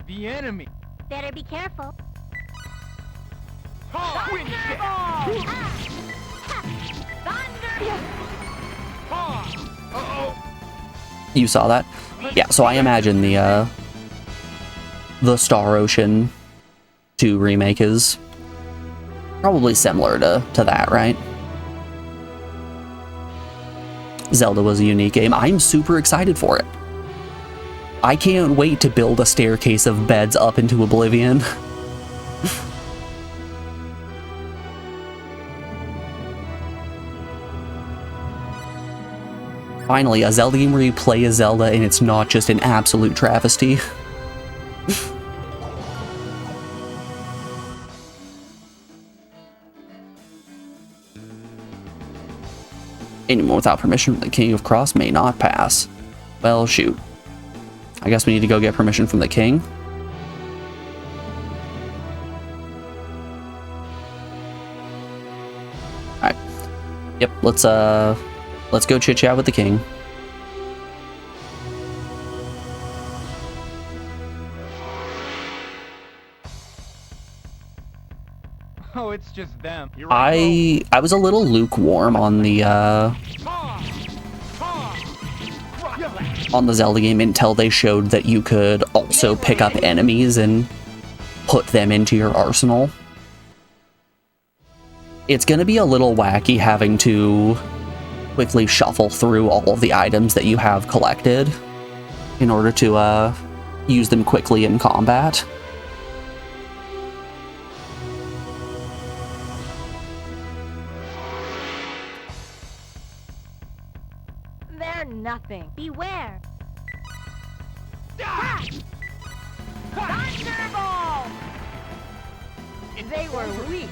The enemy.
Better be careful.
Twin stick.
Thunderbolt! Thunder!
Uh-oh.
You saw that? Yeah, so I imagine the Star Ocean 2 remake is probably similar to that, right? Zelda was a unique game. I'm super excited for it. I can't wait to build a staircase of beds up into oblivion. Finally, a Zelda game where you play as Zelda and it's not just an absolute travesty. Anyone without permission from the King of Cross may not pass. Well, shoot. I guess we need to go get permission from the king. Alright. Yep, let's go chit chat with the king.
Oh, it's just them. You're right.
I was a little lukewarm on the Zelda game until they showed that you could also pick up enemies and put them into your arsenal. It's gonna be a little wacky having to quickly shuffle through all of the items that you have collected in order to use them quickly in combat.
They're nothing.
Beware.
Thunderbolt! They were weak.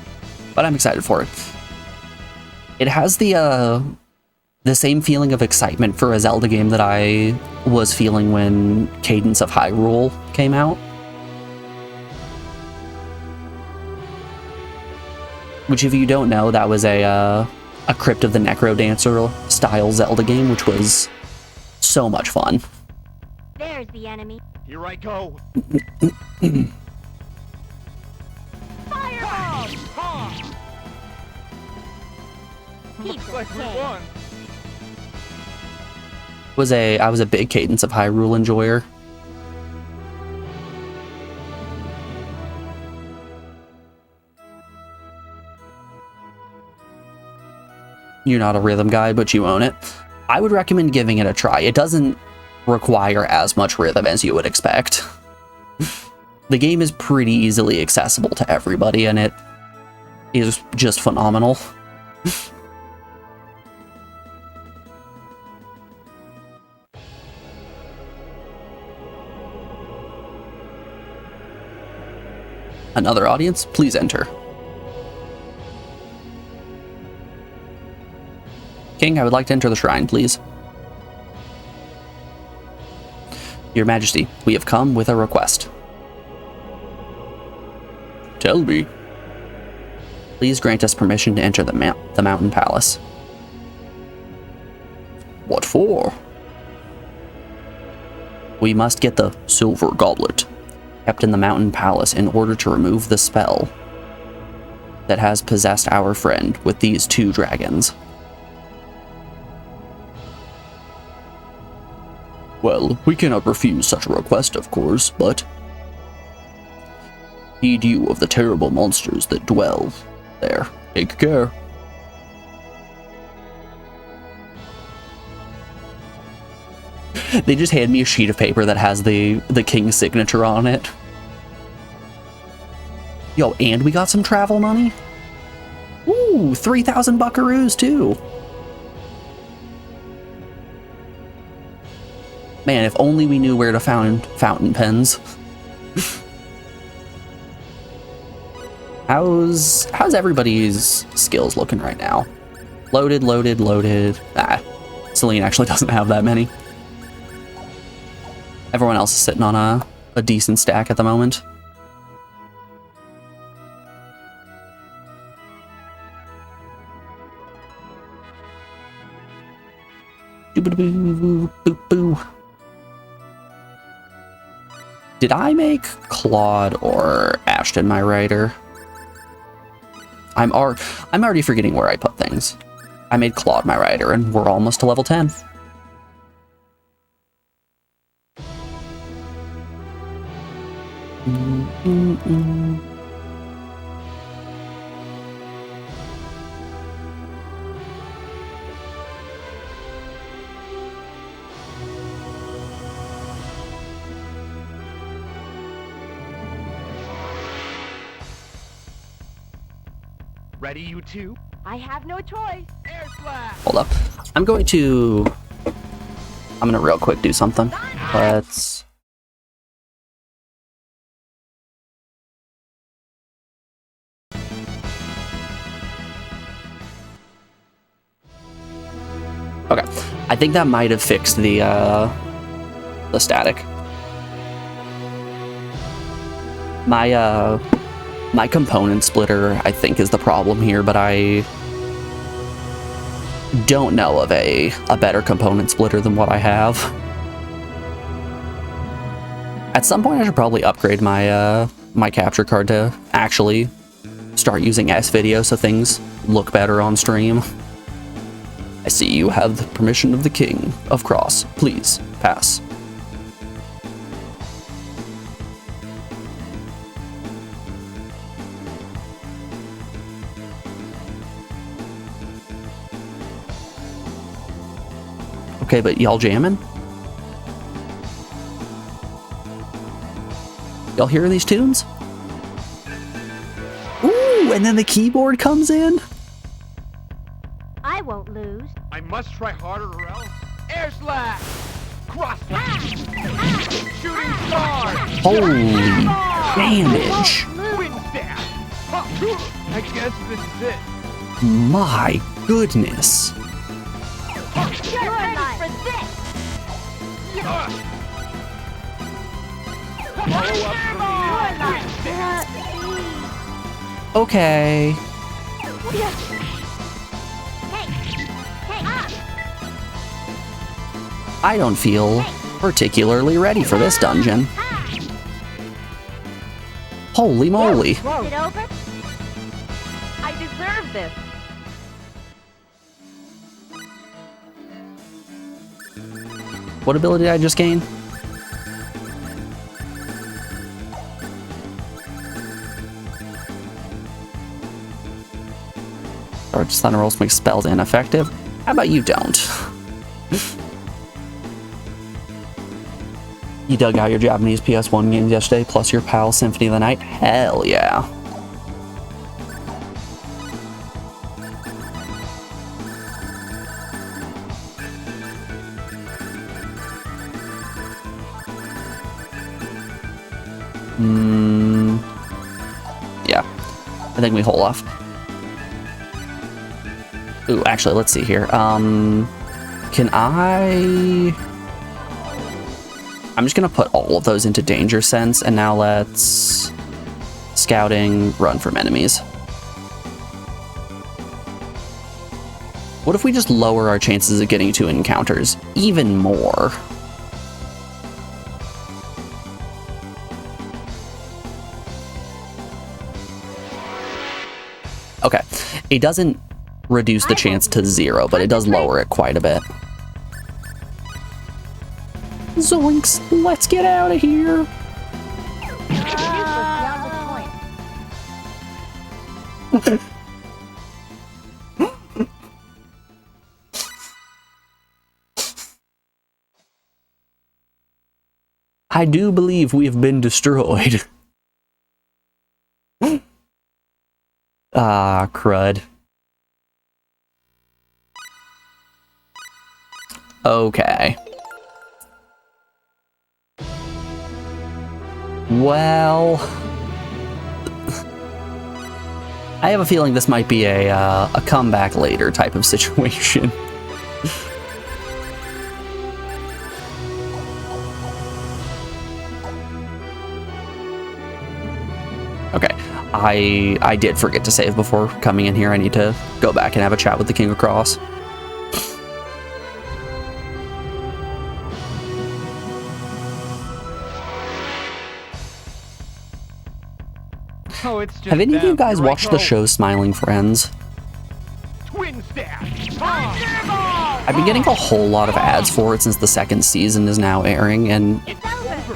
But I'm excited for it. It has the same feeling of excitement for a Zelda game that I was feeling when Cadence of Hyrule came out. Which, if you don't know, that was a Crypt of the Necrodancer style Zelda game, which was so much fun.
There's the enemy.
Here I go.
Fireball!
Keep
Looks
the
like we
king.
won.
I was a big Cadence of Hyrule enjoyer. You're not a rhythm guy, but you own it. I would recommend giving it a try. It doesn't require as much rhythm as you would expect. The game is pretty easily accessible to everybody, and it is just phenomenal. Another audience, please enter. King, I would like to enter the shrine, please. Your Majesty, we have come with a request. Tell me. Please grant us permission to enter the Mountain Palace. What for? We must get the Silver Goblet, kept in the Mountain Palace, in order to remove the spell that has possessed our friend with these 2 dragons. Well, we cannot refuse such a request, of course, but heed you of the terrible monsters that dwell there. Take care. They just hand me a sheet of paper that has the king's signature on it. Yo, and we got some travel money? Ooh, 3,000 buckaroos, too. Man, if only we knew where to find fountain pens. How's everybody's skills looking right now? Loaded, loaded, loaded. Ah, Celine actually doesn't have that many. Everyone else is sitting on a decent stack at the moment. Boo. Did I make Claude or Ashton my writer? I'm already forgetting where I put things. I made Claude my writer, and we're almost to level 10.
Ready, you two?
I have no choice.
Air slash!
Hold up. I'm gonna real quick do something. Let's... Okay. I think that might have fixed the static. My component splitter, I think, is the problem here, but I don't know of a better component splitter than what I have. At some point, I should probably upgrade my my capture card to actually start using S-Video so things look better on stream. I see you have the permission of the King of Cross. Please, pass. Okay, but y'all jamming? Y'all hear these tunes? Ooh, and then the keyboard comes in?
I won't lose.
I must try harder or else. Air slash! Cross slash! Shooting star!
Holy damage.
Twin staff! I guess this is it.
My goodness.
You're ready for this.
Follow up for me. Twin staff!
Okay. I don't feel particularly ready for this dungeon. Holy moly.
Is it over?
I deserve this.
What ability did I just gain? Or just thunder rolls make spells ineffective? How about you don't? You dug out your Japanese ps1 games yesterday, plus your PAL Symphony of the Night? Hell yeah. Yeah. I think we hold off. Ooh, actually, let's see here. Can I... I'm just gonna put all of those into danger sense, and now let's... Scouting, run from enemies. What if we just lower our chances of getting to encounters even more? Okay, it doesn't reduce the chance to 0, but it does lower it quite a bit. Zoinks, let's get out of here. I do believe we have been destroyed. Ah, crud. Okay. Well, I have a feeling this might be a comeback later type of situation. Okay, I did forget to save before coming in here. I need to go back and have a chat with the King of Cross.
Oh, it's just
Have any of you
them.
guys
Here I
watched the
go.
show Smiling Friends?
Twin staff.
I've been getting a whole lot of ads for it since the second season is now airing, and
It's over.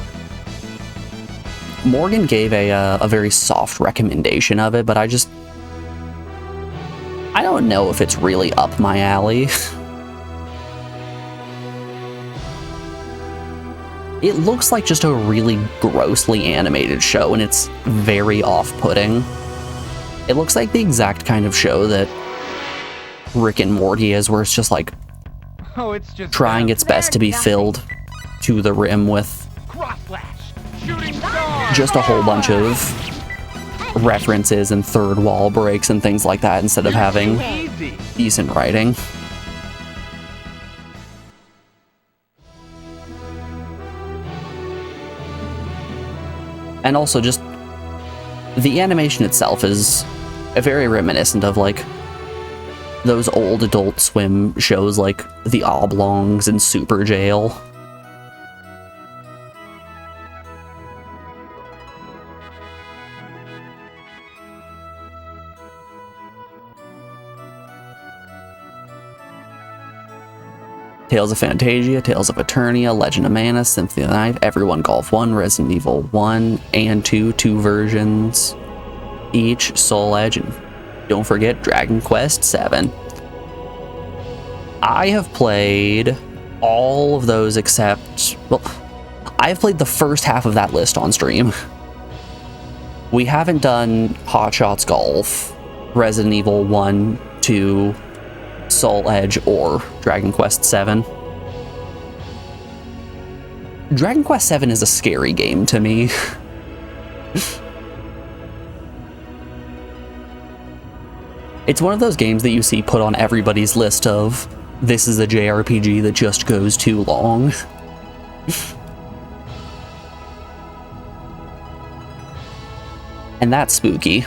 Morgan gave a very soft recommendation of it, but I don't know if it's really up my alley. It looks like just a really grossly animated show, and it's very off-putting. It looks like the exact kind of show that Rick and Morty is, where it's just like
Oh, it's just
trying
them.
its best to be filled to the rim with
Cross slash. Shooting star.
just a whole bunch of references and third wall breaks and things like that instead of having
Easy.
decent writing. And also just the animation itself is very reminiscent of like those old Adult Swim shows like The Oblongs and Super Jail. Tales of Fantasia, Tales of Eternia, Legend of Mana, Symphony of the Night, Everyone Golf 1, Resident Evil 1 and 2, 2 versions each, Soul Edge, and don't forget Dragon Quest 7. I have played all of those except, well, I've played the first half of that list on stream. We haven't done Hot Shots Golf, Resident Evil 1, 2, Soul Edge, or Dragon Quest 7. Dragon Quest 7 is a scary game to me. It's one of those games that you see put on everybody's list of, this is a JRPG that just goes too long. And that's spooky.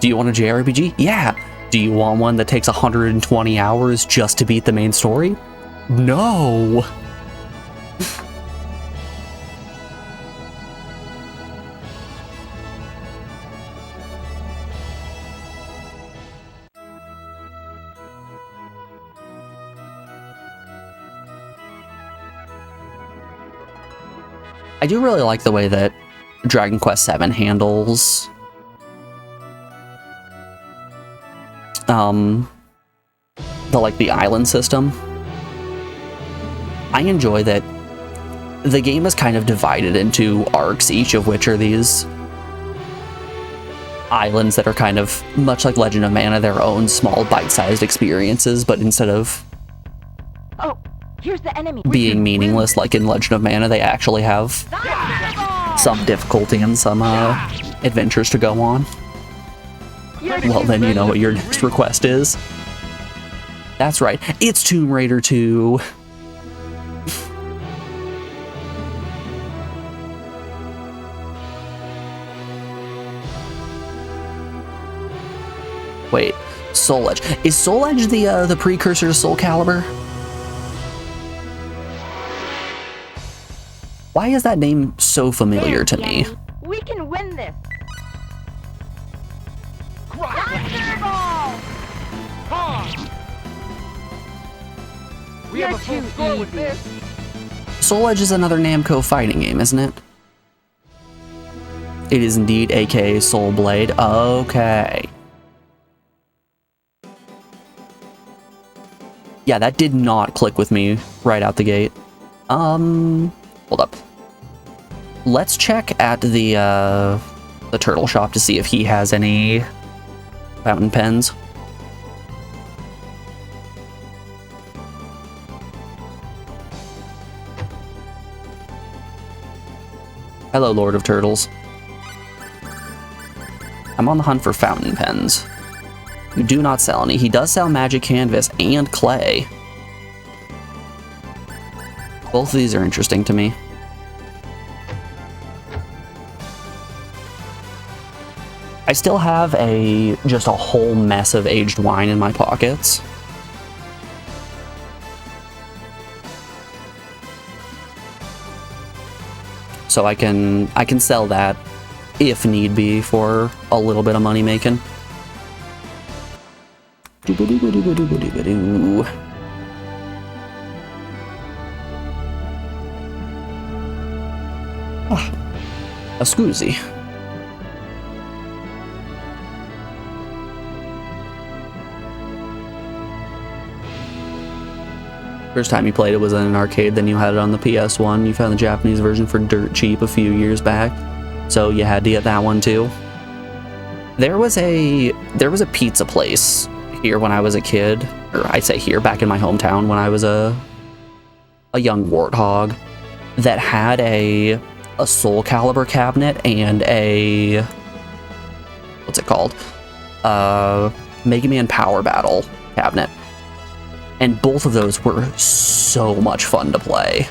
Do you want a JRPG? Yeah. Do you want one that takes 120 hours just to beat the main story? No. I do really like the way that Dragon Quest VII handles the island system. I enjoy that the game is kind of divided into arcs, each of which are these islands that are kind of much like Legend of Mana, their own small bite-sized experiences, but instead of
Oh, here's the enemy.
being meaningless like in Legend of Mana, they actually have some difficulty and some adventures to go on. Well, then you know what your next request is. That's right, it's Tomb Raider 2. Wait, Soul Edge. Is Soul Edge the precursor to Soul Calibur? Why is that name so familiar to me?
We can win this.
We have a full score with this.
Soul Edge is another Namco fighting game, isn't it? It is indeed, aka Soul Blade. Okay. Yeah, that did not click with me right out the gate. Hold up. Let's check at the turtle shop to see if he has any fountain pens. Hello, Lord of Turtles. I'm on the hunt for fountain pens. You do not sell any. He does sell magic canvas and clay. Both of these are interesting to me. I still have just a whole mess of aged wine in my pockets. so I can sell that if need be for a little bit of money making. Doo-ba-doo-ba-doo-ba-doo-ba-doo-ba-doo. Ah, a scoozy. First time you played it was in an arcade, then you had it on the ps1. You found the Japanese version for dirt cheap a few years back, so you had to get that one too. There was a pizza place here when I was a kid, or I say here, back in my hometown when I was a young warthog, that had a Soul Calibur cabinet and a, what's it called? Mega Man Power Battle cabinet. And both of those were so much fun to play.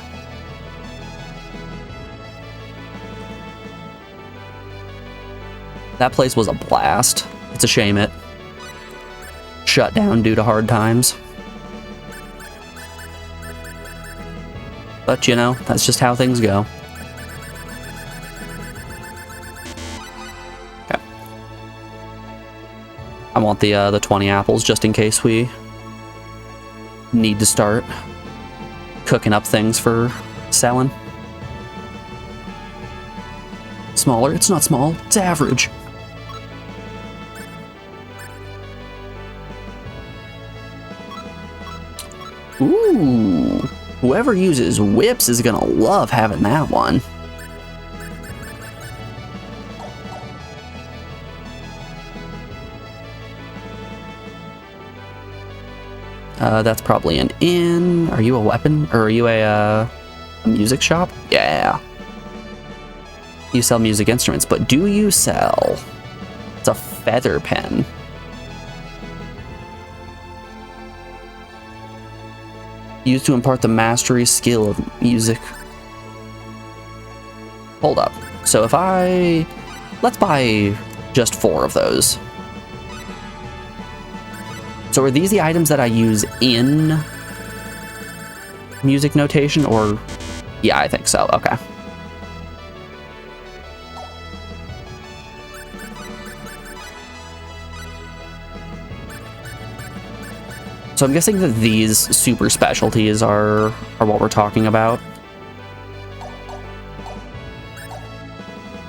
That place was a blast. It's a shame it shut down due to hard times. But, you know, that's just how things go. Okay. I want the 20 apples just in case we need to start cooking up things for selling. Smaller? It's not small. It's average. Ooh. Whoever uses whips is gonna love having that one. That's probably an inn. Are you a weapon? Or are you a music shop? Yeah. You sell music instruments, but do you sell... It's a feather pen. Used to impart the mastery skill of music. Hold up. So if I... Let's buy just 4 of those. So are these the items that I use in music notation, or... Yeah, I think so. Okay. So I'm guessing that these super specialties are what we're talking about.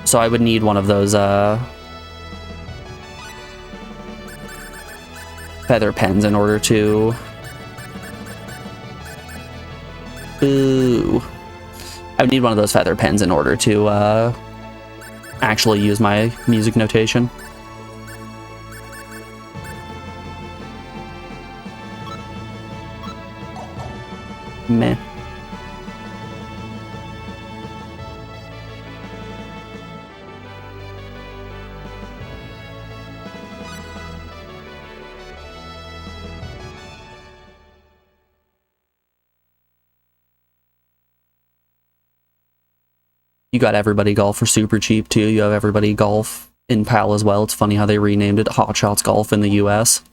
So I would need one of those feather pens in order to... Ooh. I would need one of those feather pens in order to actually use my music notation. Meh. You got Everybody Golf for super cheap too. You have Everybody Golf in PAL as well. It's funny how they renamed it Hot Shots Golf in the US.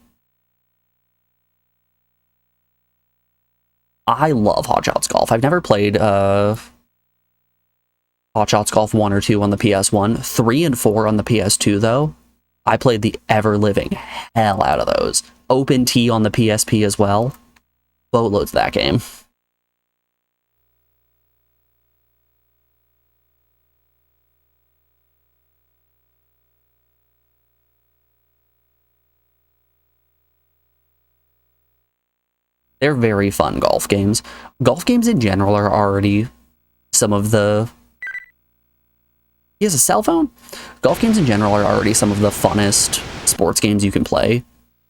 I love Hot Shots Golf. I've never played Hot Shots Golf 1 or 2 on the PS1. 3 and 4 on the PS2 though. I played the ever-living hell out of those. Open T on the PSP as well. Boatloads of that game. They're very fun golf games. Golf games in general are already some of the... He has a cell phone? Golf games in general are already some of the funnest sports games you can play.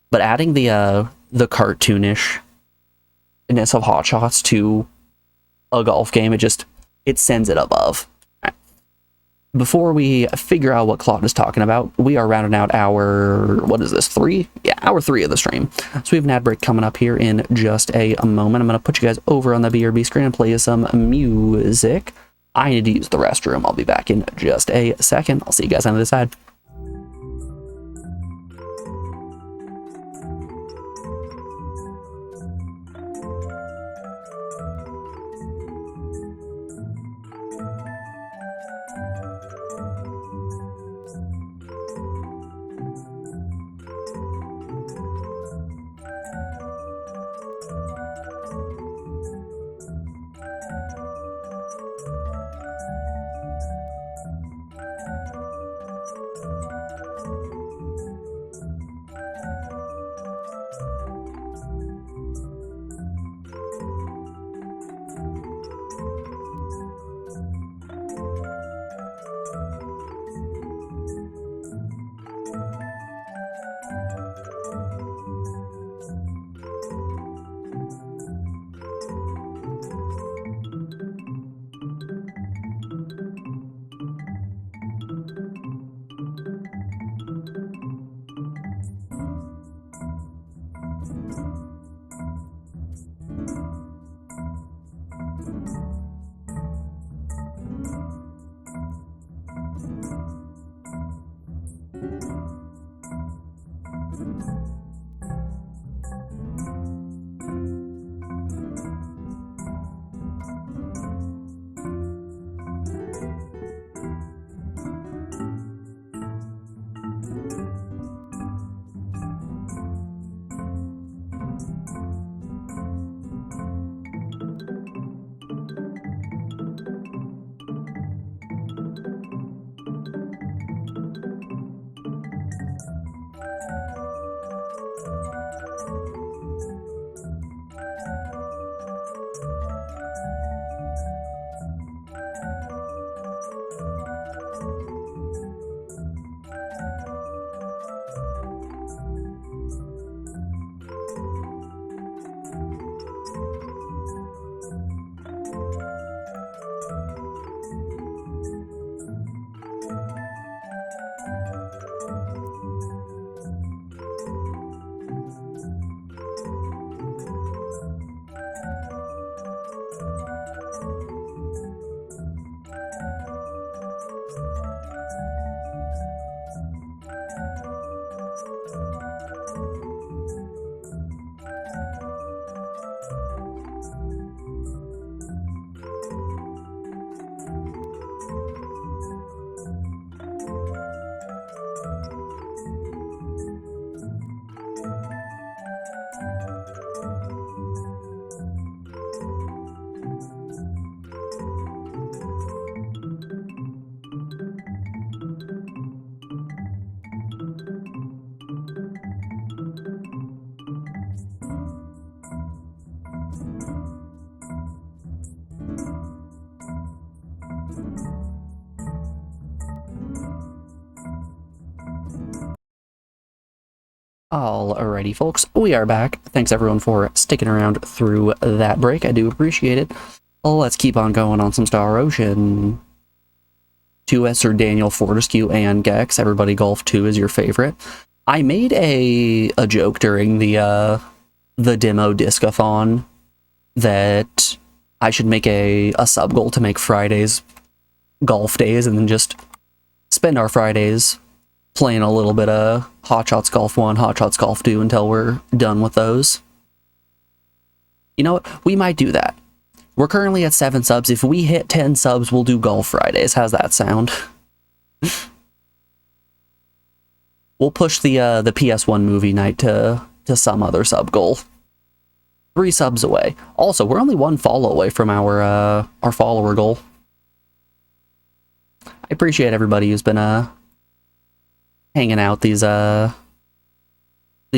But adding the cartoonish-ness of Hot Shots to a golf game, it sends it above. Before we figure out what Claude is talking about, we are rounding out our, what is this, 3? Yeah, hour 3 of the stream. So we have an ad break coming up here in just a moment. I'm going to put you guys over on the BRB screen and play you some music. I need to use the restroom. I'll be back in just a second. I'll see you guys on the other side. Alrighty, folks, we are back. Thanks everyone for sticking around through that break. I do appreciate it. Let's keep on going on some Star Ocean. 2S or Daniel Fortescue and Gex. Everybody Golf 2 is your favorite. I made a joke during the demo discathon that I should make a sub goal to make Fridays golf days and then just spend our Fridays playing a little bit of Hot Shots Golf 1, Hot Shots Golf 2 until we're done with those. You know what? We might do that. We're currently at 7 subs. If we hit 10 subs, we'll do Golf Fridays. How's that sound? We'll push the ps1 movie night to some other sub goal. 3 subs away. Also, we're only 1 follow away from our follower goal. I appreciate everybody who's been hanging out these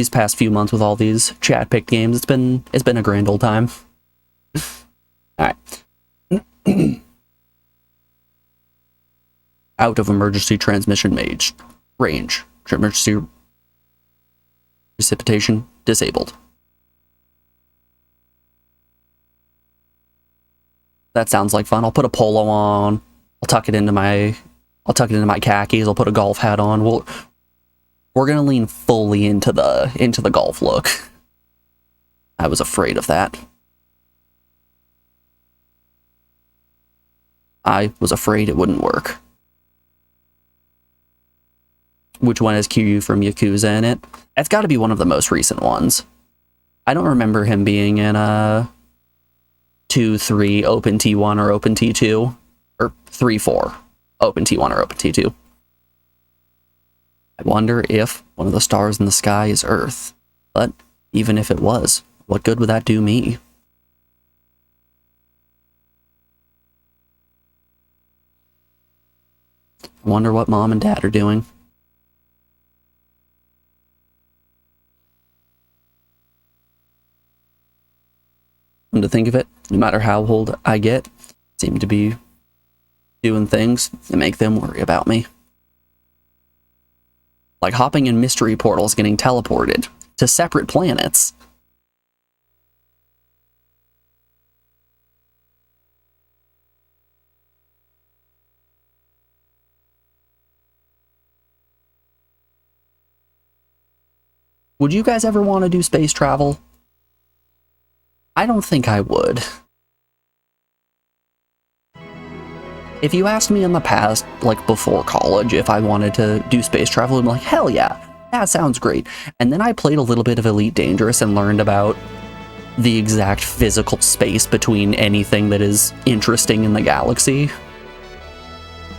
past few months with all these chat picked games. It's been a grand old time. All right. Out of emergency transmission range. Emergency precipitation disabled. That sounds like fun. I'll put a polo on. I'll tuck it into my khakis. I'll put a golf hat on. We're gonna lean fully into the golf look. I was afraid of that. I was afraid it wouldn't work. Which one has Kiryu from Yakuza in it? It's got to be one of the most recent ones. I don't remember him being in 2, 3, Open T1 or Open T2. Or 3, 4, Open T1 or Open T2. I wonder if one of the stars in the sky is Earth. But even if it was, what good would that do me? I wonder what Mom and Dad are doing. Come to think of it, no matter how old I get, I seem to be doing things that make them worry about me. Like hopping in mystery portals, getting teleported to separate planets. Would you guys ever want to do space travel? I don't think I would. If you asked me in the past, like before college, if I wanted to do space travel, I'd be like, hell yeah, that sounds great. And then I played a little bit of Elite Dangerous and learned about the exact physical space between anything that is interesting in the galaxy.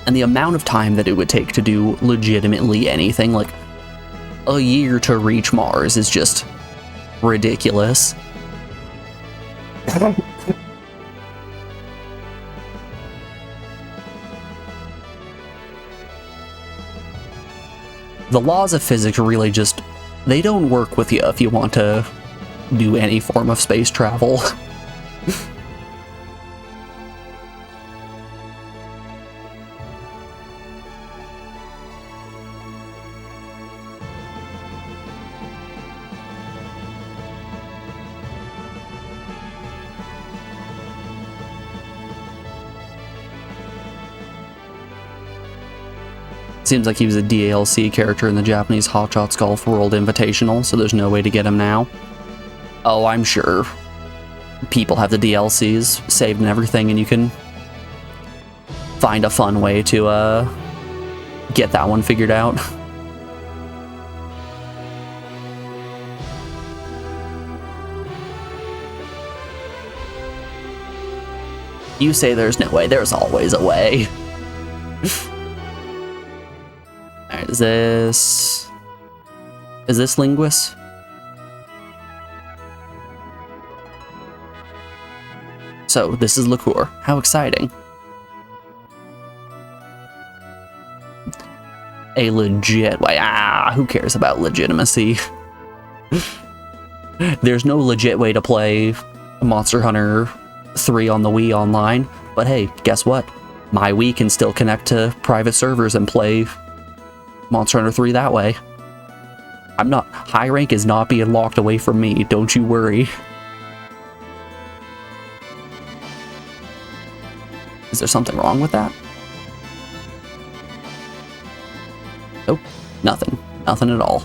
And the amount of time that it would take to do legitimately anything, like a year to reach Mars, is just ridiculous. The laws of physics really just, they don't work with you if you want to do any form of space travel. Seems like he was a DLC character in the Japanese Hot Shots Golf World Invitational, so there's no way to get him now. Oh, I'm sure people have the DLCs saved and everything, and you can find a fun way to get that one figured out. You say there's no way, there's always a way. Alright, is this Linguist? So, this is liqueur. How exciting. A legit way. Who cares about legitimacy? There's no legit way to play Monster Hunter 3 on the Wii online, but hey, guess what? My Wii can still connect to private servers and play Monster Hunter 3 that way. I'm not, high rank is not being locked away from me, don't you worry. Is there something wrong with that? Nope, nothing. Nothing at all.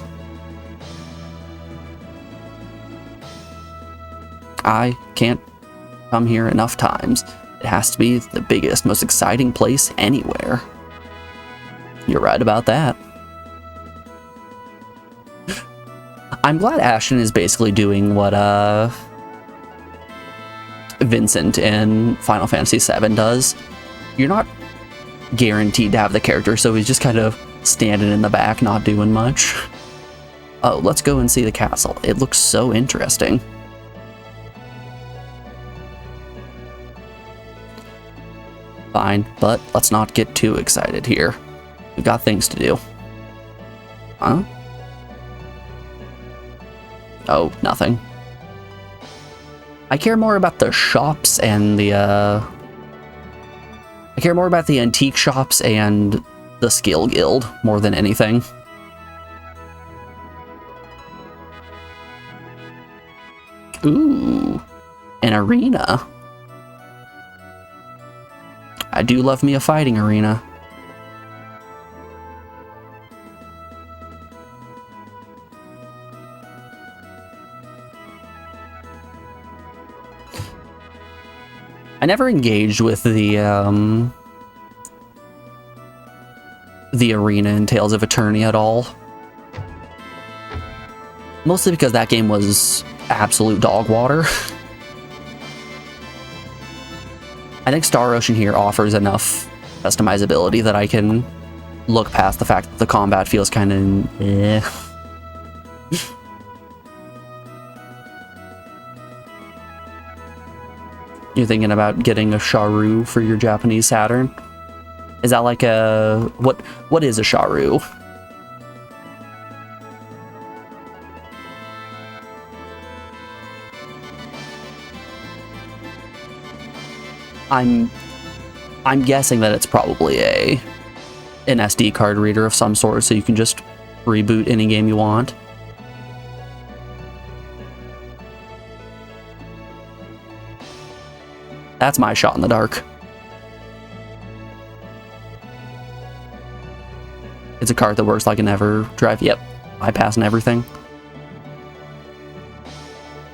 I can't come here enough times. It has to be the biggest, most exciting place anywhere. You're right about that. I'm glad Ashton is basically doing what Vincent in Final Fantasy VII does. You're not guaranteed to have the character, so he's just kind of standing in the back, not doing much. Oh, let's go and see the castle. It looks so interesting. Fine, but let's not get too excited here. We've got things to do. Huh? Oh, nothing. I care more about the shops and the, I care more about the antique shops and the skill guild more than anything. Ooh, an arena. I do love me a fighting arena. I never engaged with the arena in Tales of Eternia at all. Mostly because that game was absolute dog water. I think Star Ocean here offers enough customizability that I can look past the fact that the combat feels kind of eh. You're thinking about getting a Sharu for your Japanese Saturn? Is that like a... What is a Sharu? I'm guessing that it's probably an SD card reader of some sort, so you can just reboot any game you want. That's my shot in the dark. It's a card that works like an EverDrive. Yep, bypass and everything.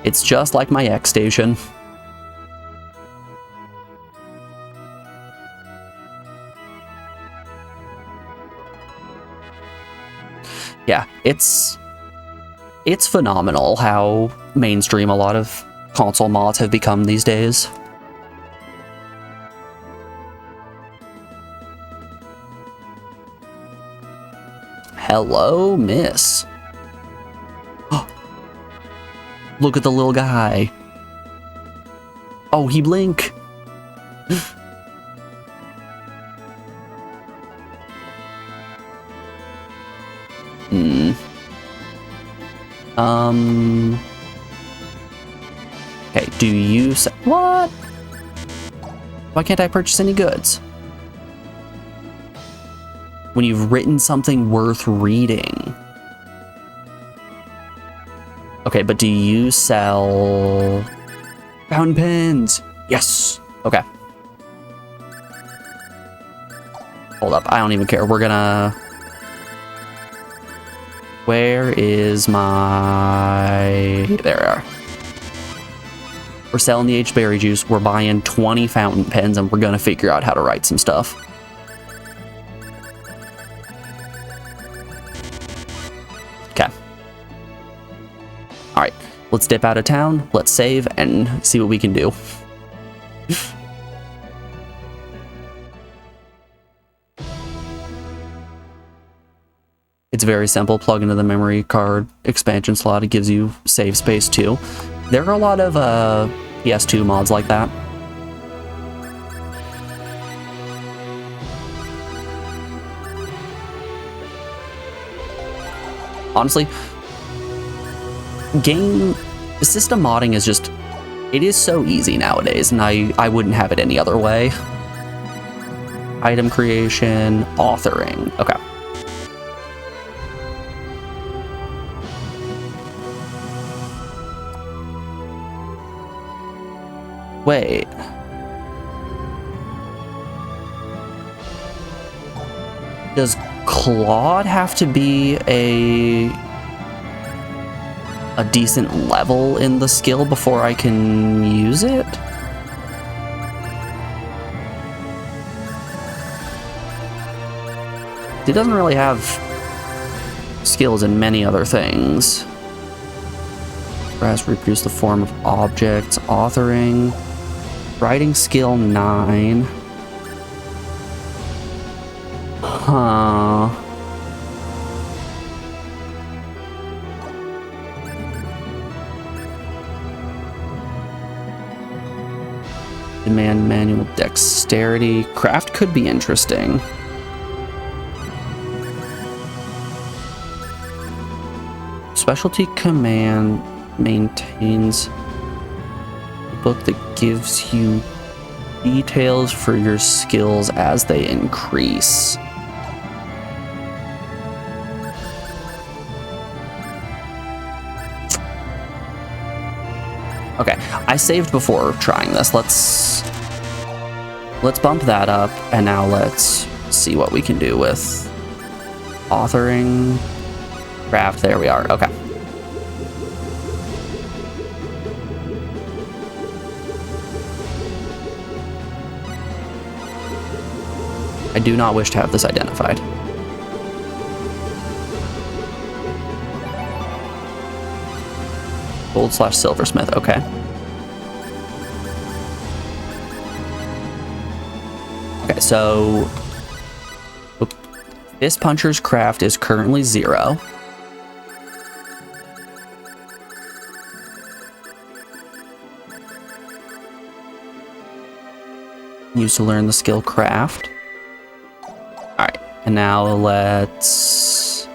It's just like my X station. Yeah, it's phenomenal how mainstream a lot of console mods have become these days. Hello, miss. Look at the little guy. Oh, he blink. Okay, do you what? Why can't I purchase any goods? When you've written something worth reading. Okay, but do you sell fountain pens? Yes. Okay. Hold up, I don't even care. We're gonna... Where is my... There we are. We're selling the H-berry juice. We're buying 20 fountain pens, and we're gonna figure out how to write some stuff. Okay. Alright, let's dip out of town, let's save, and see what we can do. It's very simple. Plug into the memory card expansion slot. It gives you save space too. There are a lot of PS2 mods like that. Honestly, system modding is just, it is so easy nowadays, and I wouldn't have it any other way. Item creation, authoring. Okay. Wait. Does Claude have to be a decent level in the skill before I can use it? He doesn't really have skills in many other things. Brass reproduce the form of objects, authoring, writing skill 9. Huh. Demand manual dexterity. Craft could be interesting. Specialty command maintains a book that gives you details for your skills as they increase. Okay, I saved before trying this. Let's bump that up, and now let's see what we can do with authoring, craft. There we are. Okay. I do not wish to have this identified. Gold/silversmith, okay. Okay, so Fist Puncher's craft is currently 0. Used to learn the skill craft. Alright, and now let's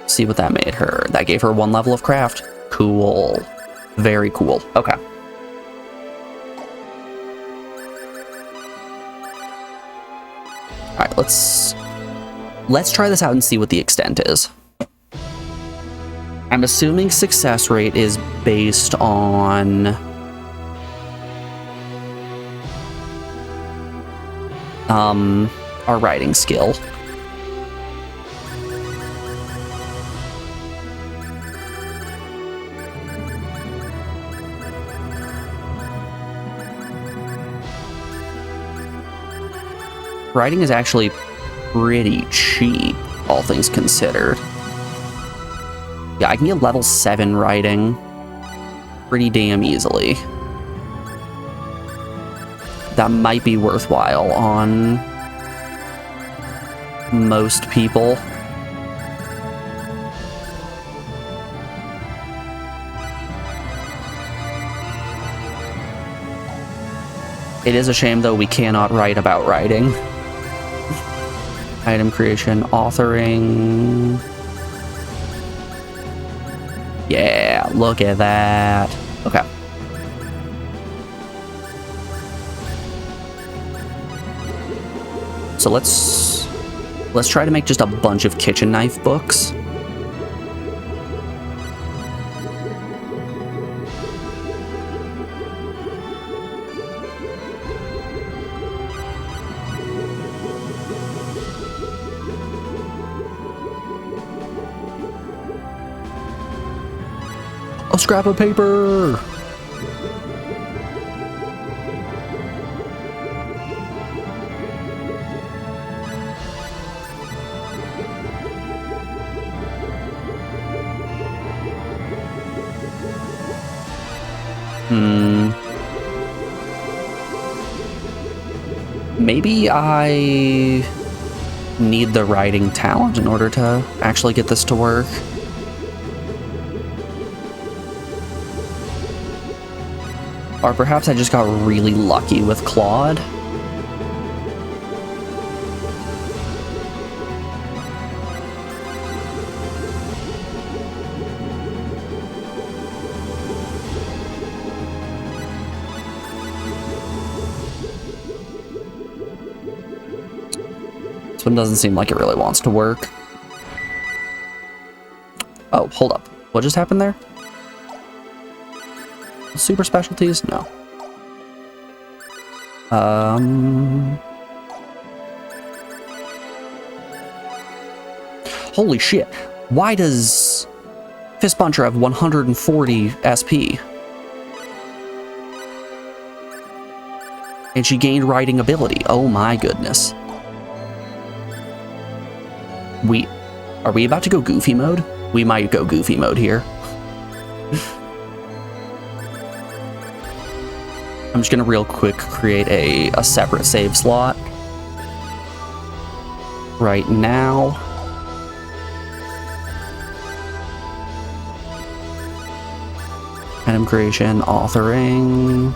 see what that made her. That gave her 1 level of craft. Cool. Very cool. Okay. Alright, let's try this out and see what the extent is. I'm assuming success rate is based on our writing skill. Writing is actually pretty cheap, all things considered. Yeah, I can get level 7 writing pretty damn easily. That might be worthwhile on most people. It is a shame, though, we cannot write about writing. Item creation, authoring. Yeah, look at that. Okay. So let's try to make just a bunch of kitchen knife books. A scrap of paper. Maybe I need the writing talent in order to actually get this to work. Or perhaps I just got really lucky with Claude. This one doesn't seem like it really wants to work. Oh, hold up. What just happened there? Super specialties? No. Holy shit. Why does Fist Puncher have 140 SP? And she gained riding ability. Oh my goodness. Are we about to go goofy mode? We might go goofy mode here. I'm just gonna real quick create a separate save slot right now. Item creation, authoring.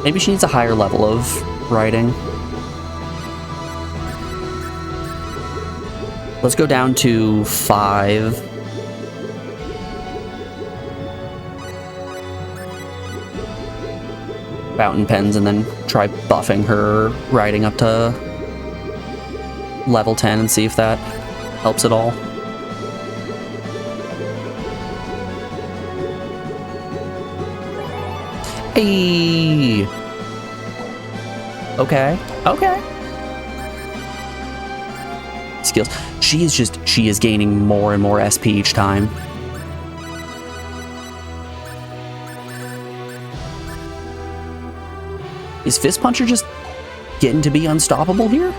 Maybe she needs a higher level of writing. Let's go down to 5. Fountain pens and then try buffing her writing up to level 10 and see if that helps at all. Hey! Okay, okay. Skills. She is gaining more and more SP each time. Is Fist Puncher just getting to be unstoppable here?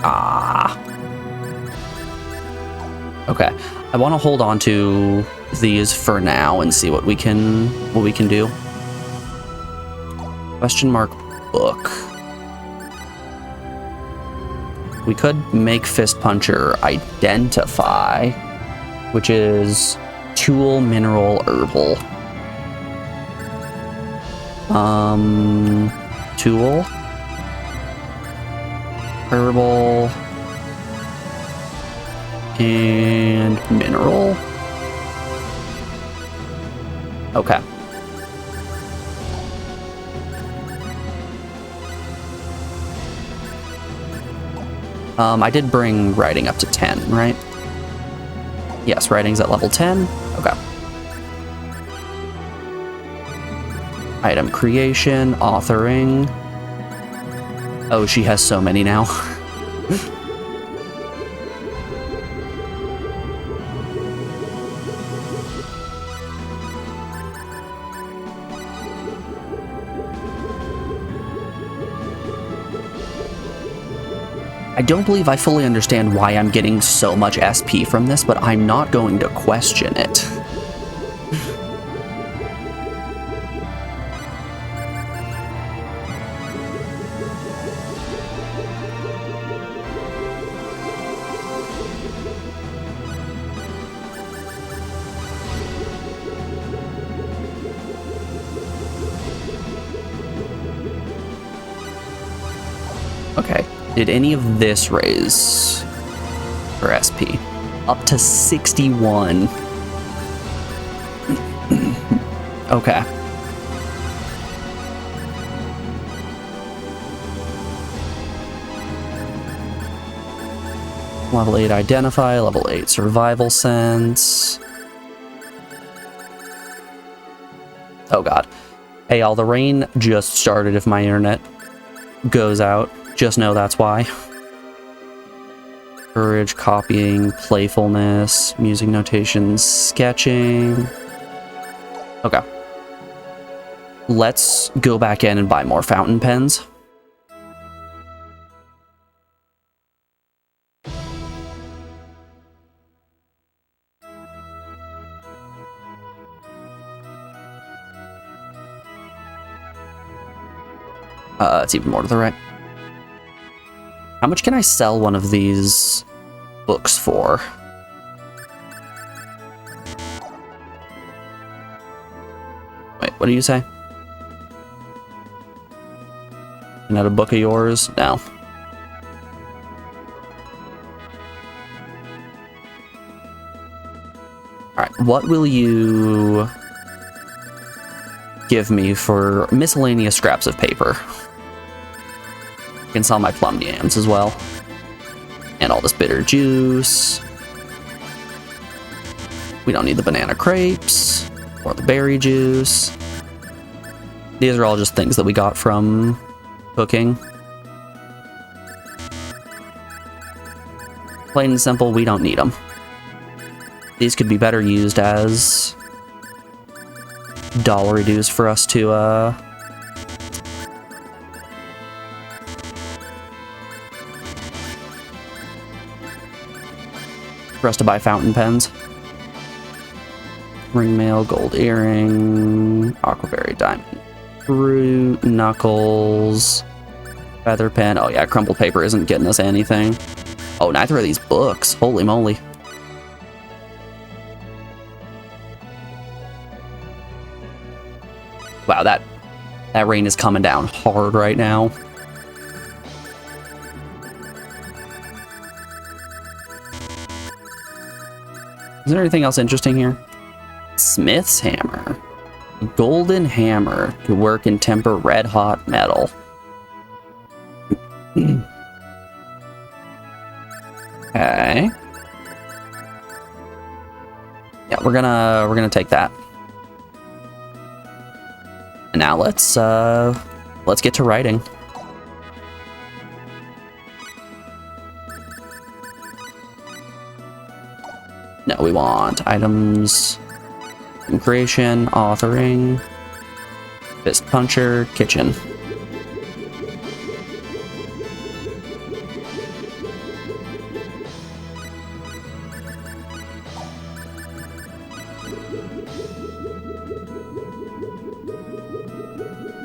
Ah. Okay. I want to hold on to these for now and see what we can do. Question mark book. We could make Fist Puncher identify, which is tool, mineral, herbal. Tool, herbal, and mineral. Okay. I did bring writing up to 10, right? Yes, writing's at level 10. Okay. Item creation, authoring. Oh, she has so many now. I don't believe I fully understand why I'm getting so much SP from this, but I'm not going to question it. Okay. Did any of this raise her SP? Up to 61. Okay. Level 8 identify, level 8 survival sense. Oh god. Hey, all the rain just started if my internet goes out. Just know that's why. Courage, copying, playfulness, music notations, sketching. Okay. Let's go back in and buy more fountain pens. It's even more to the right. How much can I sell one of these books for? Wait, what do you say? Another book of yours? No. Alright, what will you give me for miscellaneous scraps of paper? I can sell my plum yams as well. And all this bitter juice. We don't need the banana crepes or the berry juice. These are all just things that we got from cooking. Plain and simple, we don't need them. These could be better used as dollar dues for us to, buy fountain pens. Ring mail, gold earring, aquaberry diamond fruit, knuckles, feather pen. Oh yeah, crumpled paper isn't getting us anything. Oh, neither of these books. Holy moly. Wow, that rain is coming down hard right now. Is there anything else interesting here? Smith's hammer. Golden hammer to work and temper red hot metal. Okay. Yeah, we're gonna take that. And now let's get to writing. No, we want items, creation, authoring, fist puncher, kitchen.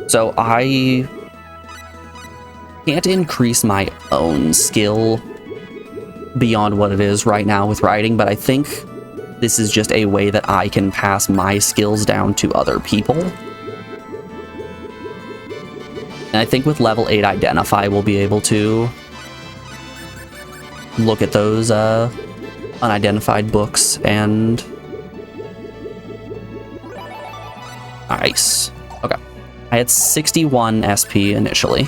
So I can't increase my own skill beyond what it is right now with writing, but I think this is just a way that I can pass my skills down to other people. And I think with level 8 Identify, we'll be able to look at those unidentified books and... Nice. Okay. I had 61 SP initially.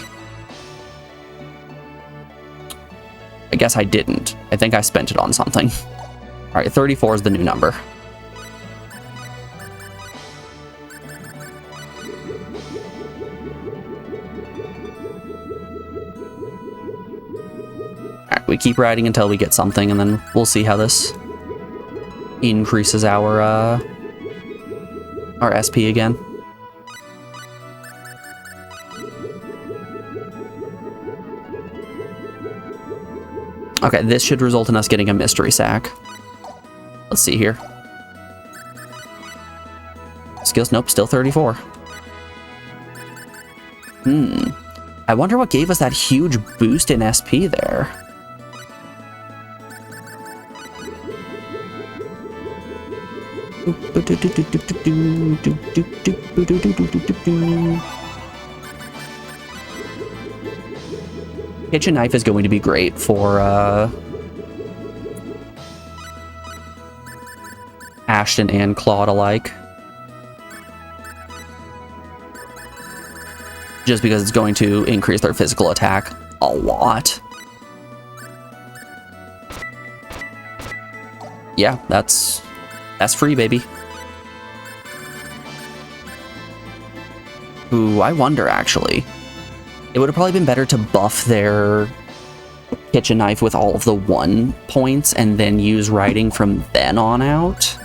I guess I didn't. I think I spent it on something. Alright, 34 is the new number. Alright, we keep writing until we get something, and then we'll see how this increases our SP again. Okay, this should result in us getting a mystery sack. Let's see here. Skills, nope, still 34. I wonder what gave us that huge boost in SP there. Kitchen knife is going to be great for Ashton and Claude alike. Just because it's going to increase their physical attack a lot. Yeah, that's free, baby. Ooh, I wonder, actually. It would have probably been better to buff their kitchen knife with all of the 1 points and then use writing from then on out.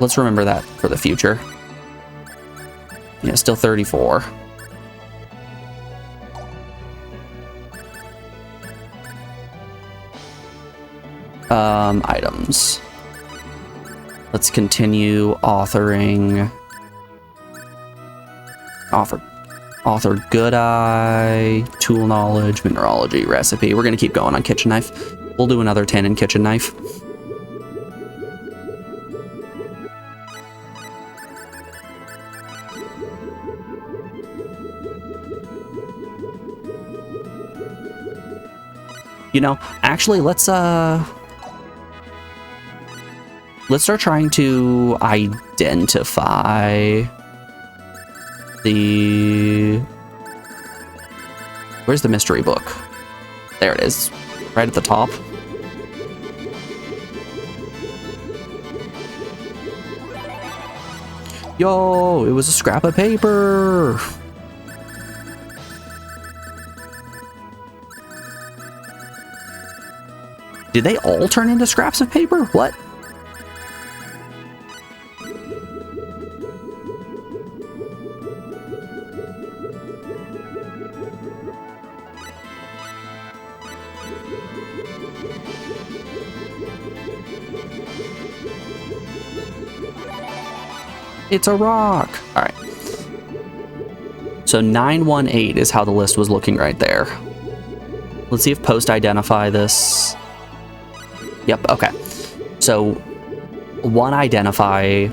Let's remember that for the future. Yeah, still 34. Items. Let's continue authoring. Author Good Eye, Tool Knowledge, Mineralogy, Recipe. We're going to keep going on Kitchen Knife. We'll do another 10 in Kitchen Knife. You know, actually, let's let's start trying to identify the... Where's the mystery book? There it is, right at the top. Yo, it was a scrap of paper. Did they all turn into scraps of paper? What? It's a rock. All right. So 918 is how the list was looking right there. Let's see if post identify this. Yep, okay. So one identify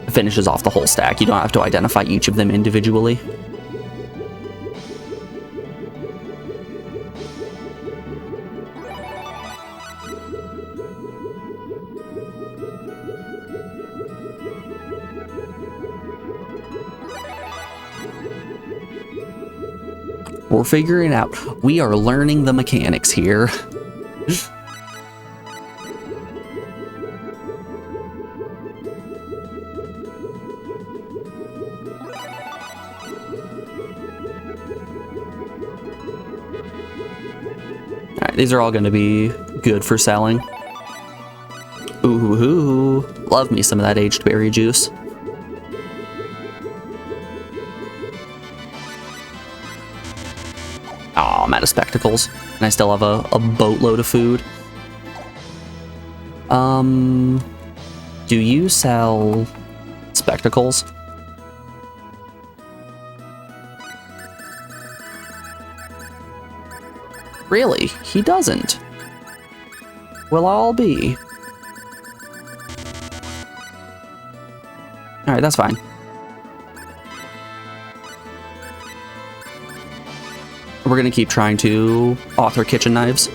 finishes off the whole stack. You don't have to identify each of them individually. We're figuring out. We are learning the mechanics here. Alright, these are all going to be good for selling. Ooh, love me some of that aged berry juice. Oh, I'm out of spectacles, and I still have a boatload of food. Do you sell spectacles? Really? He doesn't. Well, I'll be. Alright, that's fine. We're gonna keep trying to author kitchen knives.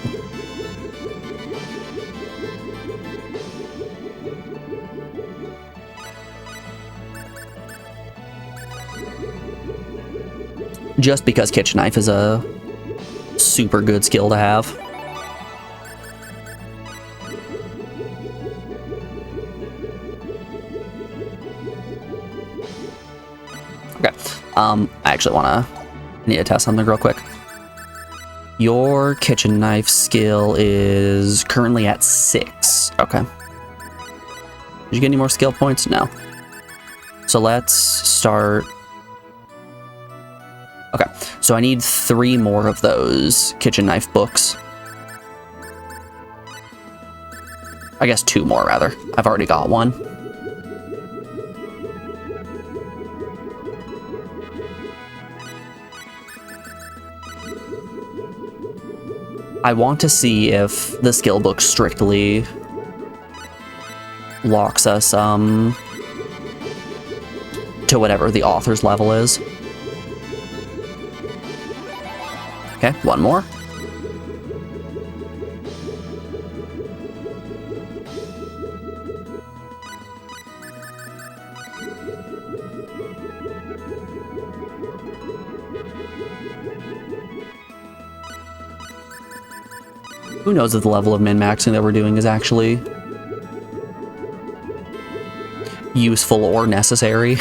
Just because kitchen knife is a super good skill to have. Okay. I actually need to test something real quick. Your kitchen knife skill is currently at 6. Okay. Did you get any more skill points? No. So let's start. Okay, so I need 3 more of those kitchen knife books. I guess 2 more, rather. I've already got one. I want to see if the skill book strictly locks us to whatever the author's level is. Okay, 1 more. Who knows if the level of min-maxing that we're doing is actually useful or necessary.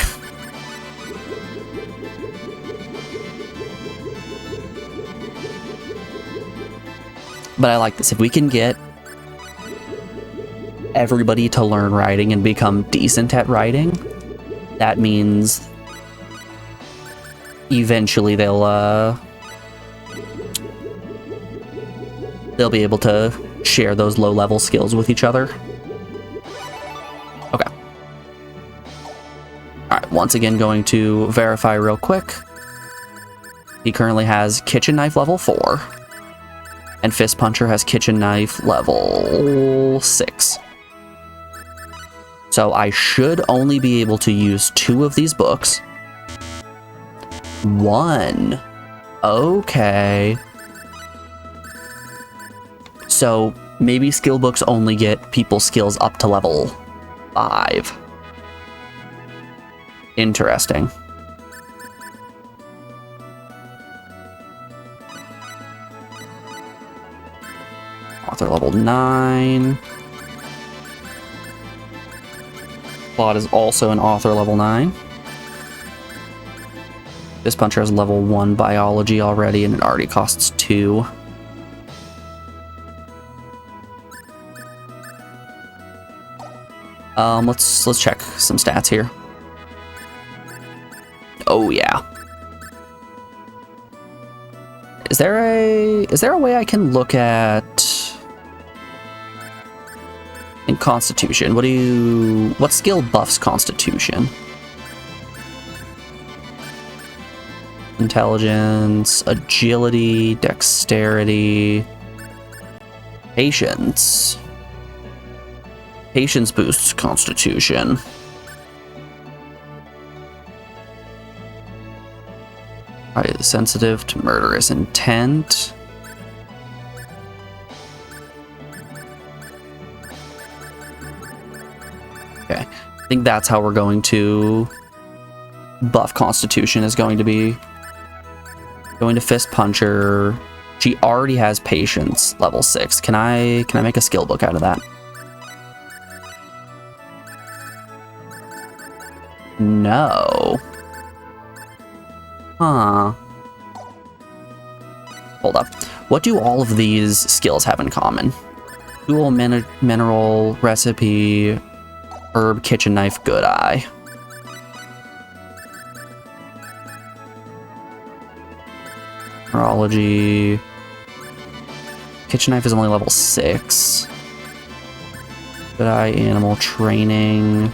But I like this. If we can get everybody to learn writing and become decent at writing, that means eventually they'll be able to share those low-level skills with each other. Okay. Alright, once again going to verify real quick. He currently has kitchen knife level 4. And Fist Puncher has kitchen knife level 6. So I should only be able to use 2 of these books. 1. Okay. So Maybe skill books only get people's skills up to level 5. Interesting. Author level 9. Claude is also an author level 9. This puncher has level 1 biology already, and it already costs 2. Let's check some stats here. Oh yeah. Is there a way I can look at in Constitution? What skill buffs Constitution? Intelligence, agility, dexterity, patience. Patience boosts Constitution. Highly sensitive to murderous intent. Okay, I think that's how we're going to buff Constitution, is going to be going to Fist Puncher. She already has Patience level 6. Can I make a skill book out of that? No. Huh. Hold up. What do all of these skills have in common? Dual mineral, recipe, herb, kitchen knife, good eye. Neurology. Kitchen knife is only level 6. Good eye, animal training.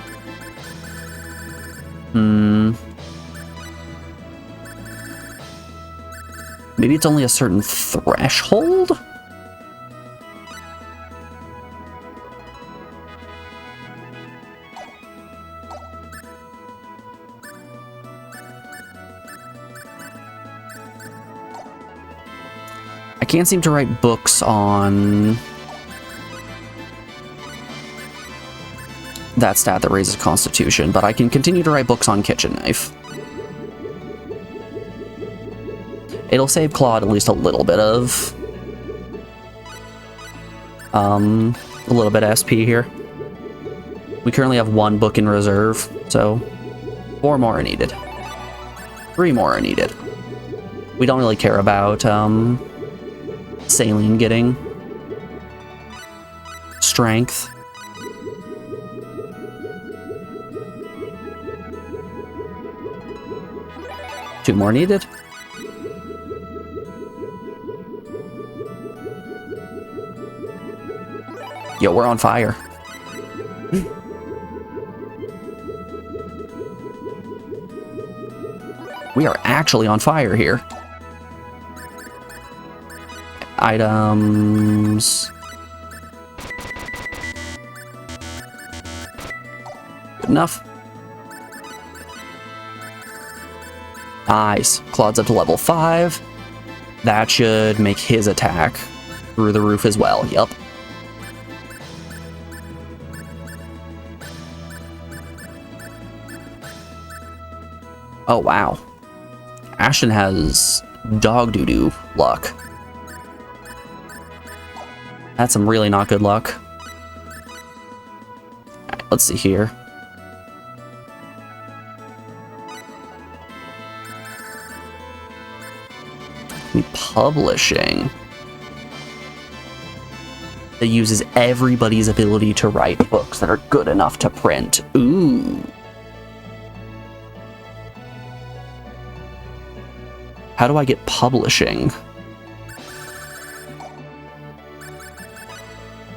Maybe it's only a certain threshold? I can't seem to write books on that stat that raises Constitution, but I can continue to write books on kitchen knife. It'll save Claude at least a little bit of SP here. We currently have 1 book in reserve, so 4 more are needed. 3 more are needed. We don't really care about Saline getting strength. Two more needed. Yo, we're on fire. We are actually on fire here. Items. Good enough. Nice. Claude's up to level 5. That should make his attack through the roof as well. Yup. Oh, wow. Ashton has dog doo-doo luck. That's some really not good luck. Alright, let's see here. Publishing. That uses everybody's ability to write books that are good enough to print. Ooh. How do I get publishing?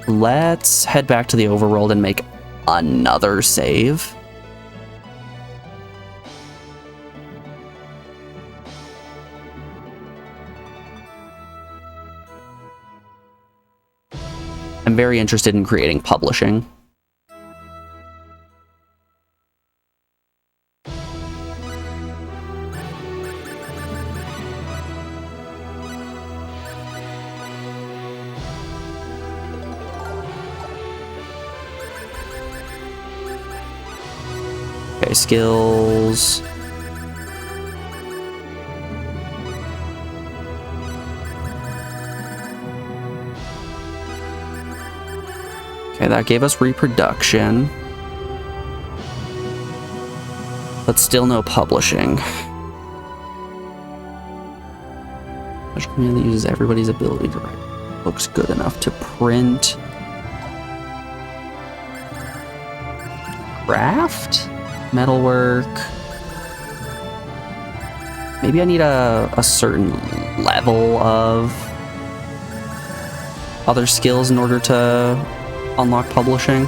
Let's head back to the overworld and make another save. I'm very interested in creating publishing. Okay, skills. Okay, that gave us reproduction. But still no publishing. Which command that uses everybody's ability to write looks good enough to print. Craft? Metalwork. Maybe I need a certain level of other skills in order to unlock publishing.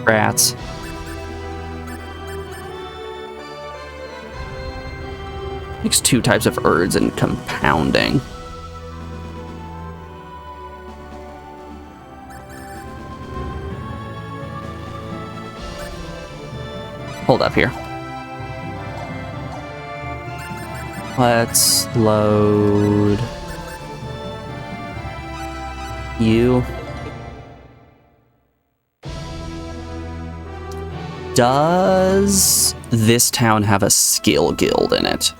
Rats. Makes 2 types of herbs and compounding. Hold up here. Let's load you. Does this town have a skill guild in it?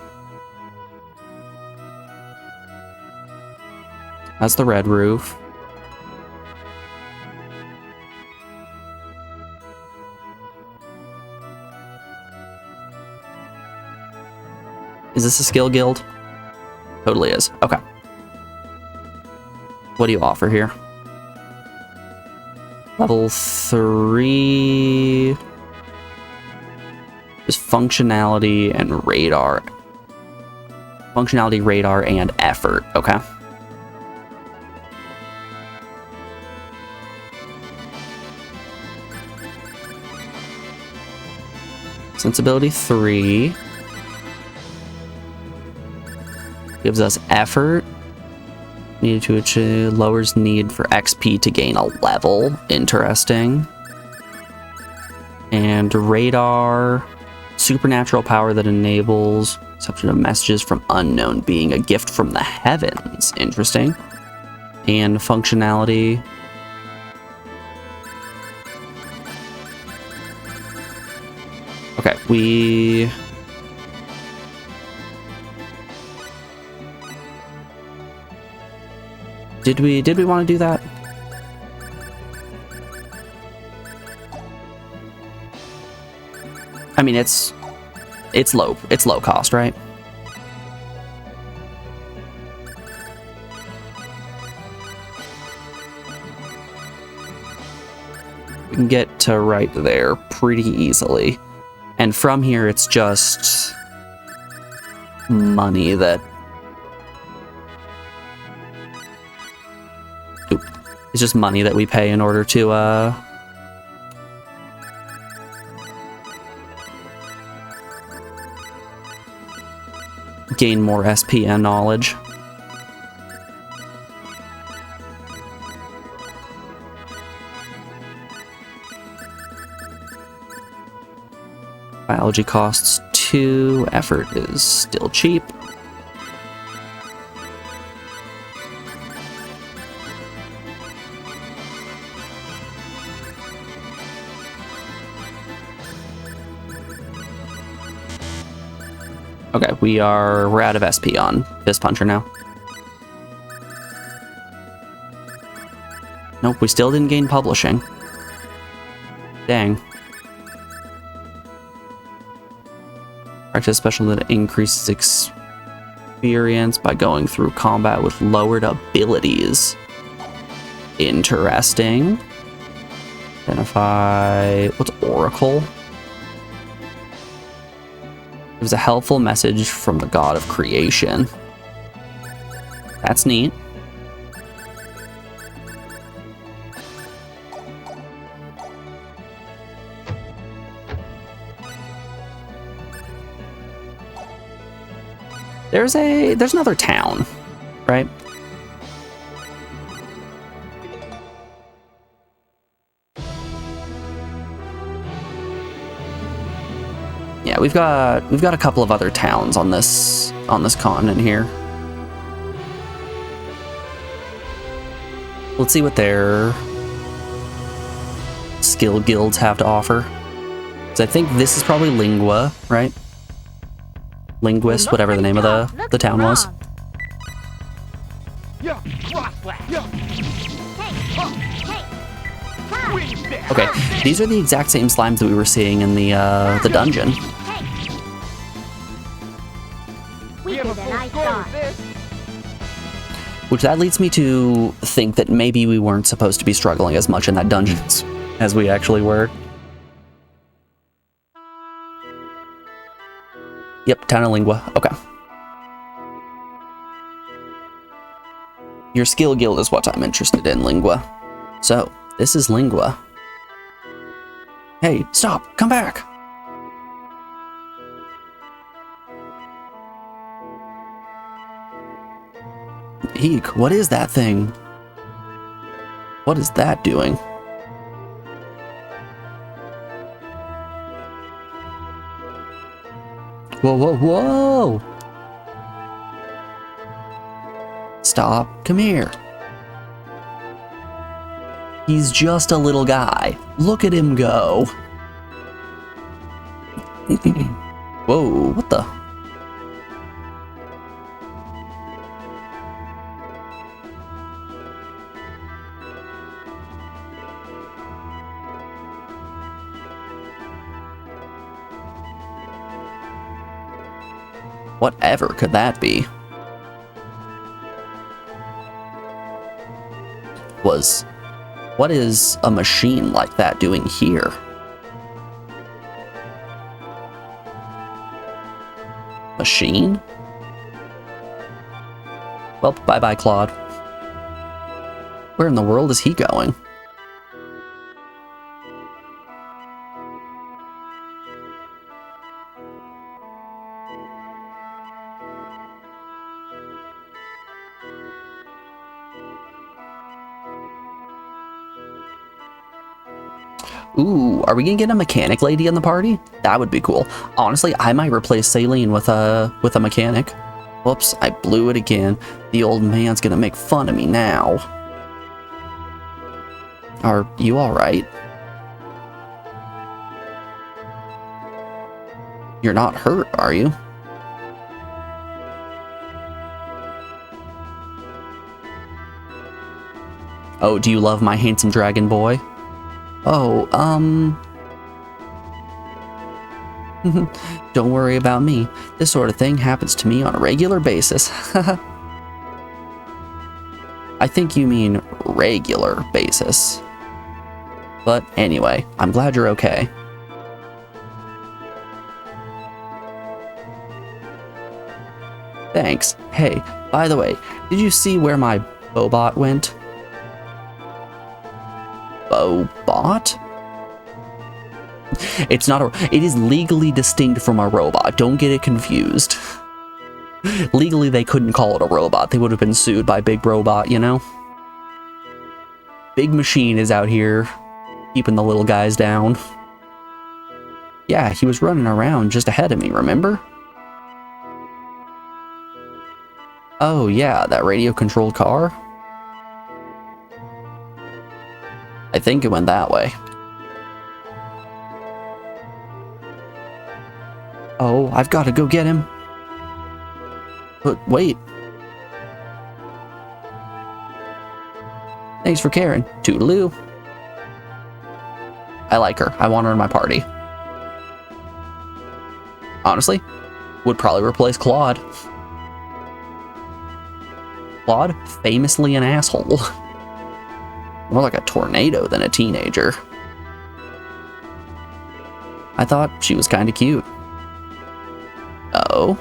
That's the red roof. Is this a skill guild? Totally is. Okay. What do you offer here? Level 3... is functionality and radar. Functionality, radar, and effort. Okay. Sensibility 3. Gives us effort. Needed to achieve, lowers need for XP to gain a level. Interesting. And radar. Supernatural power that enables reception of messages from unknown being, a gift from the heavens. Interesting. And functionality. Okay, we... Did we want to do that? I mean, it's low cost, right? We can get to right there pretty easily. And from here, it's just money that... Oop. It's just money that we pay in order to, gain more SPN knowledge. Biology costs 2. Effort is still cheap. Okay, we're out of SP on Fist Puncher now. Nope, we still didn't gain publishing. Dang. Practice special that increases experience by going through combat with lowered abilities. Interesting. Identify... What's Oracle? It was a helpful message from the god of creation. That's neat. There's another town, right? Yeah, we've got a couple of other towns on this continent here. Let's see what their skill guilds have to offer. So I think this is probably Lingua, right? Linguist, whatever the name of the town was.
Yeah, cross slash. Yeah.
Okay, these are the exact same slimes that we were seeing in the dungeon.
We have a full score with this.
Which that leads me to think that maybe we weren't supposed to be struggling as much in that dungeon as we actually were. Yep, Town of Lingua. Okay. Your skill guild is what I'm interested in, Lingua. So, this is Lingua. Hey, stop! Come back! Eek, what is that thing? What is that doing? Whoa, whoa, whoa! Stop. Come here. He's just a little guy. Look at him go. Whoa, what the? Whatever could that be? What is a machine like that doing here? Machine? Well, bye-bye, Claude. Where in the world is he going? Ooh, are we gonna get a mechanic lady in the party? That would be cool. Honestly, I might replace Saline with a mechanic. Whoops, I blew it again. The old man's gonna make fun of me now. Are you alright? You're not hurt, are you? Oh, do you love my handsome dragon boy? Oh, don't worry about me. This sort of thing happens to me on a regular basis. I think you mean regular basis. But anyway, I'm glad you're okay. Thanks. Hey, by the way, did you see where my Bobot went? Bobot? It's not it is legally distinct from a robot. Don't get it confused. Legally, they couldn't call it a robot. They would have been sued by Big Robot, you know? Big Machine is out here keeping the little guys down. Yeah, he was running around just ahead of me, remember? Oh yeah, that radio-controlled car? I think it went that way. Oh, I've got to go get him. But wait. Thanks for caring. Toodaloo. I like her. I want her in my party. Honestly, would probably replace Claude. Claude, famously an asshole. More like a tornado than a teenager. I thought she was kind of cute. Oh.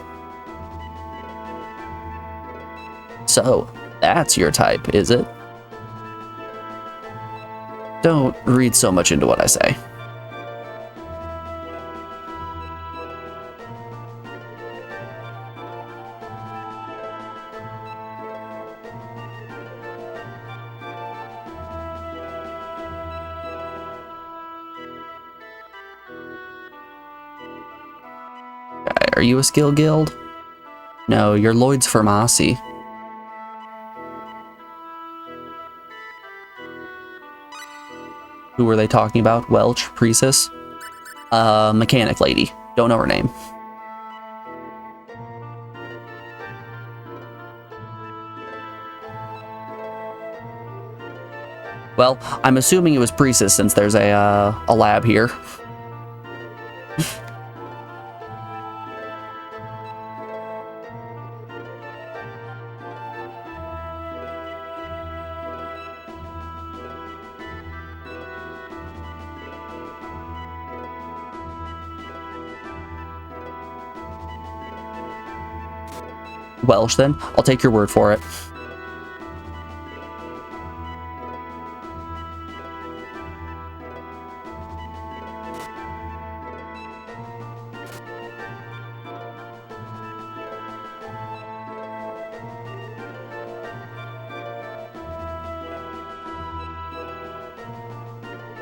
So, that's your type, is it? Don't read so much into what I say. Are you a skill guild? No, you're Lloyd's Pharmacy. Who were they talking about? Welch, Priestess? Mechanic lady. Don't know her name. Well, I'm assuming it was Priestess since there's a lab here. Welsh, then. I'll take your word for it.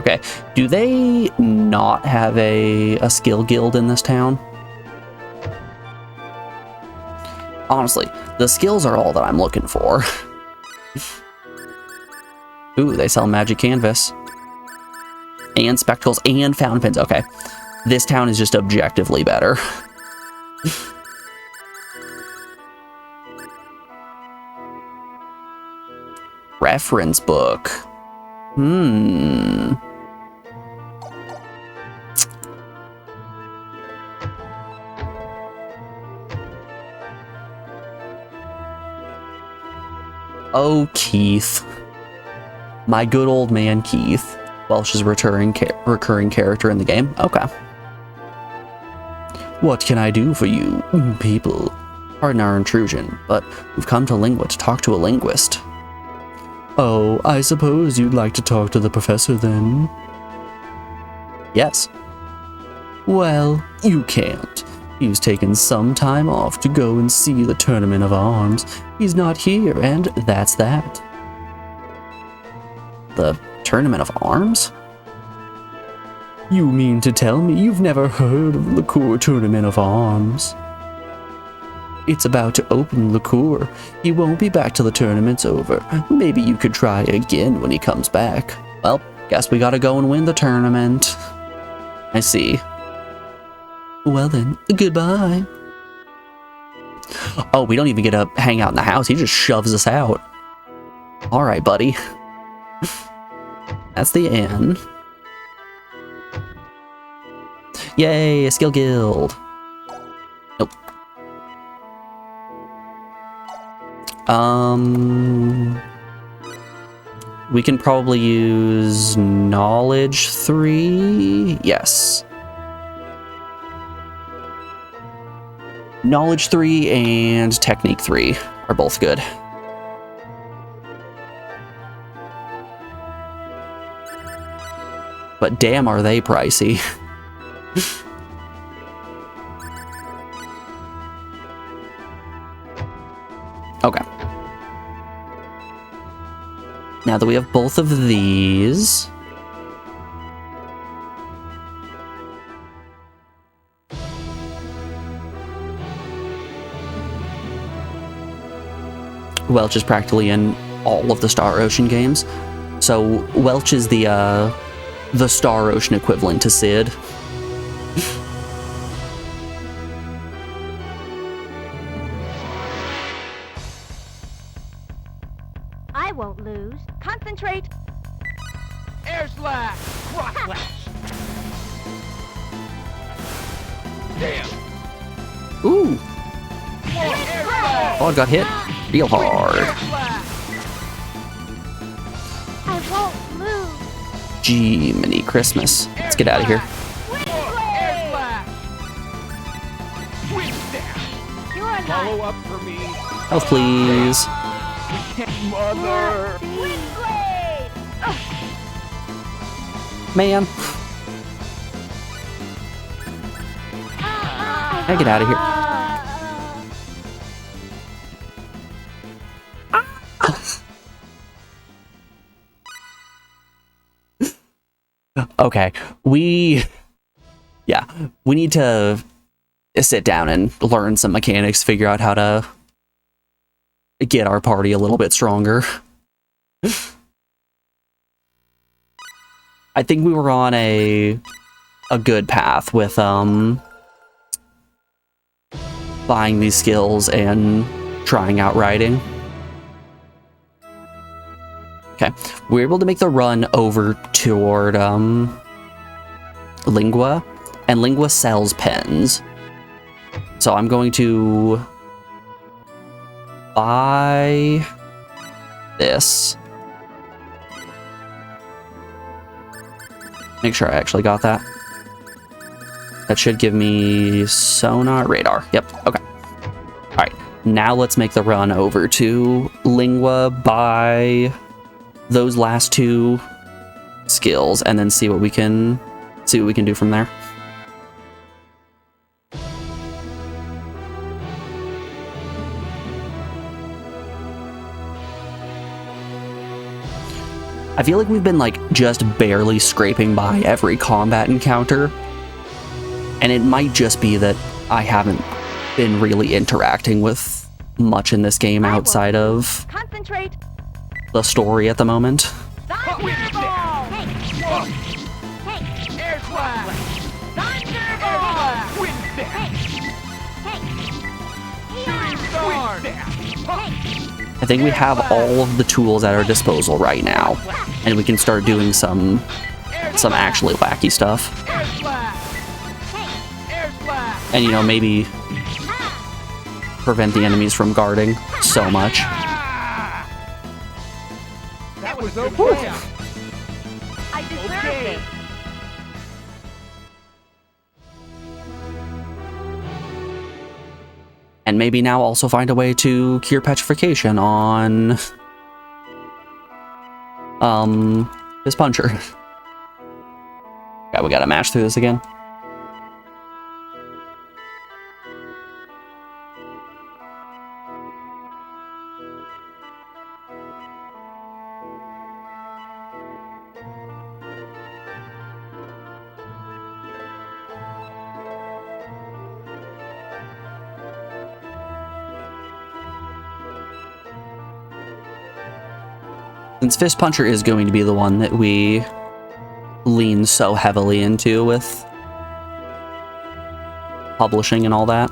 Okay, do they not have a skill guild in this town? Honestly, the skills are all that I'm looking for. Ooh, they sell magic canvas. And spectacles and fountain pens. Okay, this town is just objectively better. Reference book. Hmm. Oh, Keith. My good old man, Keith. Welsh's recurring character in the game. Okay. What can I do for you, people? Pardon our intrusion, but we've come to Lingua to talk to a linguist. Oh, I suppose you'd like to talk to the professor then? Yes. Well, you can't. He's taken some time off to go and see the Tournament of Arms. He's not here, and that's that. The Tournament of Arms? You mean to tell me you've never heard of Liqueur Tournament of Arms? It's about to open, Liqueur. He won't be back till the tournament's over. Maybe you could try again when he comes back. Well, guess we gotta go and win the tournament. I see. Well then, goodbye. Oh, we don't even get to hang out in the house. He just shoves us out. Alright, buddy. That's the end. Yay, a skill guild. Nope. We can probably use knowledge 3. Yes. Knowledge 3 and technique 3 are both good. But damn, are they pricey. Okay. Now that we have both of these... Welch is practically in all of the Star Ocean games. So Welch is the Star Ocean equivalent to Sid.
I won't lose.
Concentrate.
Air slash! Cross slash! Damn!
Ooh!
Air slash!
Oh, I got hit real
Air
hard.
slash!
I won't lose.
Gee, mini Christmas. Let's get out of here.
Air slash! Switch down!
You're a
Follow
knife.
up for me.
Health, please.
Mother!
Windblade.
Man. I get out of here. Okay, we need to sit down and learn some mechanics, figure out how to get our party a little bit stronger. I think we were on a good path with buying these skills and trying out riding. Okay, we were able to make the run over toward Lingua, and Lingua sells pens. So I'm going to buy this. Make sure I actually got that. That should give me sonar radar. Yep, okay. All right, now let's make the run over to Lingua, buy those last two skills, and then see what we can do from there. I feel like we've been like just barely scraping by every combat encounter, and it might just be that I haven't been really interacting with much in this game outside of
Concentrate.
the story at the moment.
Thunderball.
Air slash!
Thunderball.
Wind dash! Shooting star!
I think we have all of the tools at our disposal right now, and we can start doing some actually wacky stuff.
Air slash! Air slash!
And, you know, maybe prevent the enemies from guarding so much.
That was okay.
I deserve
Okay.
this.
And maybe now also find a way to cure petrification on this puncher. Yeah, we gotta mash through this again. Since Fist Puncher is going to be the one that we lean so heavily into with publishing and all that.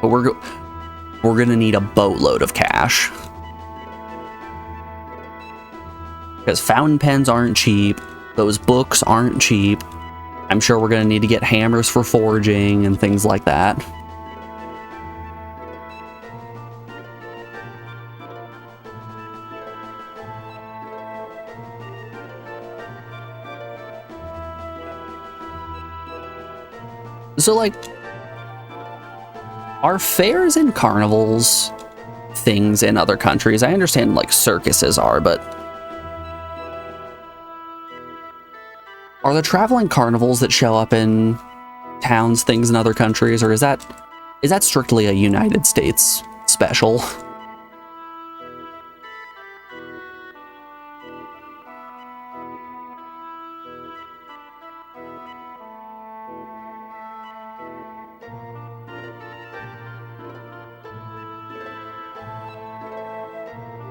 But we're gonna need a boatload of cash. Because fountain pens aren't cheap, those books aren't cheap. I'm sure we're gonna need to get hammers for forging and things like that. So, like, are fairs and carnivals things in other countries? I understand, like, circuses are, but are the traveling carnivals that show up in towns things in other countries, or is that strictly a United States special?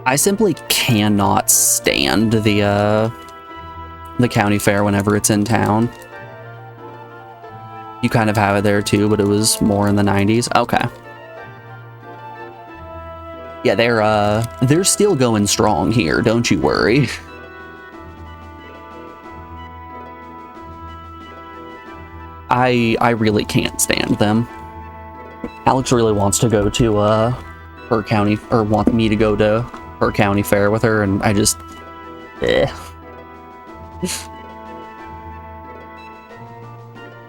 I simply cannot stand the county fair whenever it's in town. You kind of have it there too, but it was more in the 90s. Okay. Yeah, they're still going strong here, don't you worry. I really can't stand them. Alex really wants to go to her county, or want me to go to her county fair with her, and I just the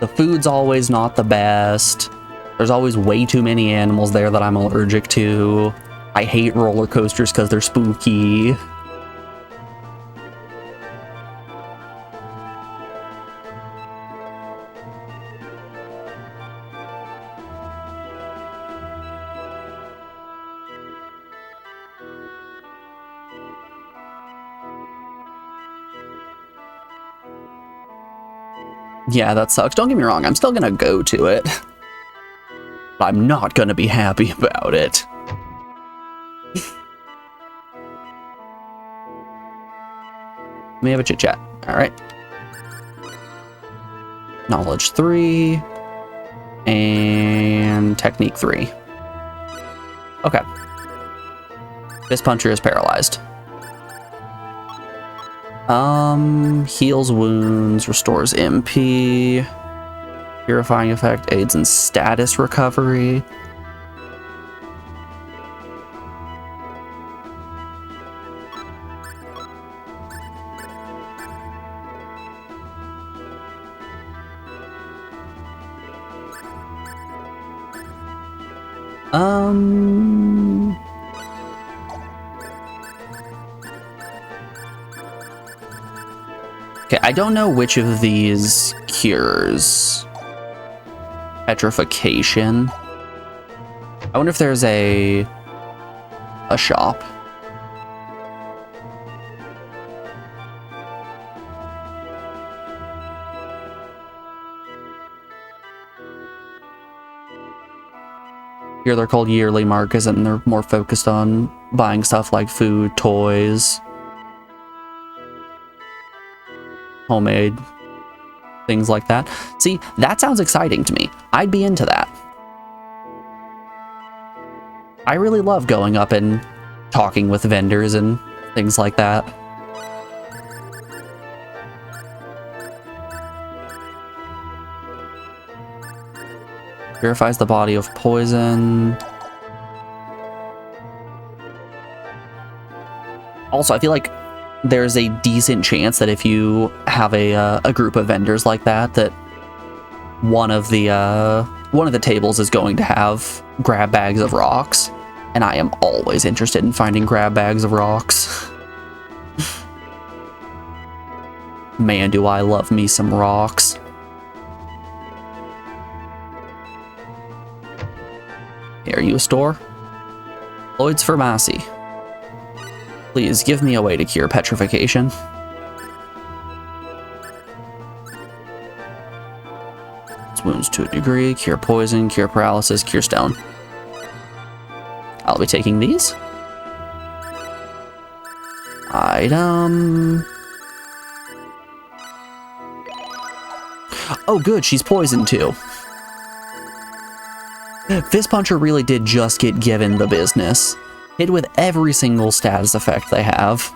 food's always not the best. There's always way too many animals there that I'm allergic to. I hate roller coasters because they're spooky. Yeah, that sucks. Don't get me wrong, I'm still gonna go to it. But I'm not gonna be happy about it. Let me have a chit chat. Alright. Knowledge 3. And technique 3. Okay. Fist Puncher is paralyzed. Heals wounds, restores MP. Purifying effect, aids in status recovery. Okay, I don't know which of these cures petrification. I wonder if there's a shop. Here they're called yearly markets, and they're more focused on buying stuff like food, toys, homemade things like that. See, that sounds exciting to me. I'd be into that. I really love going up and talking with vendors and things like that. Purifies the body of poison. Also, I feel like there's a decent chance that if you have a group of vendors like that, that one of the tables is going to have grab bags of rocks, and I am always interested in finding grab bags of rocks. Man, do I love me some rocks. Hey, are you a store? Lloyd's Pharmacy. Please give me a way to cure petrification. Wounds to a degree, cure poison, cure paralysis, cure stone. I'll be taking these. Item. Oh good, she's poisoned too. Fist Puncher really did just get given the business. Hit with every single status effect they have.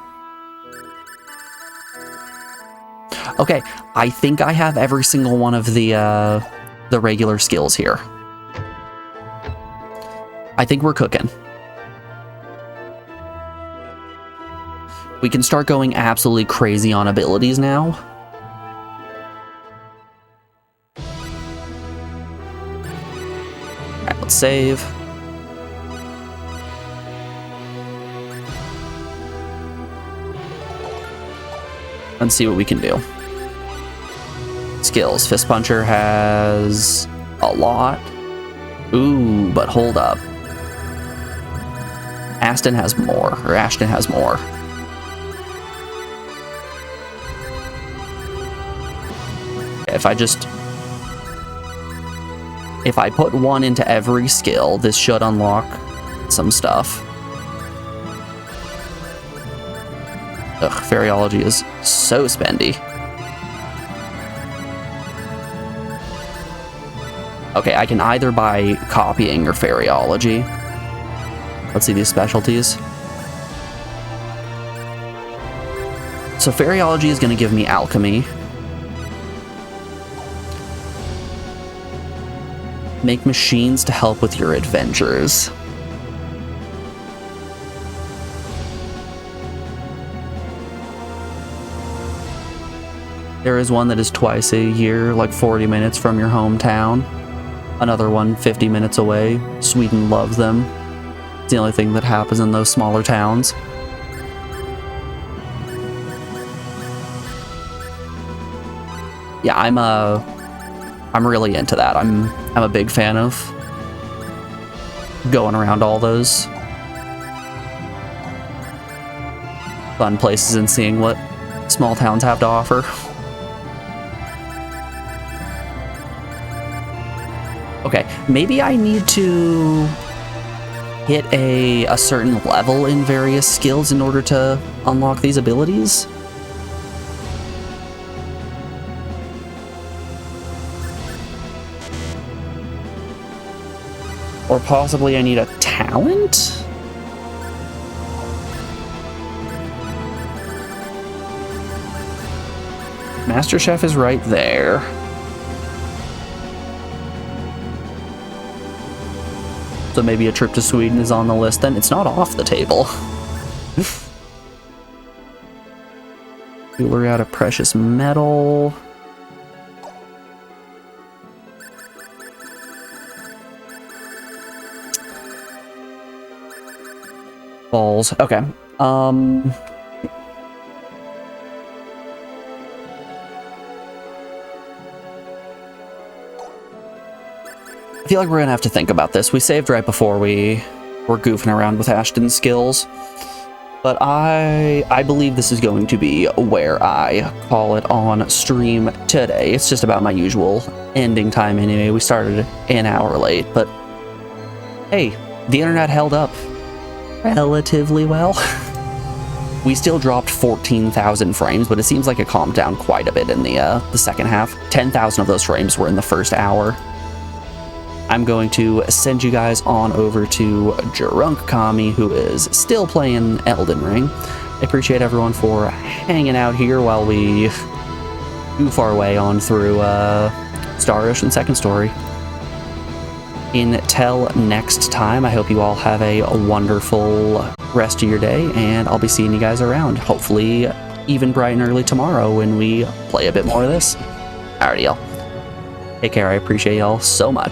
Okay, I think I have every single one of the regular skills here. I think we're cooking. We can start going absolutely crazy on abilities now. Alright, let's save. Let's see what we can do. Skills. Fist Puncher has a lot. Ooh, but hold up. Ashton has more. If I put one into every skill, this should unlock some stuff. Ugh, Fairyology is so spendy. Okay, I can either buy copying or Fairyology. Let's see these specialties. So Fairyology is going to give me Alchemy. Make machines to help with your adventures. There is one that is twice a year, like 40 minutes from your hometown. Another one 50 minutes away. Sweden loves them. It's the only thing that happens in those smaller towns. Yeah, I'm really into that. I'm a big fan of going around all those fun places and seeing what small towns have to offer. Okay, maybe I need to hit a certain level in various skills in order to unlock these abilities. Or possibly I need a talent? Master Chef is right there. So maybe a trip to Sweden is on the list then. It's not off the table. Jewelry out of precious metal. Balls. Okay. I feel like we're gonna have to think about this. We saved right before we were goofing around with Ashton's skills. But I believe this is going to be where I call it on stream today. It's just about my usual ending time anyway. We started an hour late, but hey, the internet held up relatively well. We still dropped 14,000 frames, but it seems like it calmed down quite a bit in the second half. 10,000 of those frames were in the first hour. I'm going to send you guys on over to Drunk Kami, who is still playing Elden Ring. I appreciate everyone for hanging out here while we goof our way on through Star Ocean Second Story. Until next time, I hope you all have a wonderful rest of your day, and I'll be seeing you guys around. Hopefully even bright and early tomorrow when we play a bit more of this. Alrighty, y'all. Take care. I appreciate y'all so much.